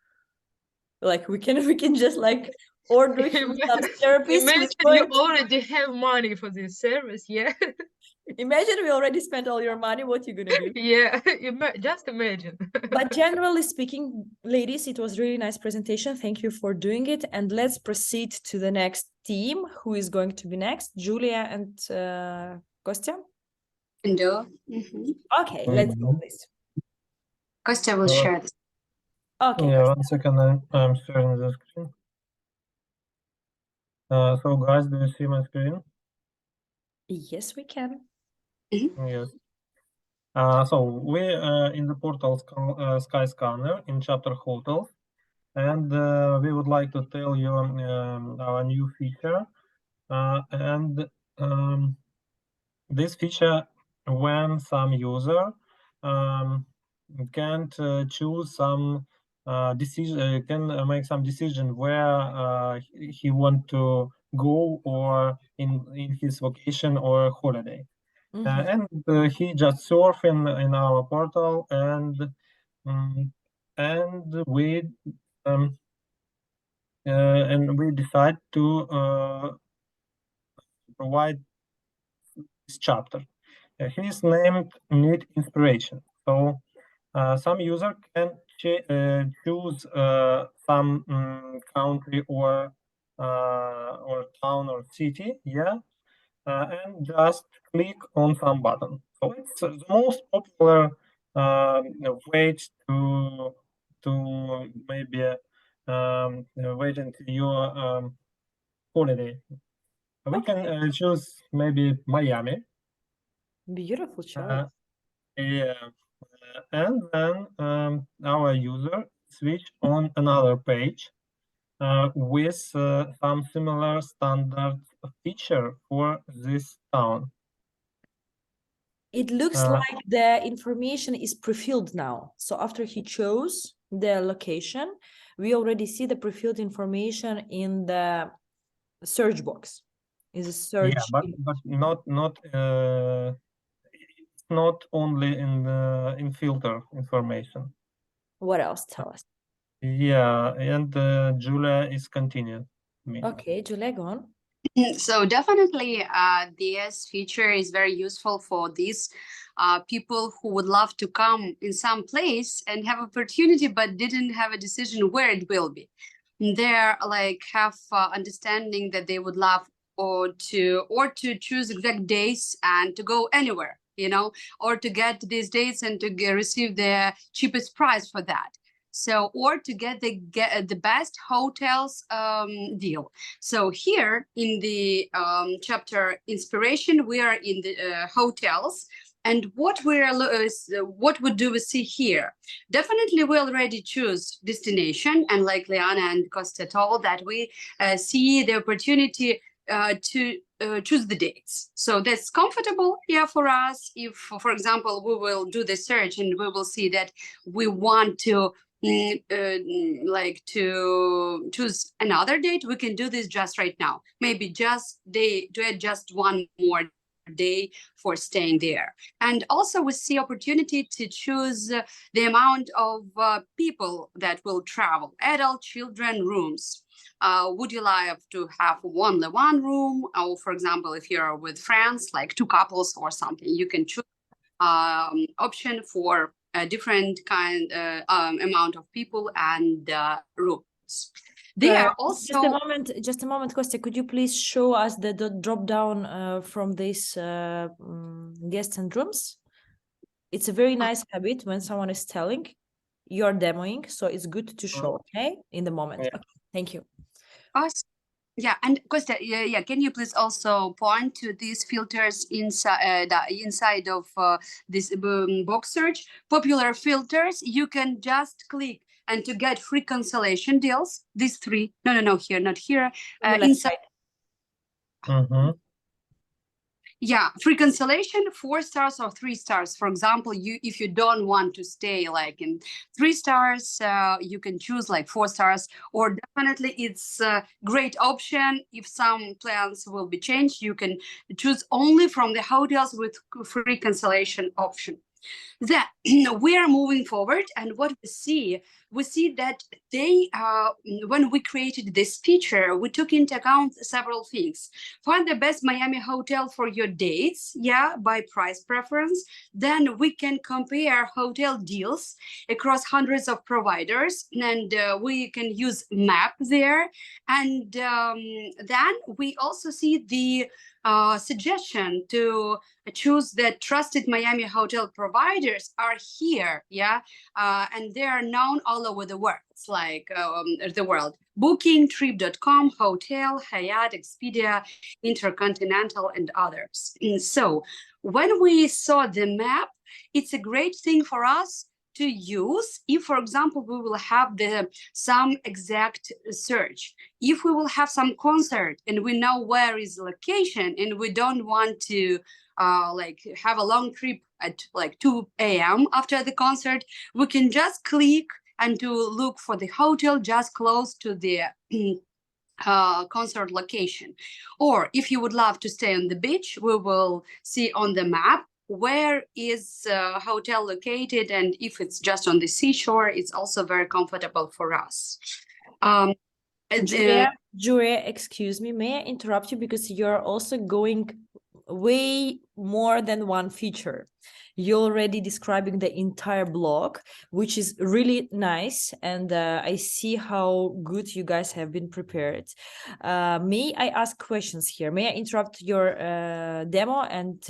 Speaker 1: Like we can just like order him some service.
Speaker 7: Imagine
Speaker 1: with
Speaker 7: you
Speaker 1: points.
Speaker 7: already have money for this service, yeah?
Speaker 1: Imagine we already spent all your money. What you gonna do?
Speaker 7: Yeah, just imagine.
Speaker 1: But generally speaking, ladies, it was really nice presentation. Thank you for doing it. And let's proceed to the next team. Who is going to be next? Julia and Kostya? Okay, let's go, please.
Speaker 5: Kostya will
Speaker 2: Uh,
Speaker 5: share this.
Speaker 1: Okay.
Speaker 2: Yeah,
Speaker 1: Kostya.
Speaker 2: 1 second. I'm sharing the screen. So guys, do you see my screen?
Speaker 1: Yes, we can.
Speaker 2: Yes. So we in the portal Skyscanner in chapter hotels, and we would like to tell you our new feature. And this feature, when some user can't choose some decision, can make some decision where he want to go or in his vacation or holiday. And he just surf in our portal and we decide to provide this chapter. He is named Need Inspiration. So some user can choose some country or town or city, yeah, and just click on some button. So it's the most popular way to maybe wait until your holiday. We can choose maybe Miami.
Speaker 1: Beautiful choice.
Speaker 2: Yeah, and then our user switch on another page with some similar standard feature for this town.
Speaker 1: It looks like the information is pre-filled now. So after he chose the location, we already see the pre-filled information in the search box. Is a search.
Speaker 2: Yeah, but not only in filter information.
Speaker 1: What else? Tell us.
Speaker 2: Yeah, and Julia is continuing.
Speaker 1: Okay, Julia, go on.
Speaker 5: So definitely this feature is very useful for these people who would love to come in some place and have opportunity but didn't have a decision where it will be. They're like have understanding that they would love or to choose exact days and to go anywhere, you know, or to get these dates and to receive the cheapest price for that. So, or to get the best hotels deal. So here in the chapter inspiration, we are in the hotels. And what do we see here? Definitely, we already choose destination, and like Liana and Kostya told, that we see the opportunity to choose the dates. So that's comfortable here for us. If, for example, we will do the search and we will see that we want to like to choose another date, we can do this just right now. Maybe just just one more day for staying there. And also we see opportunity to choose the amount of people that will travel, adult, children, rooms. Would you like to have only one room? Or for example, if you're with friends, like 2 couples or something, you can choose option for a different kind amount of people and rooms. They are also
Speaker 1: just a moment, Kostya, could you please show us the drop down from this guests and rooms? It's a very nice habit when someone is telling, you're demoing, so it's good to show, okay, in the moment.
Speaker 2: Yeah.
Speaker 1: Okay, thank you.
Speaker 5: Awesome. Yeah, and Kostya, yeah, can you please also point to these filters inside of this box search? Popular filters, you can just click and to get free cancellation deals, these three, no, here, not here,
Speaker 1: On the left
Speaker 5: inside.
Speaker 1: side.
Speaker 2: Mhm.
Speaker 5: Yeah, free cancellation, 4 stars or 3 stars. For example, if you don't want to stay like in 3 stars, you can choose like 4 stars, or definitely it's a great option. If some plans will be changed, you can choose only from the hotels with free cancellation option. Then we are moving forward, and what we see that they when we created this feature, we took into account several things. Find the best Miami hotel for your dates, yeah, by price preference. Then we can compare hotel deals across hundreds of providers, and we can use map there. And then we also see the suggestion to choose the trusted Miami hotel providers are here, yeah, and they are known all over the world. It's like the world: Booking, Trip.com, Hotel, Hyatt, Expedia, Intercontinental, and others. And so when we saw the map, it's a great thing for us to use if, for example, we will have some exact search. If we will have some concert and we know where is the location and we don't want to like have a long trip at like 2 a.m. after the concert, we can just click and to look for the hotel just close to the concert location. Or if you would love to stay on the beach, we will see on the map where is hotel located, and if it's just on the seashore, it's also very comfortable for us.
Speaker 1: Julia, excuse me, may I interrupt you, because you're also going way more than one feature. You're already describing the entire block, which is really nice, and I see how good you guys have been prepared. May I ask questions here? May I interrupt your demo and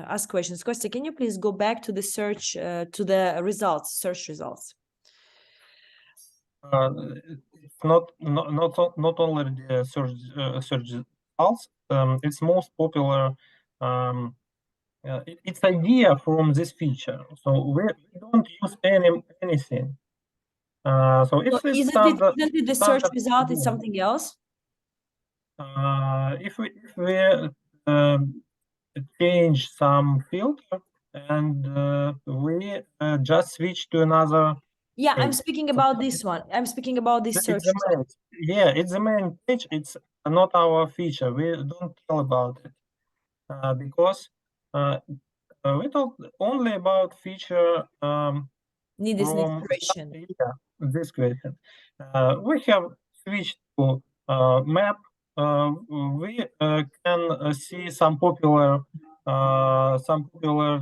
Speaker 1: ask questions? Kostya, can you please go back to the search, to the results, search results?
Speaker 2: It's not only the search results. It's most popular. It's idea from this feature. So we don't use anything. So it's
Speaker 1: Isn't it the search result is something else?
Speaker 2: If we change some filter and we just switch to another.
Speaker 1: Yeah, I'm speaking about this one. I'm speaking about this search.
Speaker 2: Yeah, it's the main page. It's not our feature. We don't tell about it because we talk only about feature.
Speaker 1: Need this inspiration.
Speaker 2: Yeah, this question. We have switched to map. We can see some popular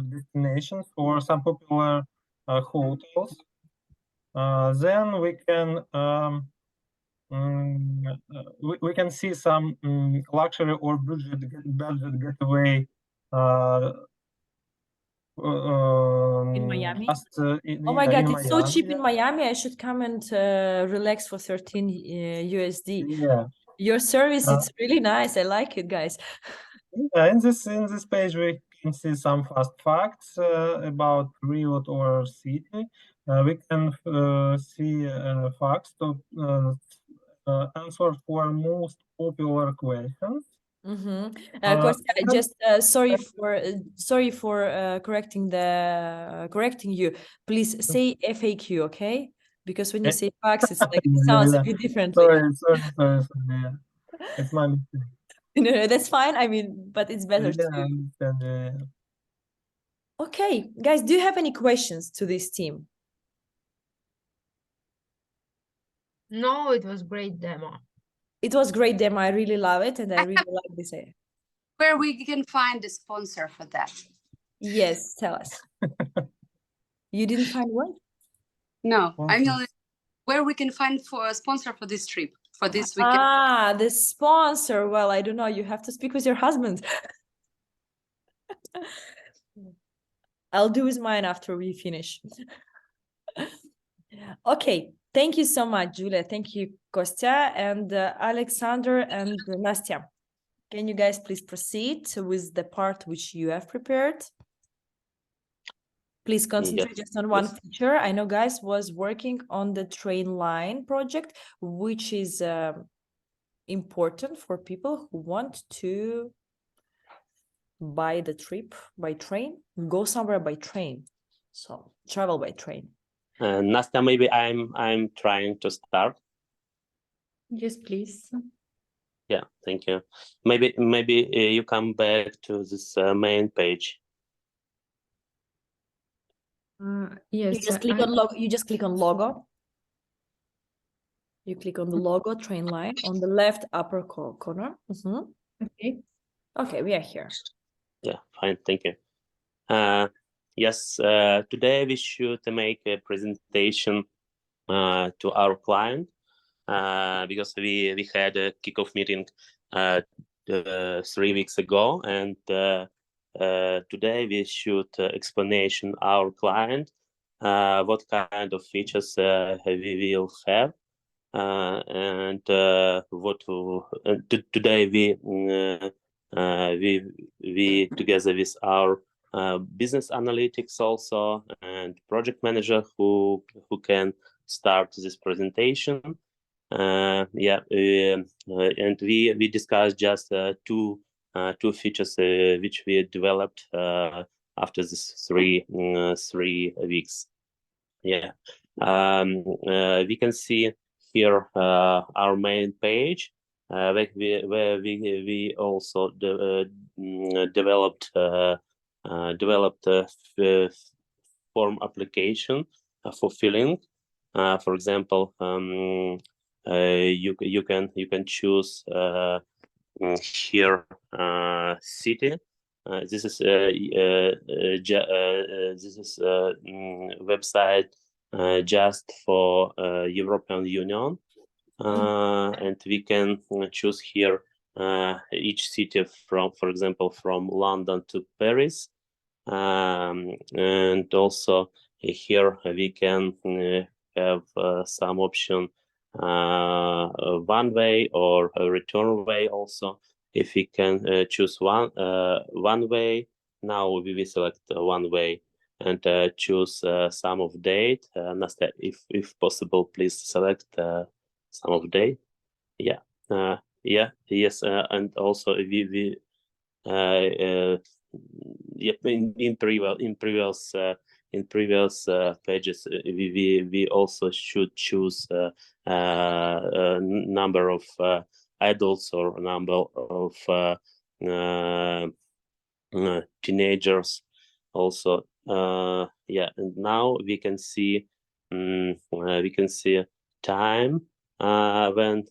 Speaker 2: destinations or some popular hotels. Then we can we can see some luxury or budget getaway
Speaker 1: in Miami.
Speaker 2: Oh
Speaker 1: my God, it's so cheap in Miami. I should come and relax for 13 USD.
Speaker 2: Yeah.
Speaker 1: Your service, it's really nice. I like it, guys.
Speaker 2: Yeah, in this page we can see some fast facts about Rio or city. We can see facts to answer for most popular questions.
Speaker 1: Just sorry for correcting you. Please say FAQ, okay? Because when you say facts, it's like it sounds a bit differently.
Speaker 2: Sorry. Yeah. It's my mistake.
Speaker 1: No, that's fine. I mean, but it's better to.
Speaker 2: I understand. Yeah.
Speaker 1: Okay, guys, do you have any questions to this team?
Speaker 7: No, it was great demo.
Speaker 1: It was great demo. I really love it, and I really like this.
Speaker 5: Where we can find a sponsor for that?
Speaker 1: Yes, tell us. You didn't find one?
Speaker 5: No, I mean where we can find for a sponsor for this trip, for this weekend.
Speaker 1: Ah, the sponsor. Well, I don't know. You have to speak with your husband. I'll do with mine after we finish. Okay, Thank you so much, Julia. Thank you, Kostya and Alexander and Nastya. Can you guys please proceed with the part which you have prepared? Please concentrate just on one feature. I know guys was working on the train line project, which is important for people who want to buy the trip by train, go somewhere by train. So travel by train.
Speaker 9: Nastya, maybe I'm trying to start.
Speaker 3: Yes, please.
Speaker 9: Yeah, thank you. Maybe you come back to this main page.
Speaker 3: Yes.
Speaker 1: You just click on logo. You just click on logo. You click on the logo train line on the left upper corner.
Speaker 3: Okay.
Speaker 1: Okay, we are here.
Speaker 9: Yeah, fine, thank you. Yes, today we should make a presentation to our client because we had a kickoff meeting 3 weeks ago, and today we should explanation our client what kind of features we will have, and what today we together with our business analytics also and project manager who can start this presentation. And we discussed just two features which we developed after this 3 weeks. Yeah, we can see here our main page where we also developed form application for filling. For example, you can choose here city. This is website just for European Union, and we can choose here each city from, for example, from London to Paris, and also here we can have some option one way or a return way also. If we can choose one way, now we will select one way and choose sum of date. Nastya, if possible, please select sum of date. Yeah, yes, and also we in previous pages we also should choose number of adults or number of teenagers also. Yeah, and now we can see time when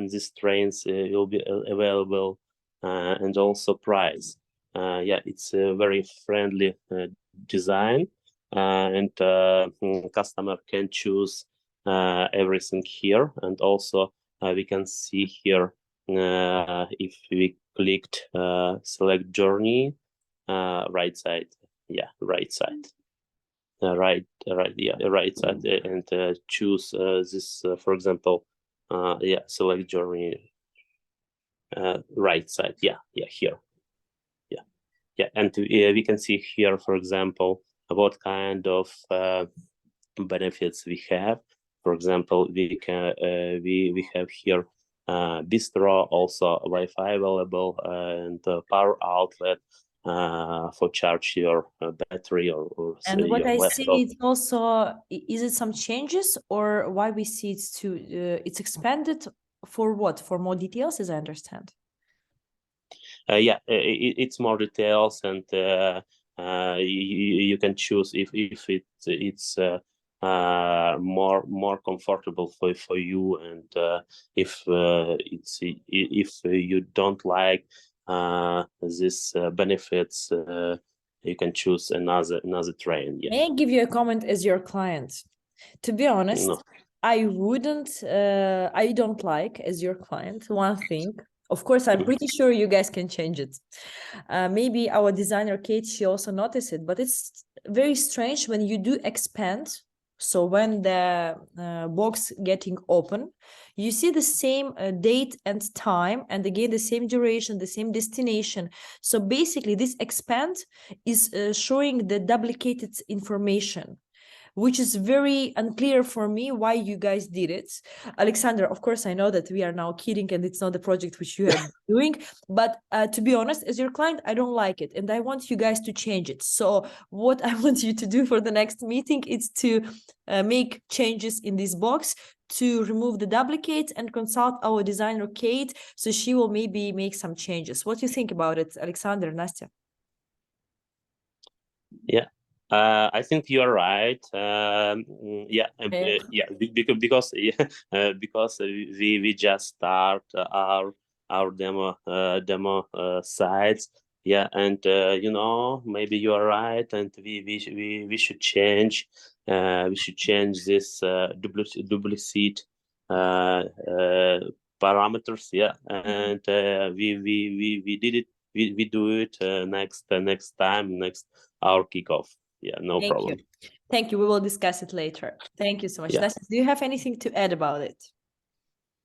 Speaker 9: these trains will be available, and also price. Yeah, it's a very friendly design, and customer can choose everything here, and also we can see here if we clicked select journey, right side. Yeah, right side. Right side, and choose this, for example, yeah, select journey, right side. Yeah, here. Yeah, and we can see here, for example, what kind of benefits we have. For example, we can we have here bistro, also Wi-Fi available, and power outlet for charge your battery or
Speaker 1: and what
Speaker 9: your
Speaker 1: I
Speaker 9: laptop.
Speaker 1: see it's also, is it some changes, or why we see it's expanded for what? For more details, as I understand.
Speaker 9: Yeah, it's more details, and you can choose if it's more comfortable for you, and if you don't like this benefits, you can choose another train. Yeah.
Speaker 1: May I give you a comment as your client? To be honest,
Speaker 9: No.
Speaker 1: I wouldn't, I don't like as your client one thing. Of course, I'm pretty sure you guys can change it. Maybe our designer Kate, she also noticed it, but it's very strange when you do expand So when the box getting open, you see the same date and time, and again the same duration, the same destination. So basically this expand is showing the duplicated information, which is very unclear for me why you guys did it. Alexander, of course, I know that we are now kidding and it's not the project which you are doing, but to be honest, as your client, I don't like it and I want you guys to change it. So what I want you to do for the next meeting is to make changes in this box, to remove the duplicates and consult our designer, Kate, so she will maybe make some changes. What do you think about it, Alexander, Nastya?
Speaker 9: Yeah. I think you are right. Yeah,
Speaker 1: Okay.
Speaker 9: yeah, because yeah, because we just start our demo sites. Yeah, and you know, maybe you are right, and we should change. We should change this duplicate parameters. Yeah, and we did it. We do it next time, next our kickoff. Yeah, no
Speaker 1: Thank
Speaker 9: problem.
Speaker 1: you. Thank you. We will discuss it later. Thank you so much.
Speaker 9: Yeah.
Speaker 1: Nastya, do you have anything to add about it?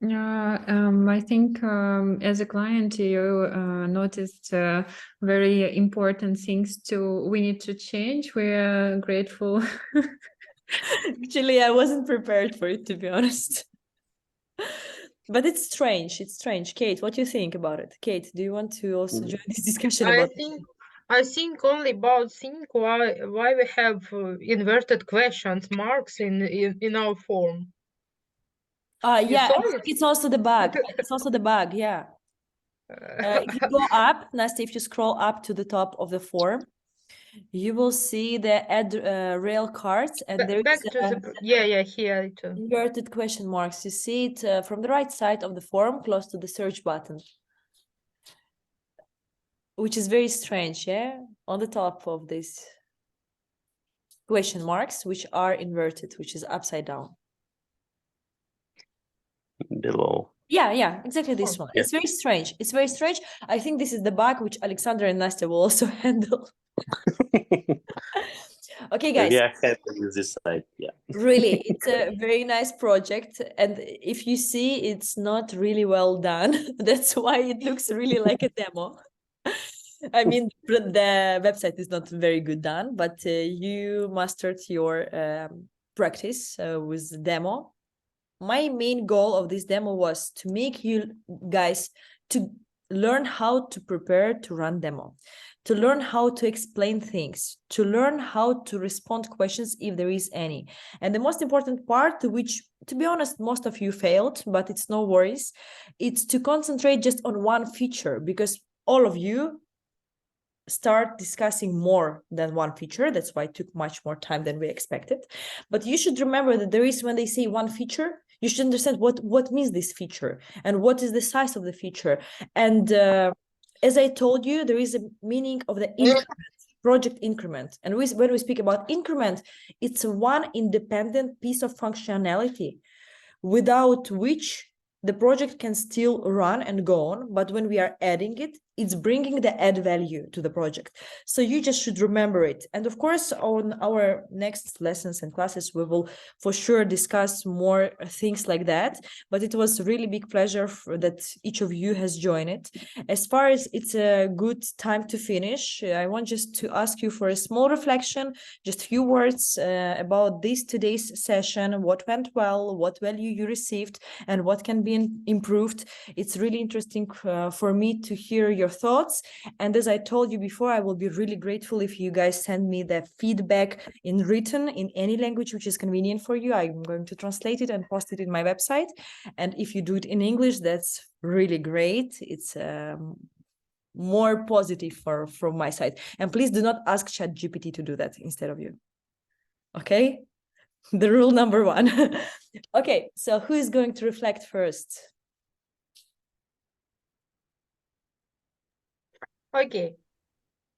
Speaker 3: I think as a client, you noticed very important things we need to change. We're grateful.
Speaker 1: Actually, I wasn't prepared for it, to be honest. But it's strange. It's strange. Kate, what do you think about it? Kate, do you want to also join this discussion about
Speaker 7: I think only about why we have inverted questions marks in our form.
Speaker 1: yeah,
Speaker 7: saw
Speaker 1: I think it's also the bug. It's also the bug, yeah. If you go up, Nastya, if you scroll up to the top of the form, you will see the add rail cards, and there
Speaker 7: Back
Speaker 1: is
Speaker 7: to the yeah here too.
Speaker 1: inverted question marks. You see it from the right side of the form, close to the search button, which is very strange, yeah? On the top of this question marks, which are inverted, which is upside down.
Speaker 9: Below.
Speaker 1: Yeah, exactly this one.
Speaker 9: Yeah.
Speaker 1: It's very strange. It's very strange. I think this is the bug which Alexander and Nastya will also handle. Okay, guys.
Speaker 9: We are happy with this site. Yeah.
Speaker 1: Really, it's a very nice project. And if you see, it's not really well done. That's why it looks really like a demo. I mean, the website is not very good done, but you mastered your practice with the demo. My main goal of this demo was to make you guys to learn how to prepare to run demo, to learn how to explain things, to learn how to respond questions if there is any. And the most important part, which, to be honest, most of you failed, but it's no worries, it's to concentrate just on one feature, because all of you start discussing more than one feature. That's why it took much more time than we expected. But you should remember that there is, when they say one feature, you should understand what means this feature and what is the size of the feature. And as I told you, there is a meaning of the increment, project increment. And when we speak about increment, it's one independent piece of functionality without which the project can still run and go on. But when we are adding it, it's bringing the add value to the project. So you just should remember it. And of course, on our next lessons and classes, we will for sure discuss more things like that. But it was a really big pleasure that each of you has joined it. As far as it's a good time to finish, I want just to ask you for a small reflection, just a few words about today's session, what went well, what value you received, and what can be improved. It's really interesting for me to hear your thoughts. And as I told you before, I will be really grateful if you guys send me the feedback in written in any language which is convenient for you. I'm going to translate it and post it in my website. And if you do it in English, that's really great. It's more positive from my side. And please do not ask ChatGPT to do that instead of you. Okay? The rule number 1. Okay, so who is going to reflect first?
Speaker 7: Okay,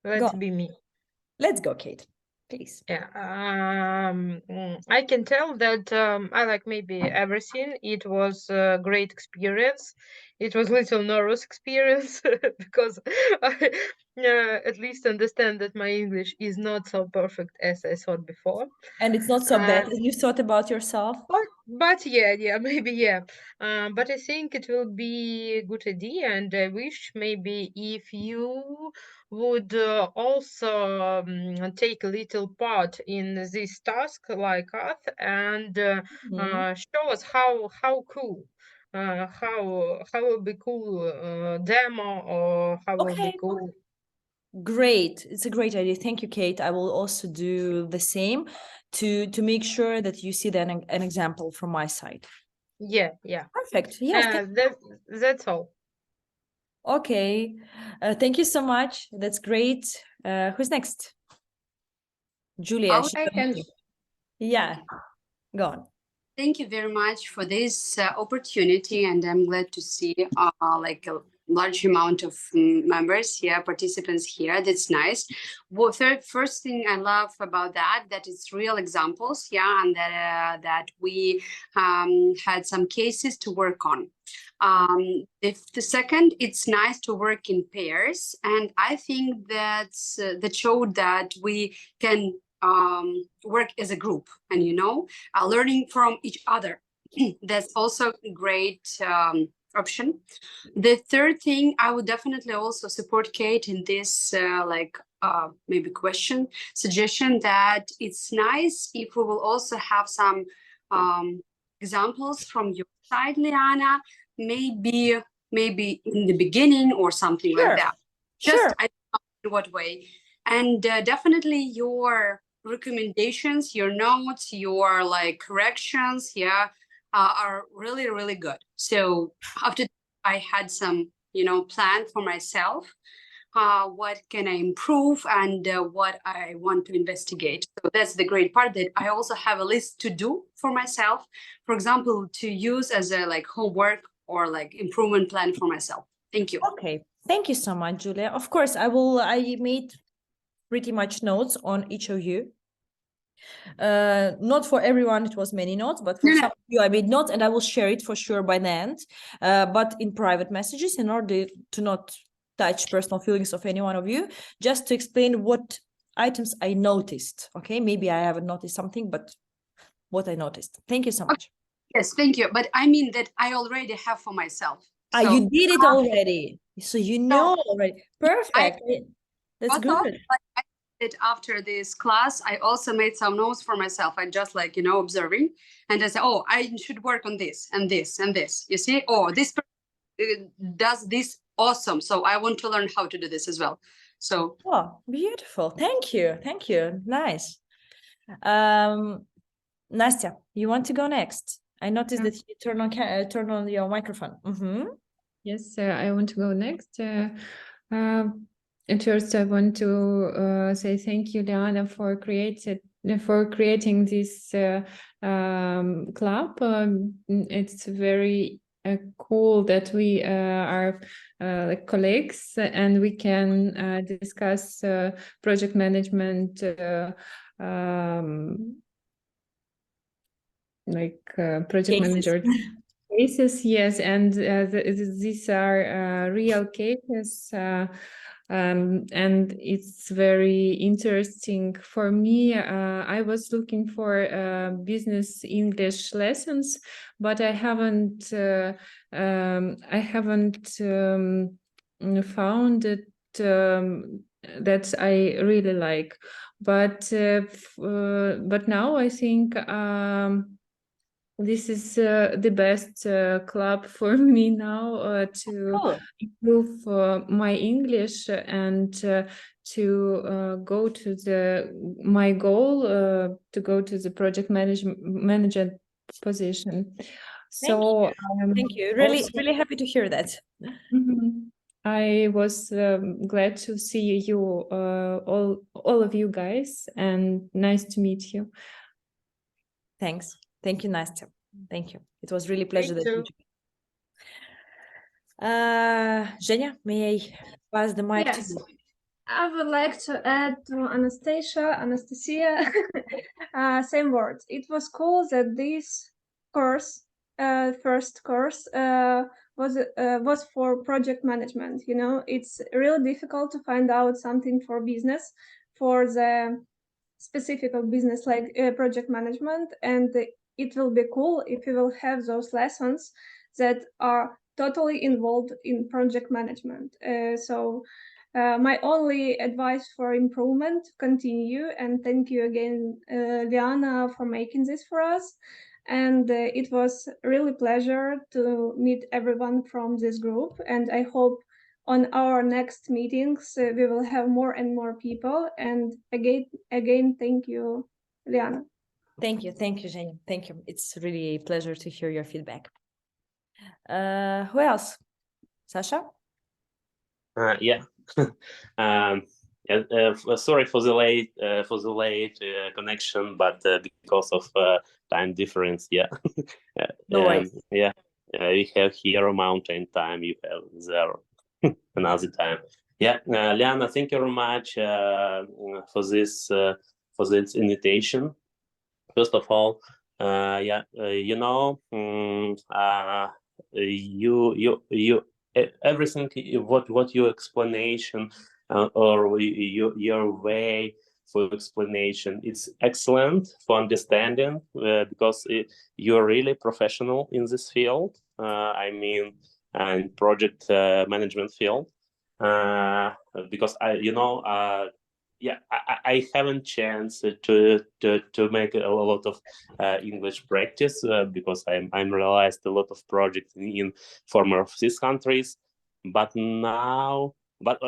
Speaker 7: let's be me.
Speaker 1: Let's go, Kate, please.
Speaker 7: Yeah, I can tell that I like maybe everything. It was a great experience. It was little nervous experience because at least understand that my English is not so perfect as I thought before.
Speaker 1: And it's not so bad as you thought about yourself.
Speaker 7: But yeah, maybe yeah. But I think it will be a good idea, and I wish maybe if you would also take a little part in this task like us, and
Speaker 1: Mhm.
Speaker 7: show us how cool, how will be cool demo, or how will be
Speaker 1: Okay.
Speaker 7: cool.
Speaker 1: Great. It's a great idea. Thank you, Kate. I will also do the same to make sure that you see then an example from my side.
Speaker 7: Yeah.
Speaker 1: Perfect. Yes.
Speaker 7: That's all.
Speaker 1: Okay. Thank you so much. That's great. Who's next? Julia.
Speaker 5: I'll-
Speaker 1: she's
Speaker 4: I
Speaker 1: going
Speaker 4: can.
Speaker 1: to- Yeah. Go on.
Speaker 5: Thank you very much for this opportunity, and I'm glad to see like a large amount of members here, participants here. That's nice. Well, first thing I love about that it's real examples, yeah, and that we had some cases to work on. The second, it's nice to work in pairs, and I think that's that showed that we can work as a group, and learning from each other. That's also a great option. The third thing, I would definitely also support Kate in this maybe suggestion that it's nice if we will also have some examples from your side, Liana, maybe in the beginning or something like that. Just I don't know in what way. And definitely your recommendations, your notes, your corrections, are really, really good. So after I had some, plan for myself, what can I improve and what I want to investigate. So that's the great part, that I also have a list to do for myself. For example, to use as a homework or improvement plan for myself. Thank you.
Speaker 1: Okay. Thank you so much, Julia. Of course, I made pretty much notes on each of you. Not for everyone, it was many notes, but for some of you, I made notes, and I will share it for sure by the end, but in private messages, in order to not touch personal feelings of any one of you, just to explain what items I noticed. Okay, maybe I haven't noticed something, but what I noticed. Thank you so much.
Speaker 5: Yes, thank you. But I mean that I already have for myself.
Speaker 1: You did it already, so you know already. Perfect. That's good.
Speaker 5: After this class, I also made some notes for myself. I just observing, and I said, oh, I should work on this and this and this. You see, oh, this person does this awesome. So I want to learn how to do this as well. So
Speaker 1: beautiful. Thank you. Nice. Nastya, you want to go next? I noticed that you turn on your microphone.
Speaker 3: Yes, I want to go next. At first, I want to say thank you, Liana, for creating this club. It's very cool that we are colleagues, and we can discuss project management, project manager cases. Yes, and these are real cases. And it's very interesting for me. I was looking for business English lessons, but I haven't found it that I really like. But now I think this is the best club for me now to improve my English and to go to my goal to go to the project manager position. So
Speaker 1: thank you. Really happy to hear that.
Speaker 3: I was glad to see you, all of you guys, and nice to meet you.
Speaker 1: Thanks. Thank you, Nastya. Thank you. It was really a pleasure. Zhenya, may I pass the mic to you?
Speaker 4: I would like to add to Anastasia, same words. It was cool that this course, first course, was for project management. You know, it's really difficult to find out something for business, for the specific of business like project management, and it will be cool if you will have those lessons that are totally involved in project management. So my only advice for improvement, continue, and thank you again, Liana, for making this for us. And it was really pleasure to meet everyone from this group, and I hope on our next meetings we will have more and more people. And again, thank you, Liana.
Speaker 1: Thank you, Zhenya. Thank you. It's really a pleasure to hear your feedback. Who else? Sasha?
Speaker 9: Yeah. Sorry for the late connection, but because of time difference, yeah.
Speaker 1: No worries.
Speaker 9: Yeah, we have here mountain time. You have there another time. Yeah, Liana, thank you very much for this invitation. First of all, yeah, you know, you everything what your explanation or your way for explanation, it's excellent for understanding because you're really professional in this field. I mean, and project management field. Because yeah, I haven't chance to make a lot of English practice because I'm realized a lot of projects in former CIS countries, but now, but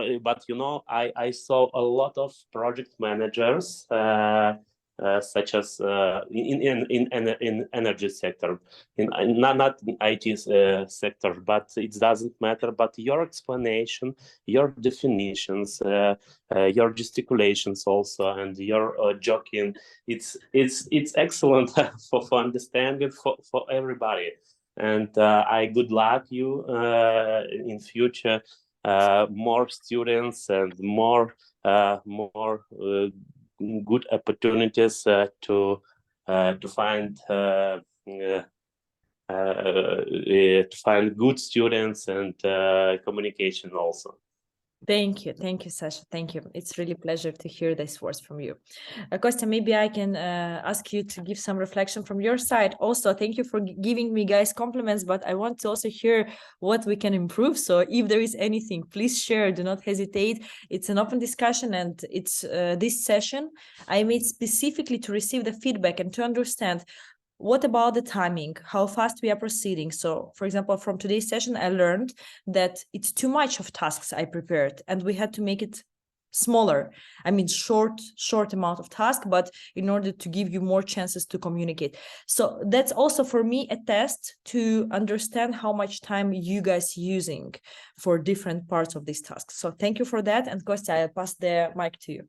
Speaker 9: you know, I saw a lot of project managers such as in energy sector, not in IT sector, but it doesn't matter. But your explanation, your definitions, your gesticulations also, and your joking, it's excellent for understanding for everybody. And I good luck you in future. More students and more good opportunities to find good students and communication also.
Speaker 1: Thank you, Sasha. Thank you. It's really a pleasure to hear these words from you. Kostya, maybe I can ask you to give some reflection from your side. Also, thank you for giving me guys compliments, but I want to also hear what we can improve. So if there is anything, please share. Do not hesitate. It's an open discussion, and it's this session I made specifically to receive the feedback and to understand what about the timing, how fast we are proceeding. So, for example, from today's session, I learned that it's too much of tasks I prepared, and we had to make it smaller. I mean, short amount of tasks, but in order to give you more chances to communicate. So that's also for me a test to understand how much time you guys using for different parts of these tasks. So thank you for that. And Kostya, I'll pass the mic to you.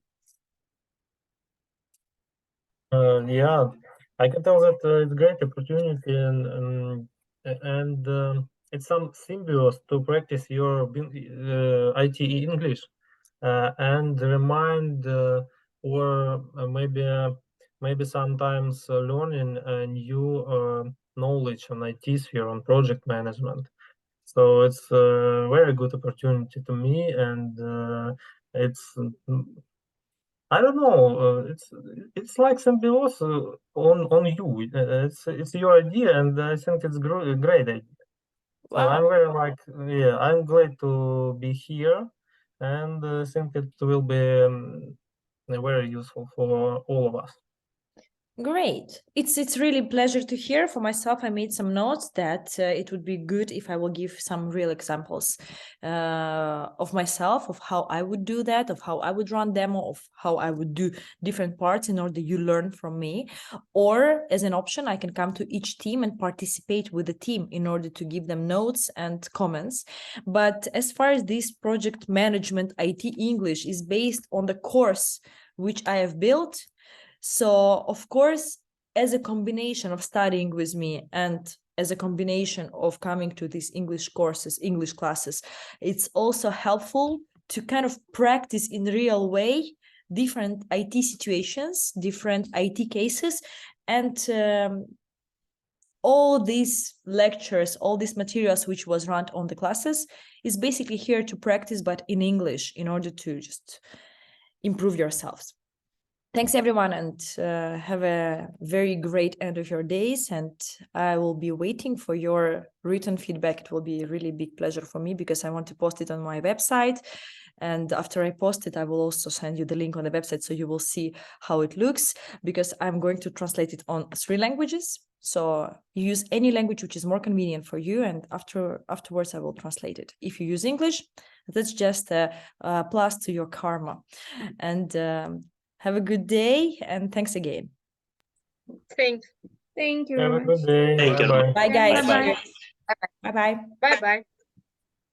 Speaker 2: Yeah, I can tell that it's a great opportunity, and it's some symbiosis to practice your IT English and remind or maybe sometimes learning a new knowledge on IT sphere, on project management. So it's a very good opportunity to me, and it's. I don't know. It's like symbiosis on you. It's your idea, and I think it's a great idea. So
Speaker 1: Wow.
Speaker 2: I'm very I'm glad to be here, and I think it will be very useful for all of us.
Speaker 1: Great. It's really a pleasure to hear. For myself, I made some notes that it would be good if I will give some real examples of myself, of how I would do that, of how I would run demo, of how I would do different parts in order you learn from me. Or as an option, I can come to each team and participate with the team in order to give them notes and comments. But as far as this project management IT English is based on the course which I have built, so, of course, as a combination of studying with me and as a combination of coming to these English courses, English classes, it's also helpful to kind of practice in real way different IT situations, different IT cases, and all these lectures, all these materials which was run on the classes is basically here to practice, but in English, in order to just improve yourselves. Thanks everyone, and have a very great end of your days, and I will be waiting for your written feedback. It will be a really big pleasure for me because I want to post it on my website, and after I post it I will also send you the link on the website so you will see how it looks, because I'm going to translate it on 3 languages. So you use any language which is more convenient for you, and afterwards I will translate it. If you use English, that's just a plus to your karma. And have a good day, and thanks again.
Speaker 7: Thanks.
Speaker 4: Thank you
Speaker 2: Have
Speaker 4: very
Speaker 2: a
Speaker 4: much.
Speaker 2: good day.
Speaker 9: Thank you.
Speaker 2: Bye bye.
Speaker 1: Bye guys.
Speaker 4: Bye-bye.
Speaker 1: Bye bye.
Speaker 7: Bye bye.